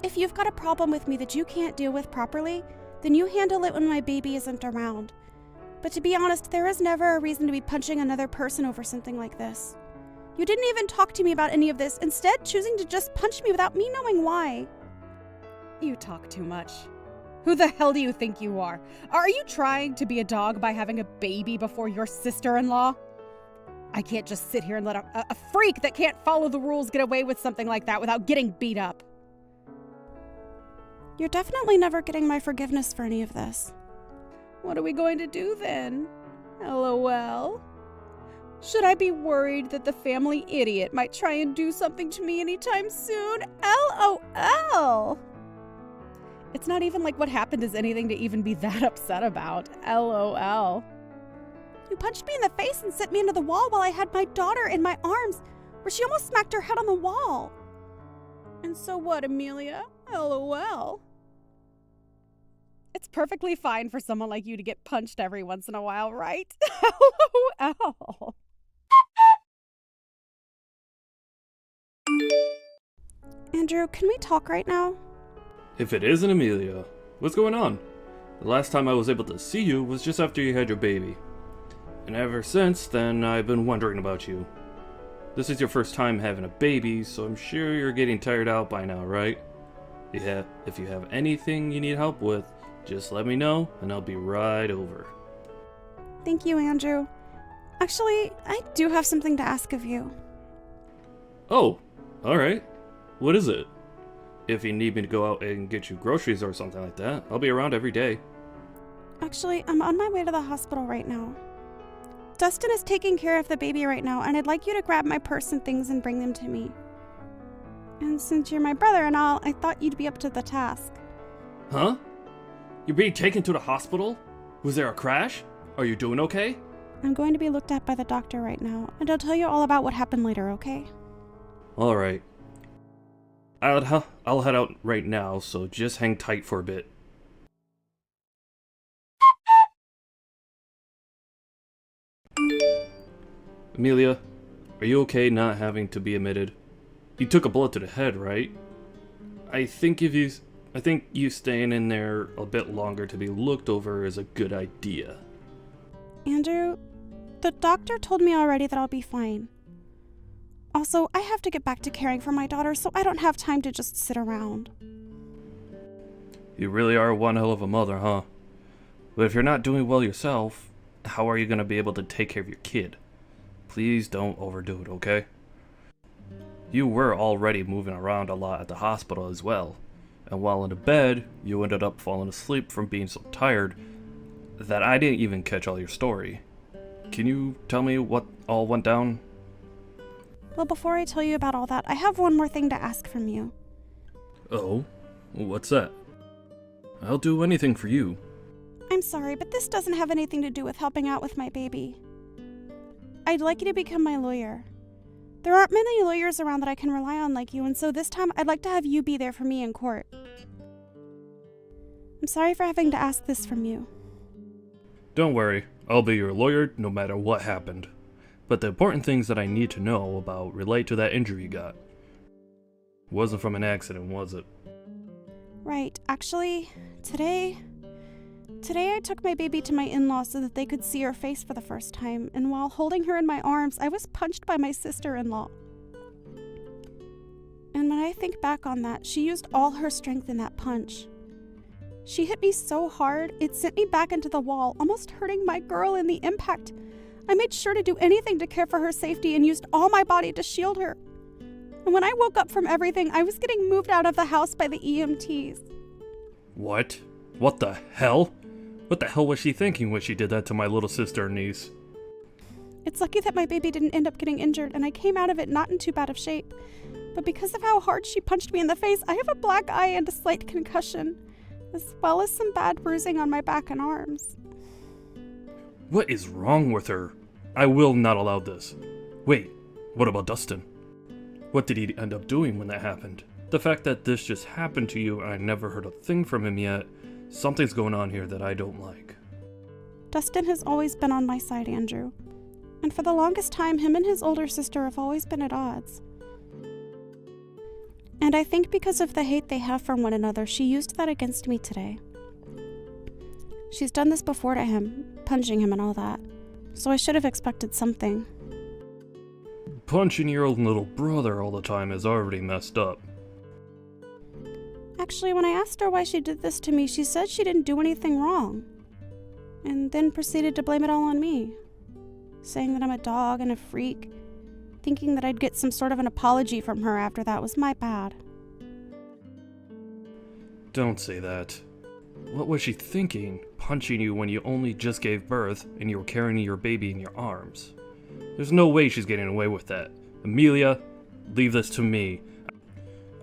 If you've got a problem with me that you can't deal with properly, then you handle it when my baby isn't around. But to be honest, there is never a reason to be punching another person over something like this. You didn't even talk to me about any of this, instead choosing to just punch me without me knowing why. You talk too much. Who the hell do you think you are? Are you trying to be a dog by having a baby before your sister-in-law? I can't just sit here and let a freak that can't follow the rules get away with something like that without getting beat up. You're definitely never getting my forgiveness for any of this. What are we going to do then? LOL. Should I be worried that the family idiot might try and do something to me anytime soon? LOL. It's not even like what happened is anything to even be that upset about. LOL. You punched me in the face and sent me into the wall while I had my daughter in my arms, where she almost smacked her head on the wall. And so what, Amelia? LOL. It's perfectly fine for someone like you to get punched every once in a while, right? LOL. Andrew, can we talk right now? If it isn't Amelia, what's going on? The last time I was able to see you was just after you had your baby. And ever since then, I've been wondering about you. This is your first time having a baby, so I'm sure you're getting tired out by now, right? Yeah, if you have anything you need help with, just let me know, and I'll be right over. Thank you, Andrew. Actually, I do have something to ask of you. Oh, alright. What is it? If you need me to go out and get you groceries or something like that, I'll be around every day. Actually, I'm on my way to the hospital right now. Dustin is taking care of the baby right now, and I'd like you to grab my purse and things and bring them to me. And since you're my brother and all, I thought you'd be up to the task. Huh? You're being taken to the hospital? Was there a crash? Are you doing okay? I'm going to be looked at by the doctor right now, and I'll tell you all about what happened later, okay? Alright. I'll head out right now, so just hang tight for a bit. Amelia, are you okay not having to be admitted? You took a bullet to the head, right? I think you staying in there a bit longer to be looked over is a good idea. Andrew, the doctor told me already that I'll be fine. Also, I have to get back to caring for my daughter, so I don't have time to just sit around. You really are one hell of a mother, huh? But if you're not doing well yourself, how are you going to be able to take care of your kid? Please don't overdo it, okay? You were already moving around a lot at the hospital as well, and while in the bed, you ended up falling asleep from being so tired that I didn't even catch all your story. Can you tell me what all went down? Well, before I tell you about all that, I have one more thing to ask from you. Oh? What's that? I'll do anything for you. I'm sorry, but this doesn't have anything to do with helping out with my baby. I'd like you to become my lawyer. There aren't many lawyers around that I can rely on like you, and so this time I'd like to have you be there for me in court. I'm sorry for having to ask this from you. Don't worry, I'll be your lawyer no matter what happened. But the important things that I need to know about relate to that injury you got. Wasn't from an accident, was it? Right. Actually, today I took my baby to my in-laws so that they could see her face for the first time, and while holding her in my arms, I was punched by my sister-in-law. And when I think back on that, she used all her strength in that punch. She hit me so hard, it sent me back into the wall, almost hurting my girl in the impact. I made sure to do anything to care for her safety and used all my body to shield her. And when I woke up from everything, I was getting moved out of the house by the EMTs. What? What the hell? What the hell was she thinking when she did that to my little sister and niece? It's lucky that my baby didn't end up getting injured, and I came out of it not in too bad of shape. But because of how hard she punched me in the face, I have a black eye and a slight concussion, as well as some bad bruising on my back and arms. What is wrong with her? I will not allow this. Wait, what about Dustin? What did he end up doing when that happened? The fact that this just happened to you and I never heard a thing from him yet, something's going on here that I don't like. Dustin has always been on my side, Andrew. And for the longest time, him and his older sister have always been at odds. And I think because of the hate they have for one another, she used that against me today. She's done this before to him, punching him and all that. So I should have expected something. Punching your own little brother all the time is already messed up. Actually, when I asked her why she did this to me, she said she didn't do anything wrong. And then proceeded to blame it all on me. Saying that I'm a dog and a freak. Thinking that I'd get some sort of an apology from her after that was my bad. Don't say that. What was she thinking, punching you when you only just gave birth and you were carrying your baby in your arms? There's no way she's getting away with that. Amelia, leave this to me.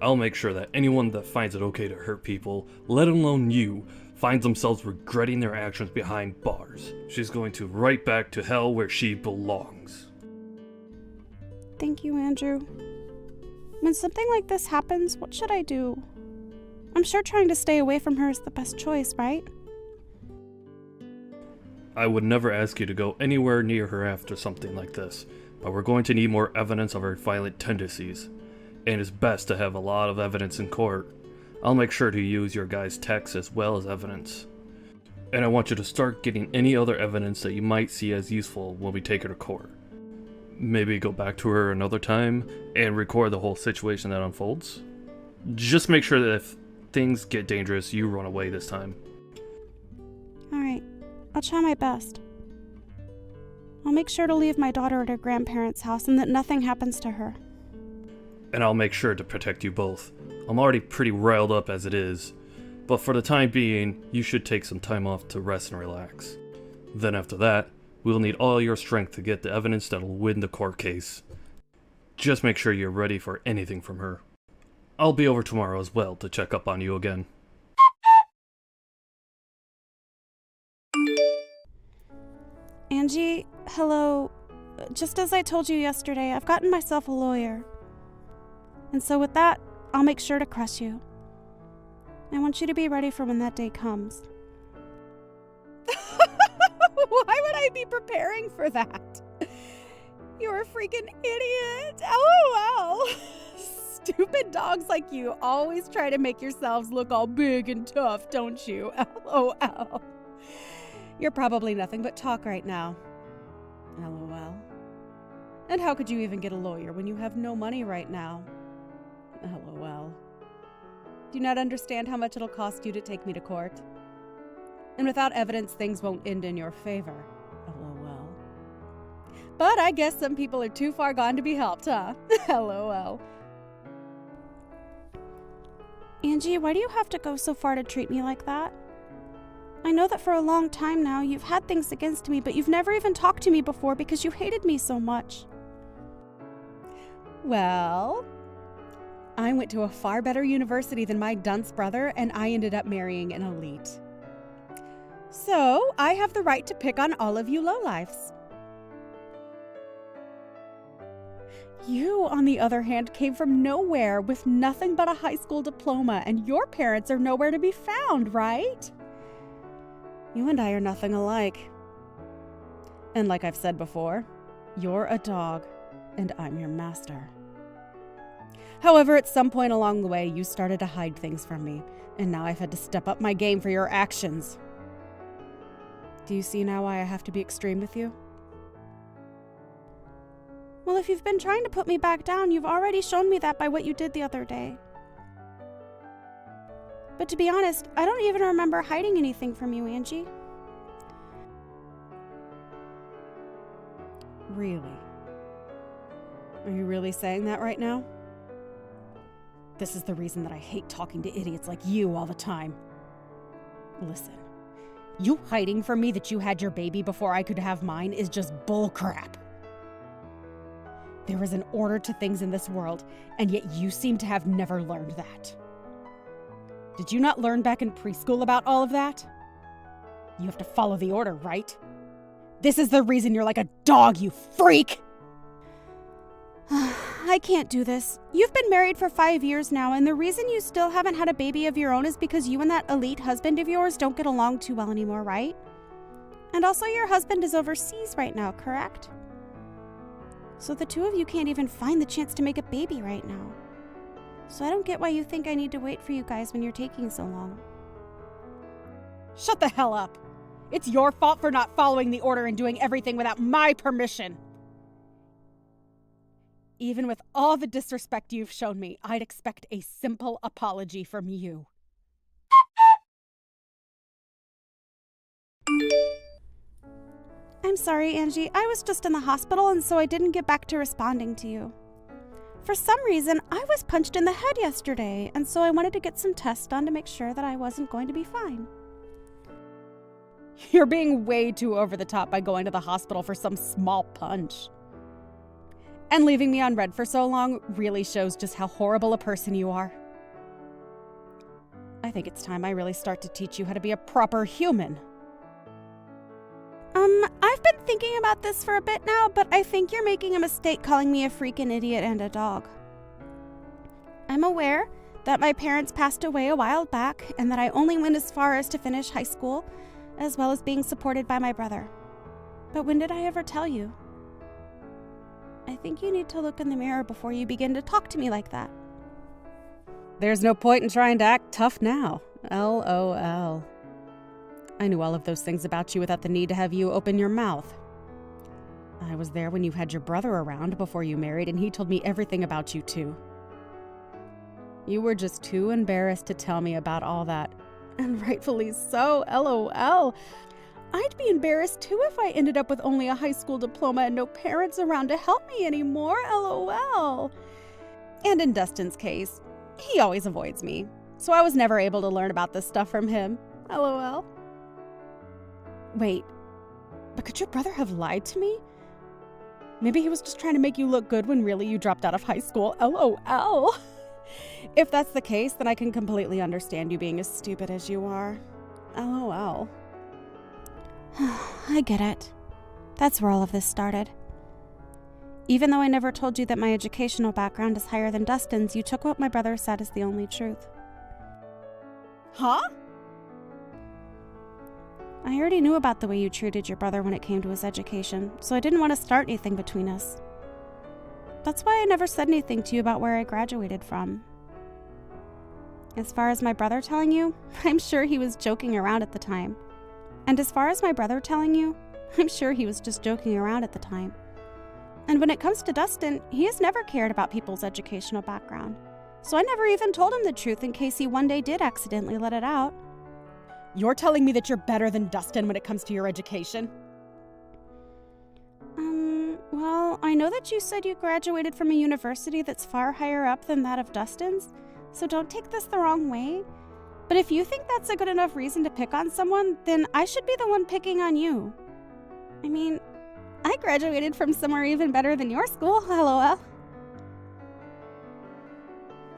I'll make sure that anyone that finds it okay to hurt people, let alone you, finds themselves regretting their actions behind bars. She's going to right back to hell where she belongs. Thank you, Andrew. When something like this happens, what should I do? I'm sure trying to stay away from her is the best choice, right? I would never ask you to go anywhere near her after something like this, but we're going to need more evidence of her violent tendencies. And it's best to have a lot of evidence in court. I'll make sure to use your guys' texts as well as evidence. And I want you to start getting any other evidence that you might see as useful when we take her to court. Maybe go back to her another time and record the whole situation that unfolds. Just make sure that if things get dangerous, you run away this time. Alright, I'll try my best. I'll make sure to leave my daughter at her grandparents' house and that nothing happens to her. And I'll make sure to protect you both. I'm already pretty riled up as it is, but for the time being, you should take some time off to rest and relax. Then after that, we'll need all your strength to get the evidence that'll win the court case. Just make sure you're ready for anything from her. I'll be over tomorrow as well to check up on you again. Angie, hello. Just as I told you yesterday, I've gotten myself a lawyer. And so with that, I'll make sure to crush you. I want you to be ready for when that day comes. Why would I be preparing for that? You're a freaking idiot. LOL. Stupid dogs like you always try to make yourselves look all big and tough, don't you? LOL. You're probably nothing but talk right now. LOL. And how could you even get a lawyer when you have no money right now? LOL. Do you not understand how much it'll cost you to take me to court? And without evidence, things won't end in your favor. LOL. But I guess some people are too far gone to be helped, huh? LOL. Angie, why do you have to go so far to treat me like that? I know that for a long time now you've had things against me, but you've never even talked to me before because you hated me so much. Well, I went to a far better university than my dunce brother, and I ended up marrying an elite. So, I have the right to pick on all of you lowlifes. You, on the other hand, came from nowhere with nothing but a high school diploma, and your parents are nowhere to be found, right? You and I are nothing alike. And like I've said before, you're a dog, and I'm your master. However, at some point along the way, you started to hide things from me, and now I've had to step up my game for your actions. Do you see now why I have to be extreme with you? Well, if you've been trying to put me back down, you've already shown me that by what you did the other day. But to be honest, I don't even remember hiding anything from you, Angie. Really? Are you really saying that right now? This is the reason that I hate talking to idiots like you all the time. Listen, you hiding from me that you had your baby before I could have mine is just bullcrap. There is an order to things in this world, and yet you seem to have never learned that. Did you not learn back in preschool about all of that? You have to follow the order, right? This is the reason you're like a dog, you freak! I can't do this. You've been married for 5 years now, and the reason you still haven't had a baby of your own is because you and that elite husband of yours don't get along too well anymore, right? And also your husband is overseas right now, correct? So the two of you can't even find the chance to make a baby right now. So I don't get why you think I need to wait for you guys when you're taking so long. Shut the hell up! It's your fault for not following the order and doing everything without my permission! Even with all the disrespect you've shown me, I'd expect a simple apology from you. I'm sorry, Angie. I was just in the hospital, and so I didn't get back to responding to you. For some reason, I was punched in the head yesterday, and so I wanted to get some tests done to make sure that I wasn't going to be fine. You're being way too over the top by going to the hospital for some small punch. And leaving me unread for so long really shows just how horrible a person you are. I think it's time I really start to teach you how to be a proper human. I've been thinking about this for a bit now, but I think you're making a mistake calling me a freaking idiot and a dog. I'm aware that my parents passed away a while back and that I only went as far as to finish high school, as well as being supported by my brother. But when did I ever tell you? I think you need to look in the mirror before you begin to talk to me like that. There's no point in trying to act tough now. LOL. I knew all of those things about you without the need to have you open your mouth. I was there when you had your brother around before you married, and he told me everything about you too. You were just too embarrassed to tell me about all that. And rightfully so, LOL. I'd be embarrassed too if I ended up with only a high school diploma and no parents around to help me anymore, LOL. And in Dustin's case, he always avoids me, so I was never able to learn about this stuff from him, LOL. Wait, but could your brother have lied to me? Maybe he was just trying to make you look good when really you dropped out of high school, LOL. If that's the case, then I can completely understand you being as stupid as you are, LOL. I get it. That's where all of this started. Even though I never told you that my educational background is higher than Dustin's, you took what my brother said as the only truth. Huh? I already knew about the way you treated your brother when it came to his education, so I didn't want to start anything between us. That's why I never said anything to you about where I graduated from. As far as my brother telling you, I'm sure he was joking around at the time. And as far as my brother telling you, I'm sure he was just joking around at the time. And when it comes to Dustin, he has never cared about people's educational background. So I never even told him the truth in case he one day did accidentally let it out. You're telling me that you're better than Dustin when it comes to your education? Well, I know that you said you graduated from a university that's far higher up than that of Dustin's, so don't take this the wrong way. But if you think that's a good enough reason to pick on someone, then I should be the one picking on you. I mean, I graduated from somewhere even better than your school, LOL.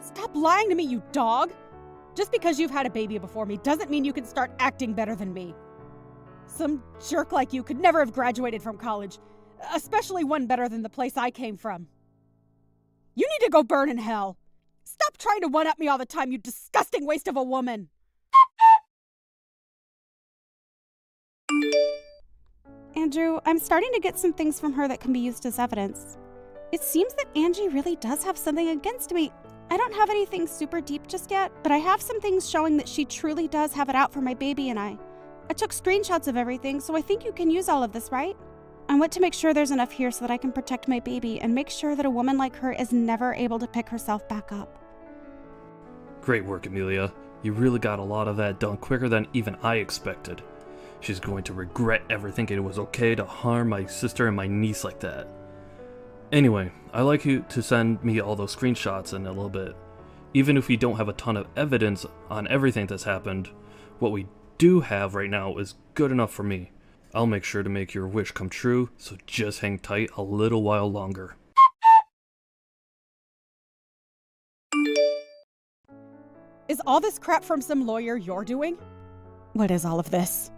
Stop lying to me, you dog! Just because you've had a baby before me doesn't mean you can start acting better than me. Some jerk like you could never have graduated from college, especially one better than the place I came from. You need to go burn in hell. Stop trying to one-up me all the time, you disgusting waste of a woman! Andrew, I'm starting to get some things from her that can be used as evidence. It seems that Angie really does have something against me. I don't have anything super deep just yet, but I have some things showing that she truly does have it out for my baby and I. I took screenshots of everything, so I think you can use all of this, right? I want to make sure there's enough here so that I can protect my baby and make sure that a woman like her is never able to pick herself back up. Great work, Amelia. You really got a lot of that done quicker than even I expected. She's going to regret ever thinking it was okay to harm my sister and my niece like that. Anyway, I'd like you to send me all those screenshots in a little bit. Even if we don't have a ton of evidence on everything that's happened, what we do have right now is good enough for me. I'll make sure to make your wish come true, so just hang tight a little while longer. Is all this crap from some lawyer you're doing? What is all of this?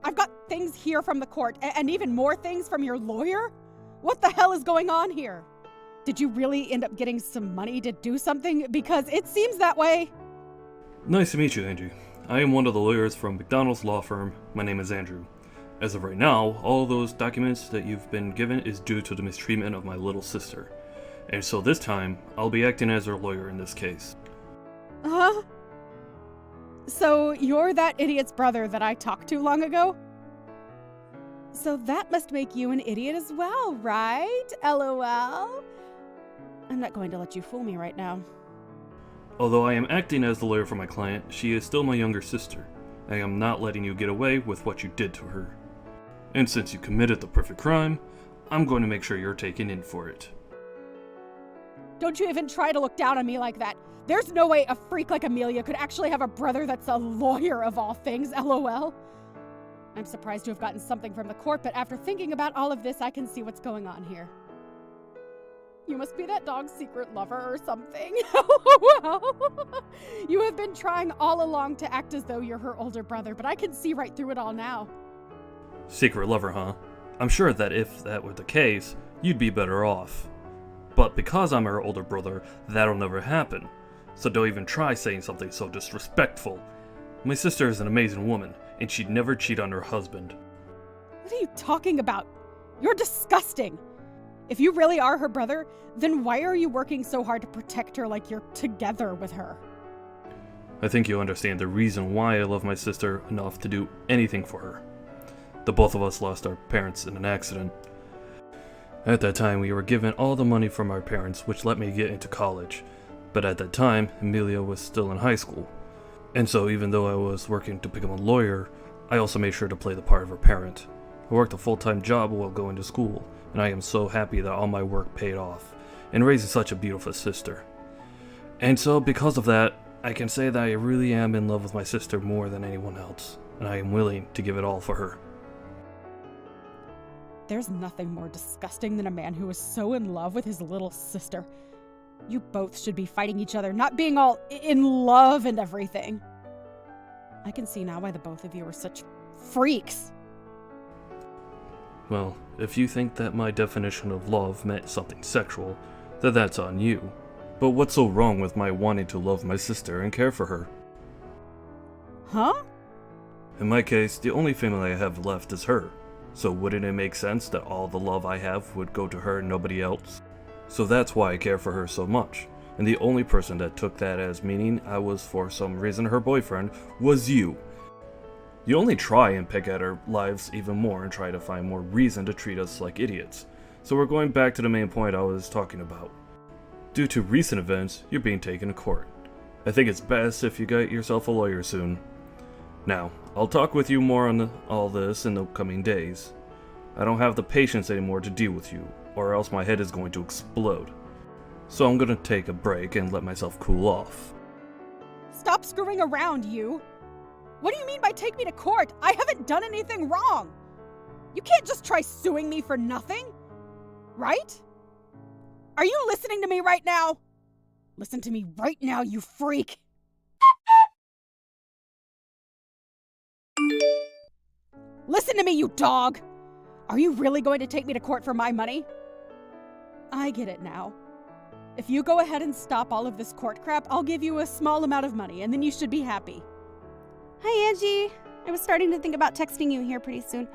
I've got things here from the court, and even more things from your lawyer? What the hell is going on here? Did you really end up getting some money to do something? Because it seems that way. Nice to meet you, Angie. I am one of the lawyers from McDonald's law firm. My name is Andrew. As of right now, all those documents that you've been given is due to the mistreatment of my little sister. And so this time, I'll be acting as her lawyer in this case. Huh? So you're that idiot's brother that I talked to long ago? So that must make you an idiot as well, right? LOL? I'm not going to let you fool me right now. Although I am acting as the lawyer for my client, she is still my younger sister. I am not letting you get away with what you did to her. And since you committed the perfect crime, I'm going to make sure you're taken in for it. Don't you even try to look down on me like that. There's no way a freak like Amelia could actually have a brother that's a lawyer of all things, LOL. I'm surprised to have gotten something from the court, but after thinking about all of this, I can see what's going on here. You must be that dog's secret lover or something. Well, you have been trying all along to act as though you're her older brother, but I can see right through it all now. Secret lover, huh? I'm sure that if that were the case, you'd be better off. But because I'm her older brother, that'll never happen. So don't even try saying something so disrespectful. My sister is an amazing woman, and she'd never cheat on her husband. What are you talking about? You're disgusting. If you really are her brother, then why are you working so hard to protect her like you're together with her? I think you understand the reason why I love my sister enough to do anything for her. The both of us lost our parents in an accident. At that time, we were given all the money from our parents, which let me get into college. But at that time, Amelia was still in high school. And so even though I was working to become a lawyer, I also made sure to play the part of her parent. I worked a full-time job while going to school, and I am so happy that all my work paid off, in raising such a beautiful sister. And so because of that, I can say that I really am in love with my sister more than anyone else, and I am willing to give it all for her. There's nothing more disgusting than a man who is so in love with his little sister. You both should be fighting each other, not being all in love and everything. I can see now why the both of you are such freaks. Well, if you think that my definition of love meant something sexual, then that's on you. But what's so wrong with my wanting to love my sister and care for her? Huh? In my case, the only family I have left is her. So wouldn't it make sense that all the love I have would go to her and nobody else? So that's why I care for her so much. And the only person that took that as meaning I was for some reason her boyfriend was you. You only try and pick at our lives even more and try to find more reason to treat us like idiots. So we're going back to the main point I was talking about. Due to recent events, you're being taken to court. I think it's best if you get yourself a lawyer soon. Now, I'll talk with you more on all this in the coming days. I don't have the patience anymore to deal with you, or else my head is going to explode. So I'm gonna take a break and let myself cool off. Stop screwing around, you! What do you mean by take me to court? I haven't done anything wrong! You can't just try suing me for nothing, right? Are you listening to me right now? Listen to me right now, you freak! Listen to me, you dog! Are you really going to take me to court for my money? I get it now. If you go ahead and stop all of this court crap, I'll give you a small amount of money, and then you should be happy. Hi, Angie. I was starting to think about texting you here pretty soon,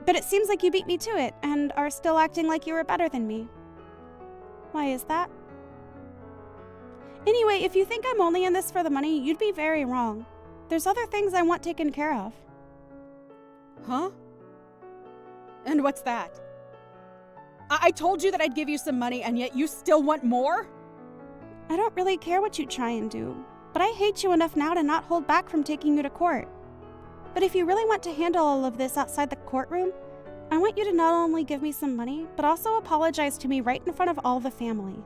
but it seems like you beat me to it and are still acting like you were better than me. Why is that? Anyway, if you think I'm only in this for the money, you'd be very wrong. There's other things I want taken care of. Huh? And what's that? I told you that I'd give you some money, and yet you still want more? I don't really care what you try and do, but I hate you enough now to not hold back from taking you to court. But if you really want to handle all of this outside the courtroom, I want you to not only give me some money, but also apologize to me right in front of all the family.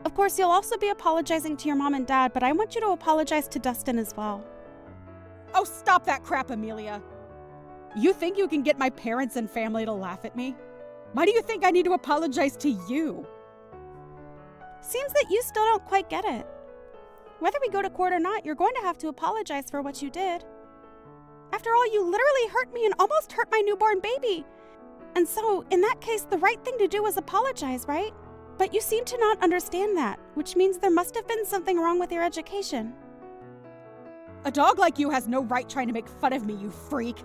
Of course, you'll also be apologizing to your mom and dad, but I want you to apologize to Dustin as well. Oh, stop that crap, Amelia. You think you can get my parents and family to laugh at me? Why do you think I need to apologize to you? Seems that you still don't quite get it. Whether we go to court or not, you're going to have to apologize for what you did. After all, you literally hurt me and almost hurt my newborn baby. And so, in that case, the right thing to do was apologize, right? But you seem to not understand that, which means there must have been something wrong with your education. A dog like you has no right trying to make fun of me, you freak.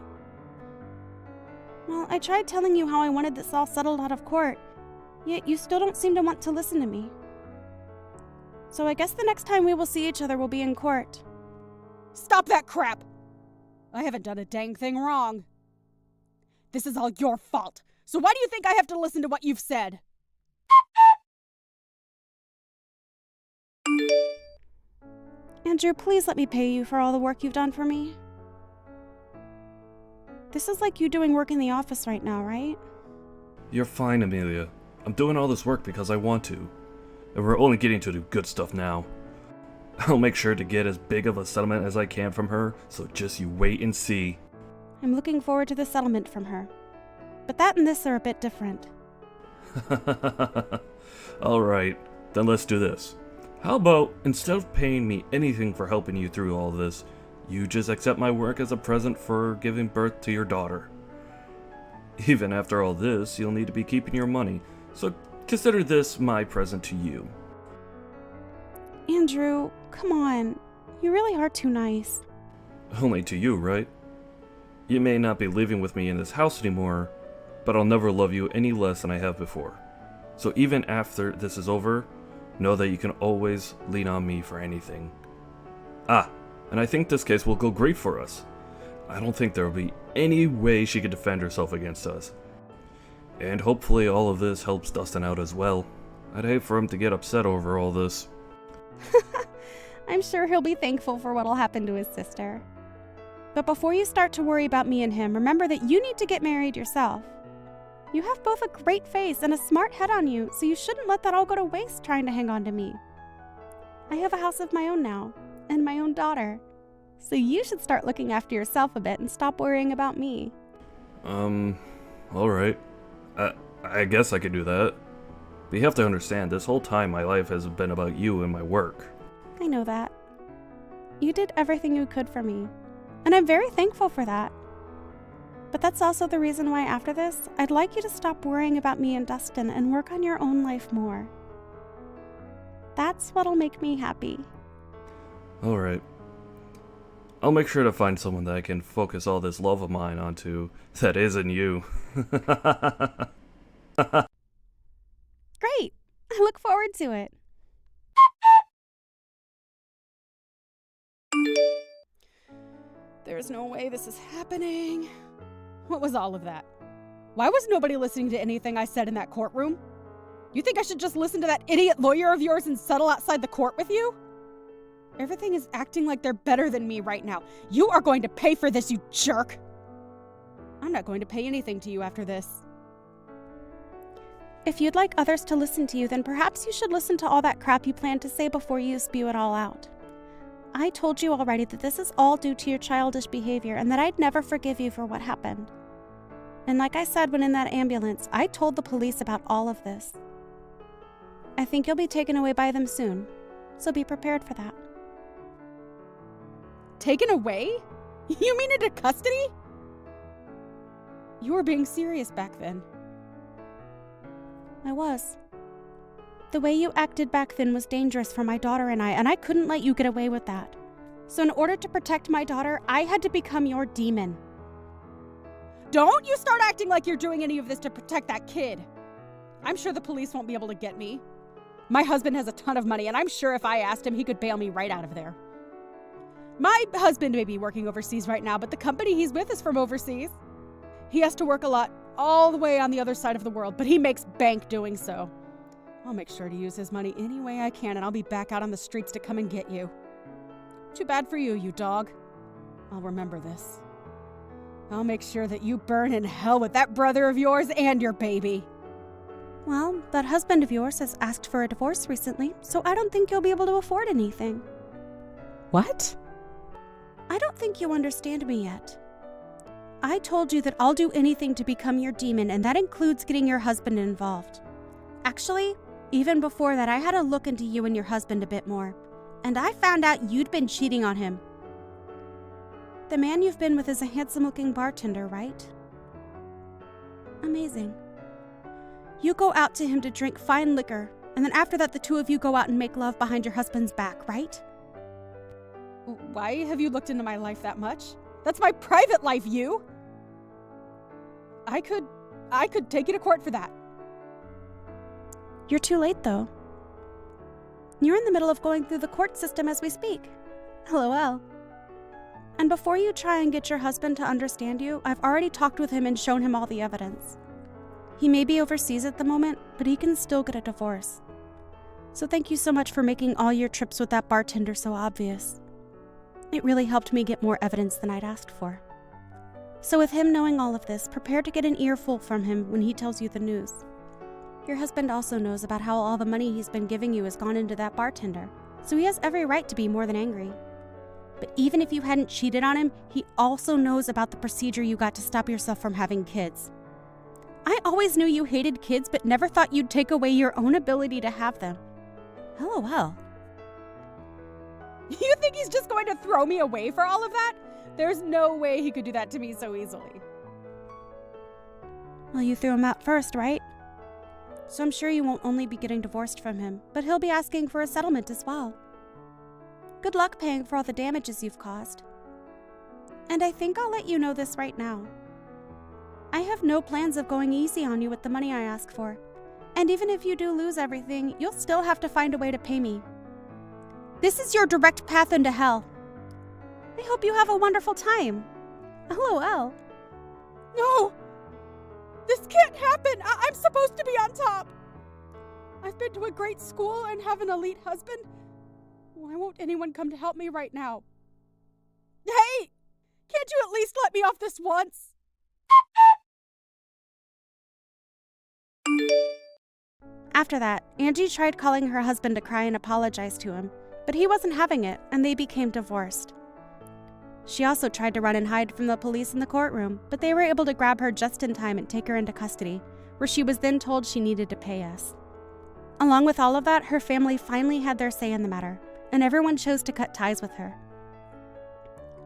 Well, I tried telling you how I wanted this all settled out of court, yet you still don't seem to want to listen to me. So I guess the next time we will see each other will be in court. Stop that crap! I haven't done a dang thing wrong. This is all your fault, so why do you think I have to listen to what you've said? Andrew, please let me pay you for all the work you've done for me. This is like you doing work in the office right now, right? You're fine, Amelia. I'm doing all this work because I want to. And we're only getting to the good stuff now. I'll make sure to get as big of a settlement as I can from her, so just you wait and see. I'm looking forward to the settlement from her. But that and this are a bit different. Alright, then let's do this. How about, instead of paying me anything for helping you through all this, you just accept my work as a present for giving birth to your daughter? Even after all this, you'll need to be keeping your money, so consider this my present to you. Andrew, come on. You really are too nice. Only to you, right? You may not be living with me in this house anymore, but I'll never love you any less than I have before. So even after this is over, know that you can always lean on me for anything. Ah, and I think this case will go great for us. I don't think there will be any way she could defend herself against us. And hopefully all of this helps Dustin out as well. I'd hate for him to get upset over all this. I'm sure he'll be thankful for what'll happen to his sister. But before you start to worry about me and him, remember that you need to get married yourself. You have both a great face and a smart head on you, so you shouldn't let that all go to waste trying to hang on to me. I have a house of my own now, and my own daughter. So you should start looking after yourself a bit and stop worrying about me. Alright. I guess I could do that. But you have to understand, this whole time my life has been about you and my work. I know that. You did everything you could for me, and I'm very thankful for that. But that's also the reason why after this, I'd like you to stop worrying about me and Dustin and work on your own life more. That's what'll make me happy. Alright. I'll make sure to find someone that I can focus all this love of mine onto that isn't you. Great! I look forward to it. There's no way this is happening. What was all of that? Why was nobody listening to anything I said in that courtroom? You think I should just listen to that idiot lawyer of yours and settle outside the court with you? Everything is acting like they're better than me right now. You are going to pay for this, you jerk! I'm not going to pay anything to you after this. If you'd like others to listen to you, then perhaps you should listen to all that crap you planned to say before you spew it all out. I told you already that this is all due to your childish behavior and that I'd never forgive you for what happened. And like I said when in that ambulance, I told the police about all of this. I think you'll be taken away by them soon, so be prepared for that. Taken away? You mean into custody? You were being serious back then. I was. The way you acted back then was dangerous for my daughter and I couldn't let you get away with that. So in order to protect my daughter, I had to become your demon. Don't you start acting like you're doing any of this to protect that kid. I'm sure the police won't be able to get me. My husband has a ton of money, and I'm sure if I asked him, he could bail me right out of there. My husband may be working overseas right now, but the company he's with is from overseas. He has to work a lot all the way on the other side of the world, but he makes bank doing so. I'll make sure to use his money any way I can, and I'll be back out on the streets to come and get you. Too bad for you, you dog. I'll remember this. I'll make sure that you burn in hell with that brother of yours and your baby. Well, that husband of yours has asked for a divorce recently, so I don't think you'll be able to afford anything. What? I don't think you understand me yet. I told you that I'll do anything to become your demon, and that includes getting your husband involved. Actually, even before that, I had a look into you and your husband a bit more, and I found out you'd been cheating on him. The man you've been with is a handsome-looking bartender, right? Amazing. You go out to him to drink fine liquor, and then after that the two of you go out and make love behind your husband's back, right? Why have you looked into my life that much? That's my private life, you! I could take you to court for that. You're too late, though. You're in the middle of going through the court system as we speak. LOL. And before you try and get your husband to understand you, I've already talked with him and shown him all the evidence. He may be overseas at the moment, but he can still get a divorce. So thank you so much for making all your trips with that bartender so obvious. It really helped me get more evidence than I'd asked for. So with him knowing all of this, prepare to get an earful from him when he tells you the news. Your husband also knows about how all the money he's been giving you has gone into that bartender, so he has every right to be more than angry. But even if you hadn't cheated on him, he also knows about the procedure you got to stop yourself from having kids. I always knew you hated kids, but never thought you'd take away your own ability to have them. LOL. You think he's just going to throw me away for all of that? There's no way he could do that to me so easily. Well, you threw him out first, right? So I'm sure you won't only be getting divorced from him, but he'll be asking for a settlement as well. Good luck paying for all the damages you've caused. And I think I'll let you know this right now. I have no plans of going easy on you with the money I ask for. And even if you do lose everything, you'll still have to find a way to pay me. This is your direct path into hell. I hope you have a wonderful time. LOL. No! This can't happen! I'm supposed to be on top! I've been to a great school and have an elite husband. Why won't anyone come to help me right now? Hey! Can't you at least let me off this once? After that, Angie tried calling her husband to cry and apologize to him, but he wasn't having it, and they became divorced. She also tried to run and hide from the police in the courtroom, but they were able to grab her just in time and take her into custody, where she was then told she needed to pay us. Along with all of that, her family finally had their say in the matter, and everyone chose to cut ties with her.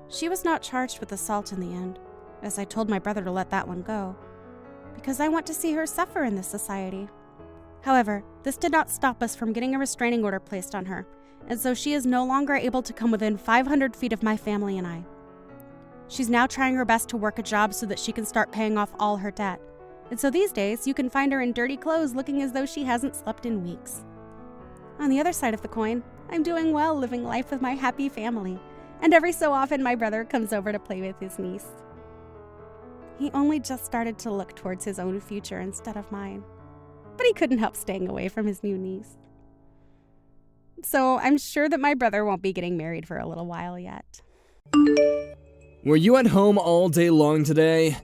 She was not charged with assault in the end, as I told my brother to let that one go, because I want to see her suffer in this society. However, this did not stop us from getting a restraining order placed on her, and so she is no longer able to come within 500 feet of my family and I. She's now trying her best to work a job so that she can start paying off all her debt, and so these days you can find her in dirty clothes looking as though she hasn't slept in weeks. On the other side of the coin, I'm doing well living life with my happy family, and every so often my brother comes over to play with his niece. He only just started to look towards his own future instead of mine, but he couldn't help staying away from his new niece. So I'm sure that my brother won't be getting married for a little while yet. Were you at home all day long today?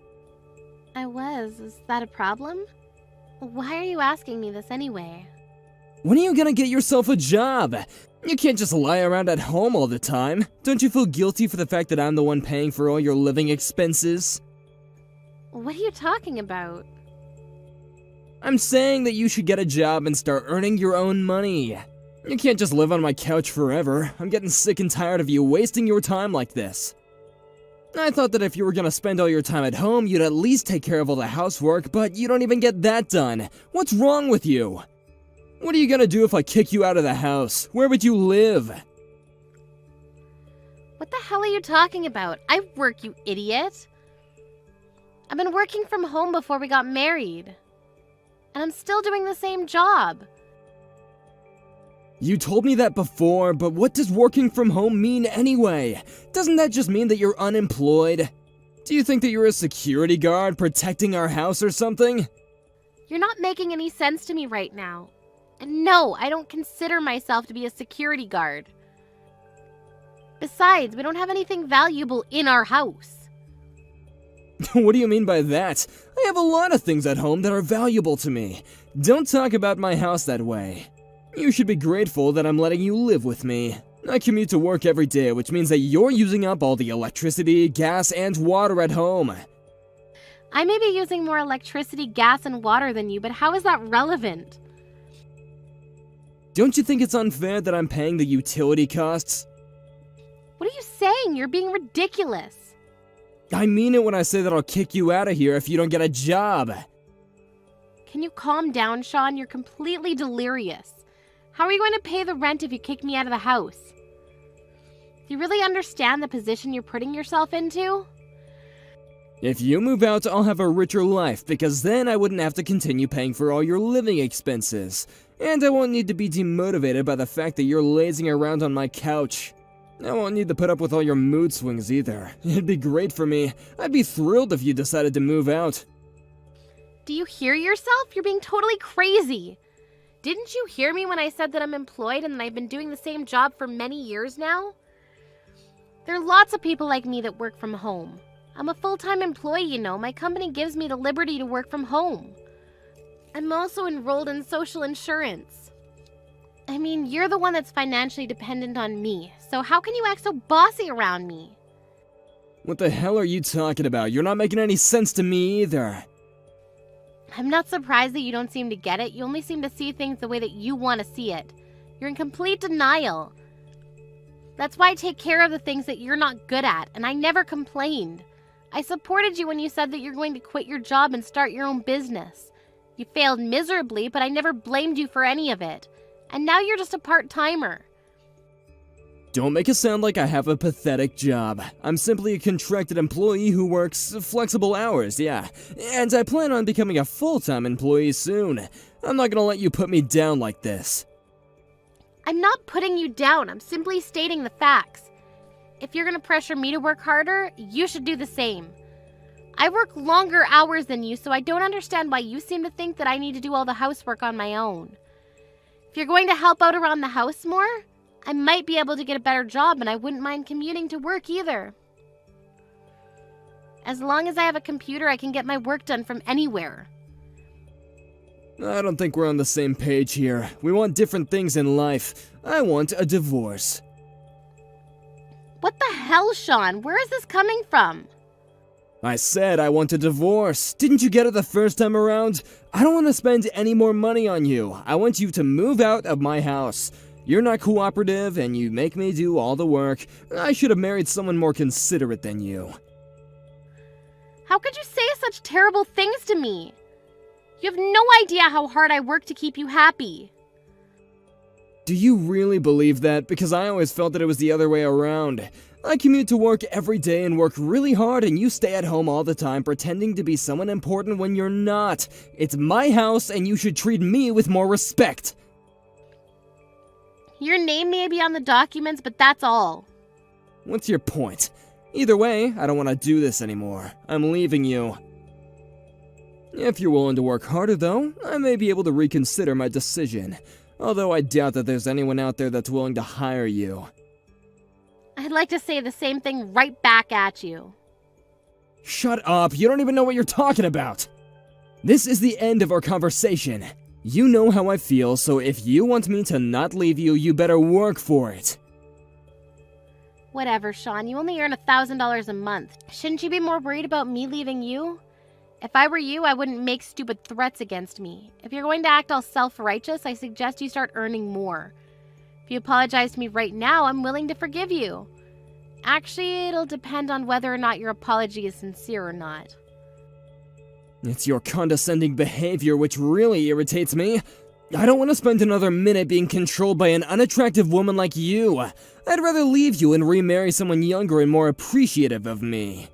I was. Is that a problem? Why are you asking me this anyway? When are you gonna get yourself a job? You can't just lie around at home all the time. Don't you feel guilty for the fact that I'm the one paying for all your living expenses? What are you talking about? I'm saying that you should get a job and start earning your own money. You can't just live on my couch forever. I'm getting sick and tired of you wasting your time like this. I thought that if you were gonna spend all your time at home, you'd at least take care of all the housework, but you don't even get that done. What's wrong with you? What are you gonna do if I kick you out of the house? Where would you live? What the hell are you talking about? I work, you idiot. I've been working from home before we got married. And I'm still doing the same job. You told me that before, but what does working from home mean anyway? Doesn't that just mean that you're unemployed? Do you think that you're a security guard protecting our house or something? You're not making any sense to me right now. And no, I don't consider myself to be a security guard. Besides, we don't have anything valuable in our house. What do you mean by that? I have a lot of things at home that are valuable to me. Don't talk about my house that way. You should be grateful that I'm letting you live with me. I commute to work every day, which means that you're using up all the electricity, gas, and water at home. I may be using more electricity, gas, and water than you, but how is that relevant? Don't you think it's unfair that I'm paying the utility costs? What are you saying? You're being ridiculous. I mean it when I say that I'll kick you out of here if you don't get a job. Can you calm down, Sean? You're completely delirious. How are you going to pay the rent if you kick me out of the house? Do you really understand the position you're putting yourself into? If you move out, I'll have a richer life, because then I wouldn't have to continue paying for all your living expenses. And I won't need to be demotivated by the fact that you're lazing around on my couch. I won't need to put up with all your mood swings either. It'd be great for me. I'd be thrilled if you decided to move out. Do you hear yourself? You're being totally crazy. Didn't you hear me when I said that I'm employed and that I've been doing the same job for many years now? There are lots of people like me that work from home. I'm a full-time employee, you know. My company gives me the liberty to work from home. I'm also enrolled in social insurance. I mean, you're the one that's financially dependent on me, so how can you act so bossy around me? What the hell are you talking about? You're not making any sense to me either. I'm not surprised that you don't seem to get it. You only seem to see things the way that you want to see it. You're in complete denial. That's why I take care of the things that you're not good at, and I never complained. I supported you when you said that you're going to quit your job and start your own business. You failed miserably, but I never blamed you for any of it. And now you're just a part-timer. Don't make it sound like I have a pathetic job. I'm simply a contracted employee who works flexible hours, yeah. And I plan on becoming a full-time employee soon. I'm not gonna let you put me down like this. I'm not putting you down. I'm simply stating the facts. If you're gonna pressure me to work harder, you should do the same. I work longer hours than you, so I don't understand why you seem to think that I need to do all the housework on my own. If you're going to help out around the house more, I might be able to get a better job, and I wouldn't mind commuting to work either. As long as I have a computer, I can get my work done from anywhere. I don't think we're on the same page here. We want different things in life. I want a divorce. What the hell, Sean? Where is this coming from? I said I want a divorce. Didn't you get it the first time around? I don't want to spend any more money on you. I want you to move out of my house. You're not cooperative, and you make me do all the work. I should have married someone more considerate than you. How could you say such terrible things to me? You have no idea how hard I work to keep you happy. Do you really believe that? Because I always felt that it was the other way around. I commute to work every day and work really hard, and you stay at home all the time pretending to be someone important when you're not. It's my house, and you should treat me with more respect. Your name may be on the documents, but that's all. What's your point? Either way, I don't want to do this anymore. I'm leaving you. If you're willing to work harder, though, I may be able to reconsider my decision. Although I doubt that there's anyone out there that's willing to hire you. I'd like to say the same thing right back at you. Shut up, you don't even know what you're talking about! This is the end of our conversation. You know how I feel, so if you want me to not leave you, you better work for it. Whatever, Sean, you only earn $1,000 a month. Shouldn't you be more worried about me leaving you? If I were you, I wouldn't make stupid threats against me. If you're going to act all self-righteous, I suggest you start earning more. If you apologize to me right now, I'm willing to forgive you. Actually, it'll depend on whether or not your apology is sincere or not. It's your condescending behavior which really irritates me. I don't want to spend another minute being controlled by an unattractive woman like you. I'd rather leave you and remarry someone younger and more appreciative of me.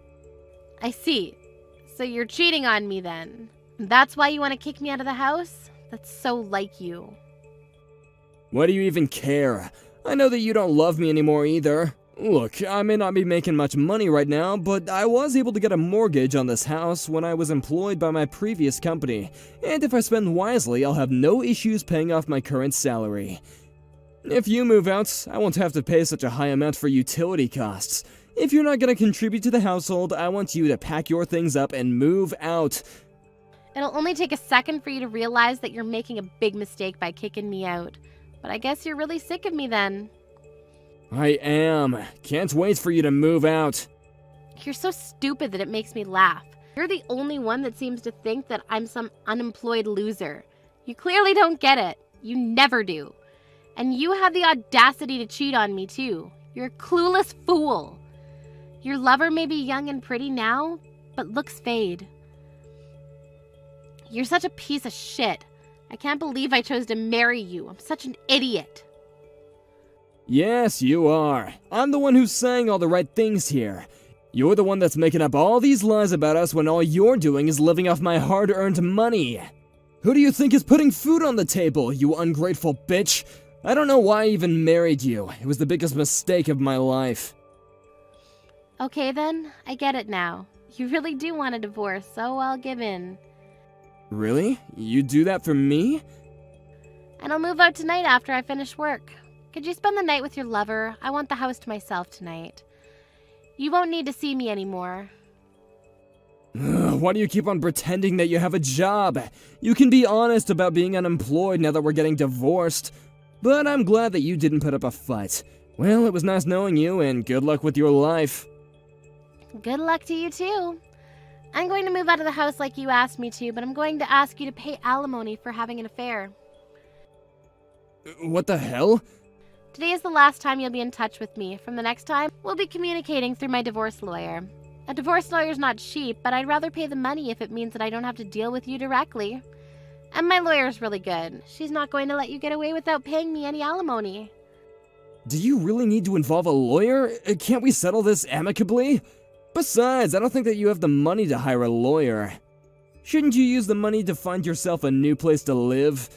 I see. So you're cheating on me then. That's why you want to kick me out of the house? That's so like you. Why do you even care? I know that you don't love me anymore either. Look, I may not be making much money right now, but I was able to get a mortgage on this house when I was employed by my previous company, and if I spend wisely, I'll have no issues paying off my current salary. If you move out, I won't have to pay such a high amount for utility costs. If you're not going to contribute to the household, I want you to pack your things up and move out. It'll only take a second for you to realize that you're making a big mistake by kicking me out. But I guess you're really sick of me then. I am. Can't wait for you to move out. You're so stupid that it makes me laugh. You're the only one that seems to think that I'm some unemployed loser. You clearly don't get it. You never do. And you have the audacity to cheat on me too. You're a clueless fool. Your lover may be young and pretty now, but looks fade. You're such a piece of shit. I can't believe I chose to marry you. I'm such an idiot. Yes, you are. I'm the one who's saying all the right things here. You're the one that's making up all these lies about us when all you're doing is living off my hard-earned money. Who do you think is putting food on the table, you ungrateful bitch? I don't know why I even married you. It was the biggest mistake of my life. Okay then, I get it now. You really do want a divorce, so I'll give in. Really? You do that for me? And I'll move out tonight after I finish work. Could you spend the night with your lover? I want the house to myself tonight. You won't need to see me anymore. Why do you keep on pretending that you have a job? You can be honest about being unemployed now that we're getting divorced. But I'm glad that you didn't put up a fight. Well, it was nice knowing you, and good luck with your life. Good luck to you too. I'm going to move out of the house like you asked me to, but I'm going to ask you to pay alimony for having an affair. What the hell? Today is the last time you'll be in touch with me. From the next time, we'll be communicating through my divorce lawyer. A divorce lawyer's not cheap, but I'd rather pay the money if it means that I don't have to deal with you directly. And my lawyer's really good. She's not going to let you get away without paying me any alimony. Do you really need to involve a lawyer? Can't we settle this amicably? Besides, I don't think that you have the money to hire a lawyer. Shouldn't you use the money to find yourself a new place to live?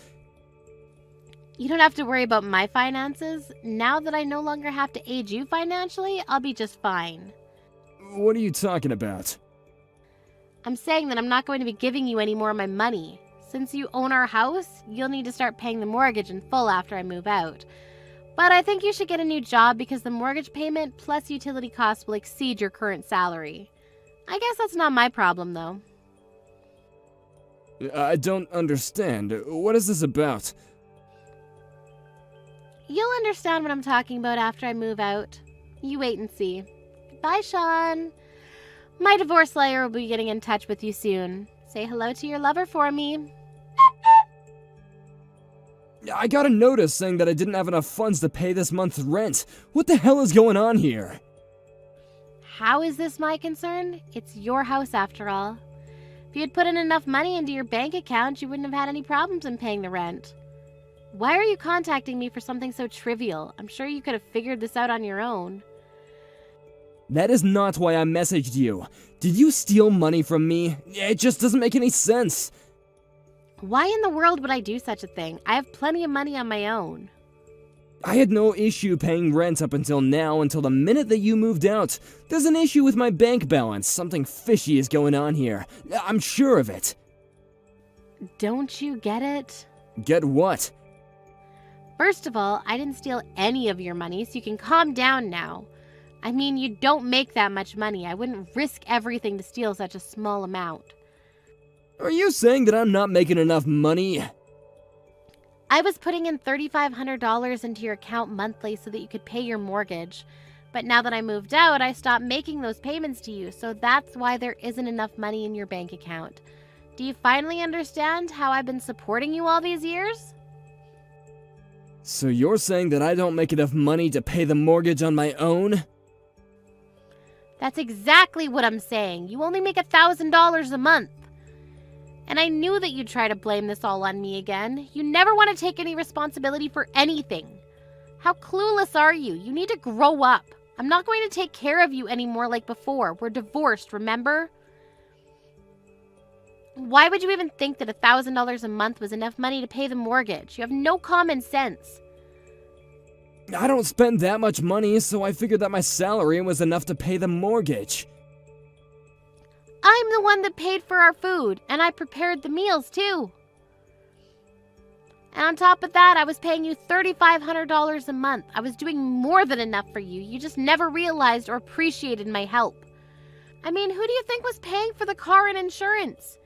You don't have to worry about my finances. Now that I no longer have to aid you financially, I'll be just fine. What are you talking about? I'm saying that I'm not going to be giving you any more of my money. Since you own our house, you'll need to start paying the mortgage in full after I move out. But I think you should get a new job because the mortgage payment plus utility costs will exceed your current salary. I guess that's not my problem, though. I don't understand. What is this about? You'll understand what I'm talking about after I move out. You wait and see. Bye, Sean. My divorce lawyer will be getting in touch with you soon. Say hello to your lover for me. I got a notice saying that I didn't have enough funds to pay this month's rent. What the hell is going on here? How is this my concern? It's your house after all. If you had put in enough money into your bank account, you wouldn't have had any problems in paying the rent. Why are you contacting me for something so trivial? I'm sure you could have figured this out on your own. That is not why I messaged you. Did you steal money from me? It just doesn't make any sense. Why in the world would I do such a thing? I have plenty of money on my own. I had no issue paying rent up until now, until the minute that you moved out. There's an issue with my bank balance. Something fishy is going on here. I'm sure of it. Don't you get it? Get what? First of all, I didn't steal any of your money, so you can calm down now. I mean, you don't make that much money. I wouldn't risk everything to steal such a small amount. Are you saying that I'm not making enough money? I was putting in $3,500 into your account monthly so that you could pay your mortgage. But now that I moved out, I stopped making those payments to you, so that's why there isn't enough money in your bank account. Do you finally understand how I've been supporting you all these years? So you're saying that I don't make enough money to pay the mortgage on my own? That's exactly what I'm saying. You only make $1,000 a month. And I knew that you'd try to blame this all on me again. You never want to take any responsibility for anything. How clueless are you? You need to grow up. I'm not going to take care of you anymore like before. We're divorced, remember? Why would you even think that $1,000 a month was enough money to pay the mortgage? You have no common sense. I don't spend that much money, so I figured that my salary was enough to pay the mortgage. I'm the one that paid for our food, and I prepared the meals too. And on top of that, I was paying you $3,500 a month. I was doing more than enough for you. You just never realized or appreciated my help. I mean, who do you think was paying for the car and insurance?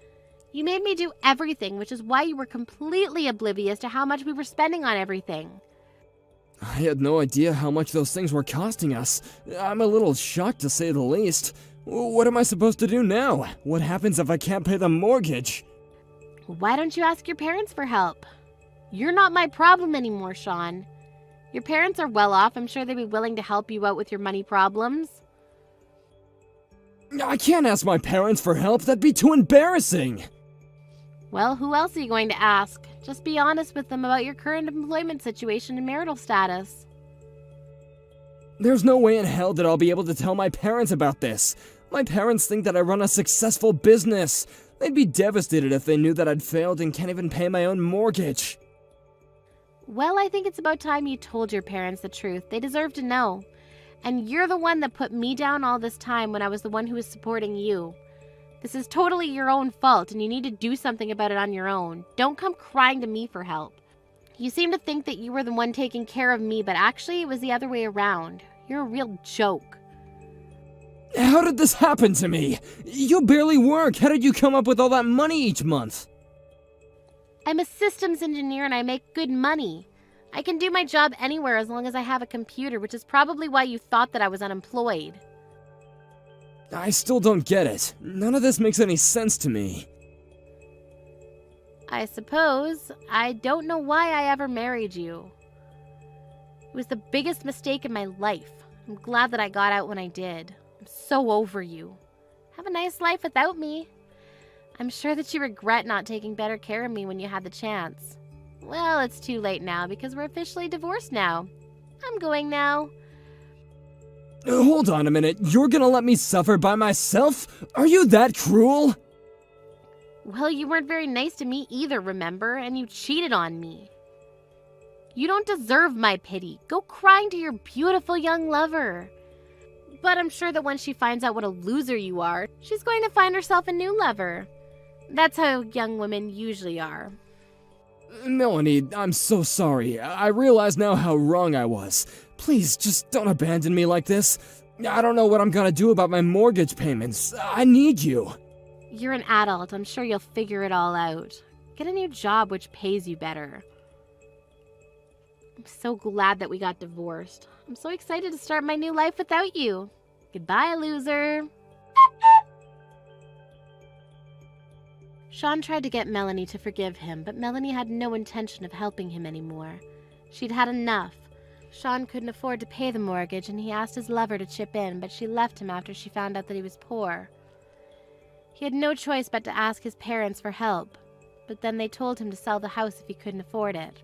You made me do everything, which is why you were completely oblivious to how much we were spending on everything. I had no idea how much those things were costing us. I'm a little shocked to say the least. What am I supposed to do now? What happens if I can't pay the mortgage? Why don't you ask your parents for help? You're not my problem anymore, Sean. Your parents are well off. I'm sure they'd be willing to help you out with your money problems. I can't ask my parents for help. That'd be too embarrassing. Well, who else are you going to ask? Just be honest with them about your current employment situation and marital status. There's no way in hell that I'll be able to tell my parents about this. My parents think that I run a successful business. They'd be devastated if they knew that I'd failed and can't even pay my own mortgage. Well, I think it's about time you told your parents the truth. They deserve to know. And you're the one that put me down all this time when I was the one who was supporting you. This is totally your own fault, and you need to do something about it on your own. Don't come crying to me for help. You seem to think that you were the one taking care of me, but actually it was the other way around. You're a real joke. How did this happen to me? You barely work. How did you come up with all that money each month? I'm a systems engineer and I make good money. I can do my job anywhere as long as I have a computer, which is probably why you thought that I was unemployed. I still don't get it. None of this makes any sense to me. I suppose I don't know why I ever married you. It was the biggest mistake in my life. I'm glad that I got out when I did. I'm so over you. Have a nice life without me. I'm sure that you regret not taking better care of me when you had the chance. Well, it's too late now because we're officially divorced now. I'm going now. Hold on a minute, you're gonna let me suffer by myself? Are you that cruel? Well, you weren't very nice to me either, remember? And you cheated on me. You don't deserve my pity. Go crying to your beautiful young lover. But I'm sure that when she finds out what a loser you are, she's going to find herself a new lover. That's how young women usually are. Melanie, I'm so sorry. I realize now how wrong I was. Please, just don't abandon me like this. I don't know what I'm gonna do about my mortgage payments. I need you. You're an adult. I'm sure you'll figure it all out. Get a new job which pays you better. I'm so glad that we got divorced. I'm so excited to start my new life without you. Goodbye, loser. Sean tried to get Melanie to forgive him, but Melanie had no intention of helping him anymore. She'd had enough. Sean couldn't afford to pay the mortgage, and he asked his lover to chip in, but she left him after she found out that he was poor. He had no choice but to ask his parents for help, but then they told him to sell the house if he couldn't afford it.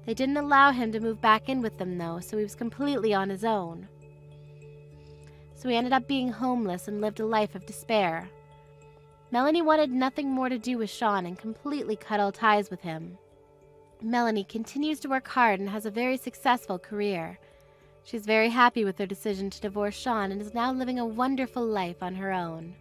They didn't allow him to move back in with them, though, so he was completely on his own. So he ended up being homeless and lived a life of despair. Melanie wanted nothing more to do with Sean and completely cut all ties with him. Melanie continues to work hard and has a very successful career. She's very happy with her decision to divorce Sean and is now living a wonderful life on her own.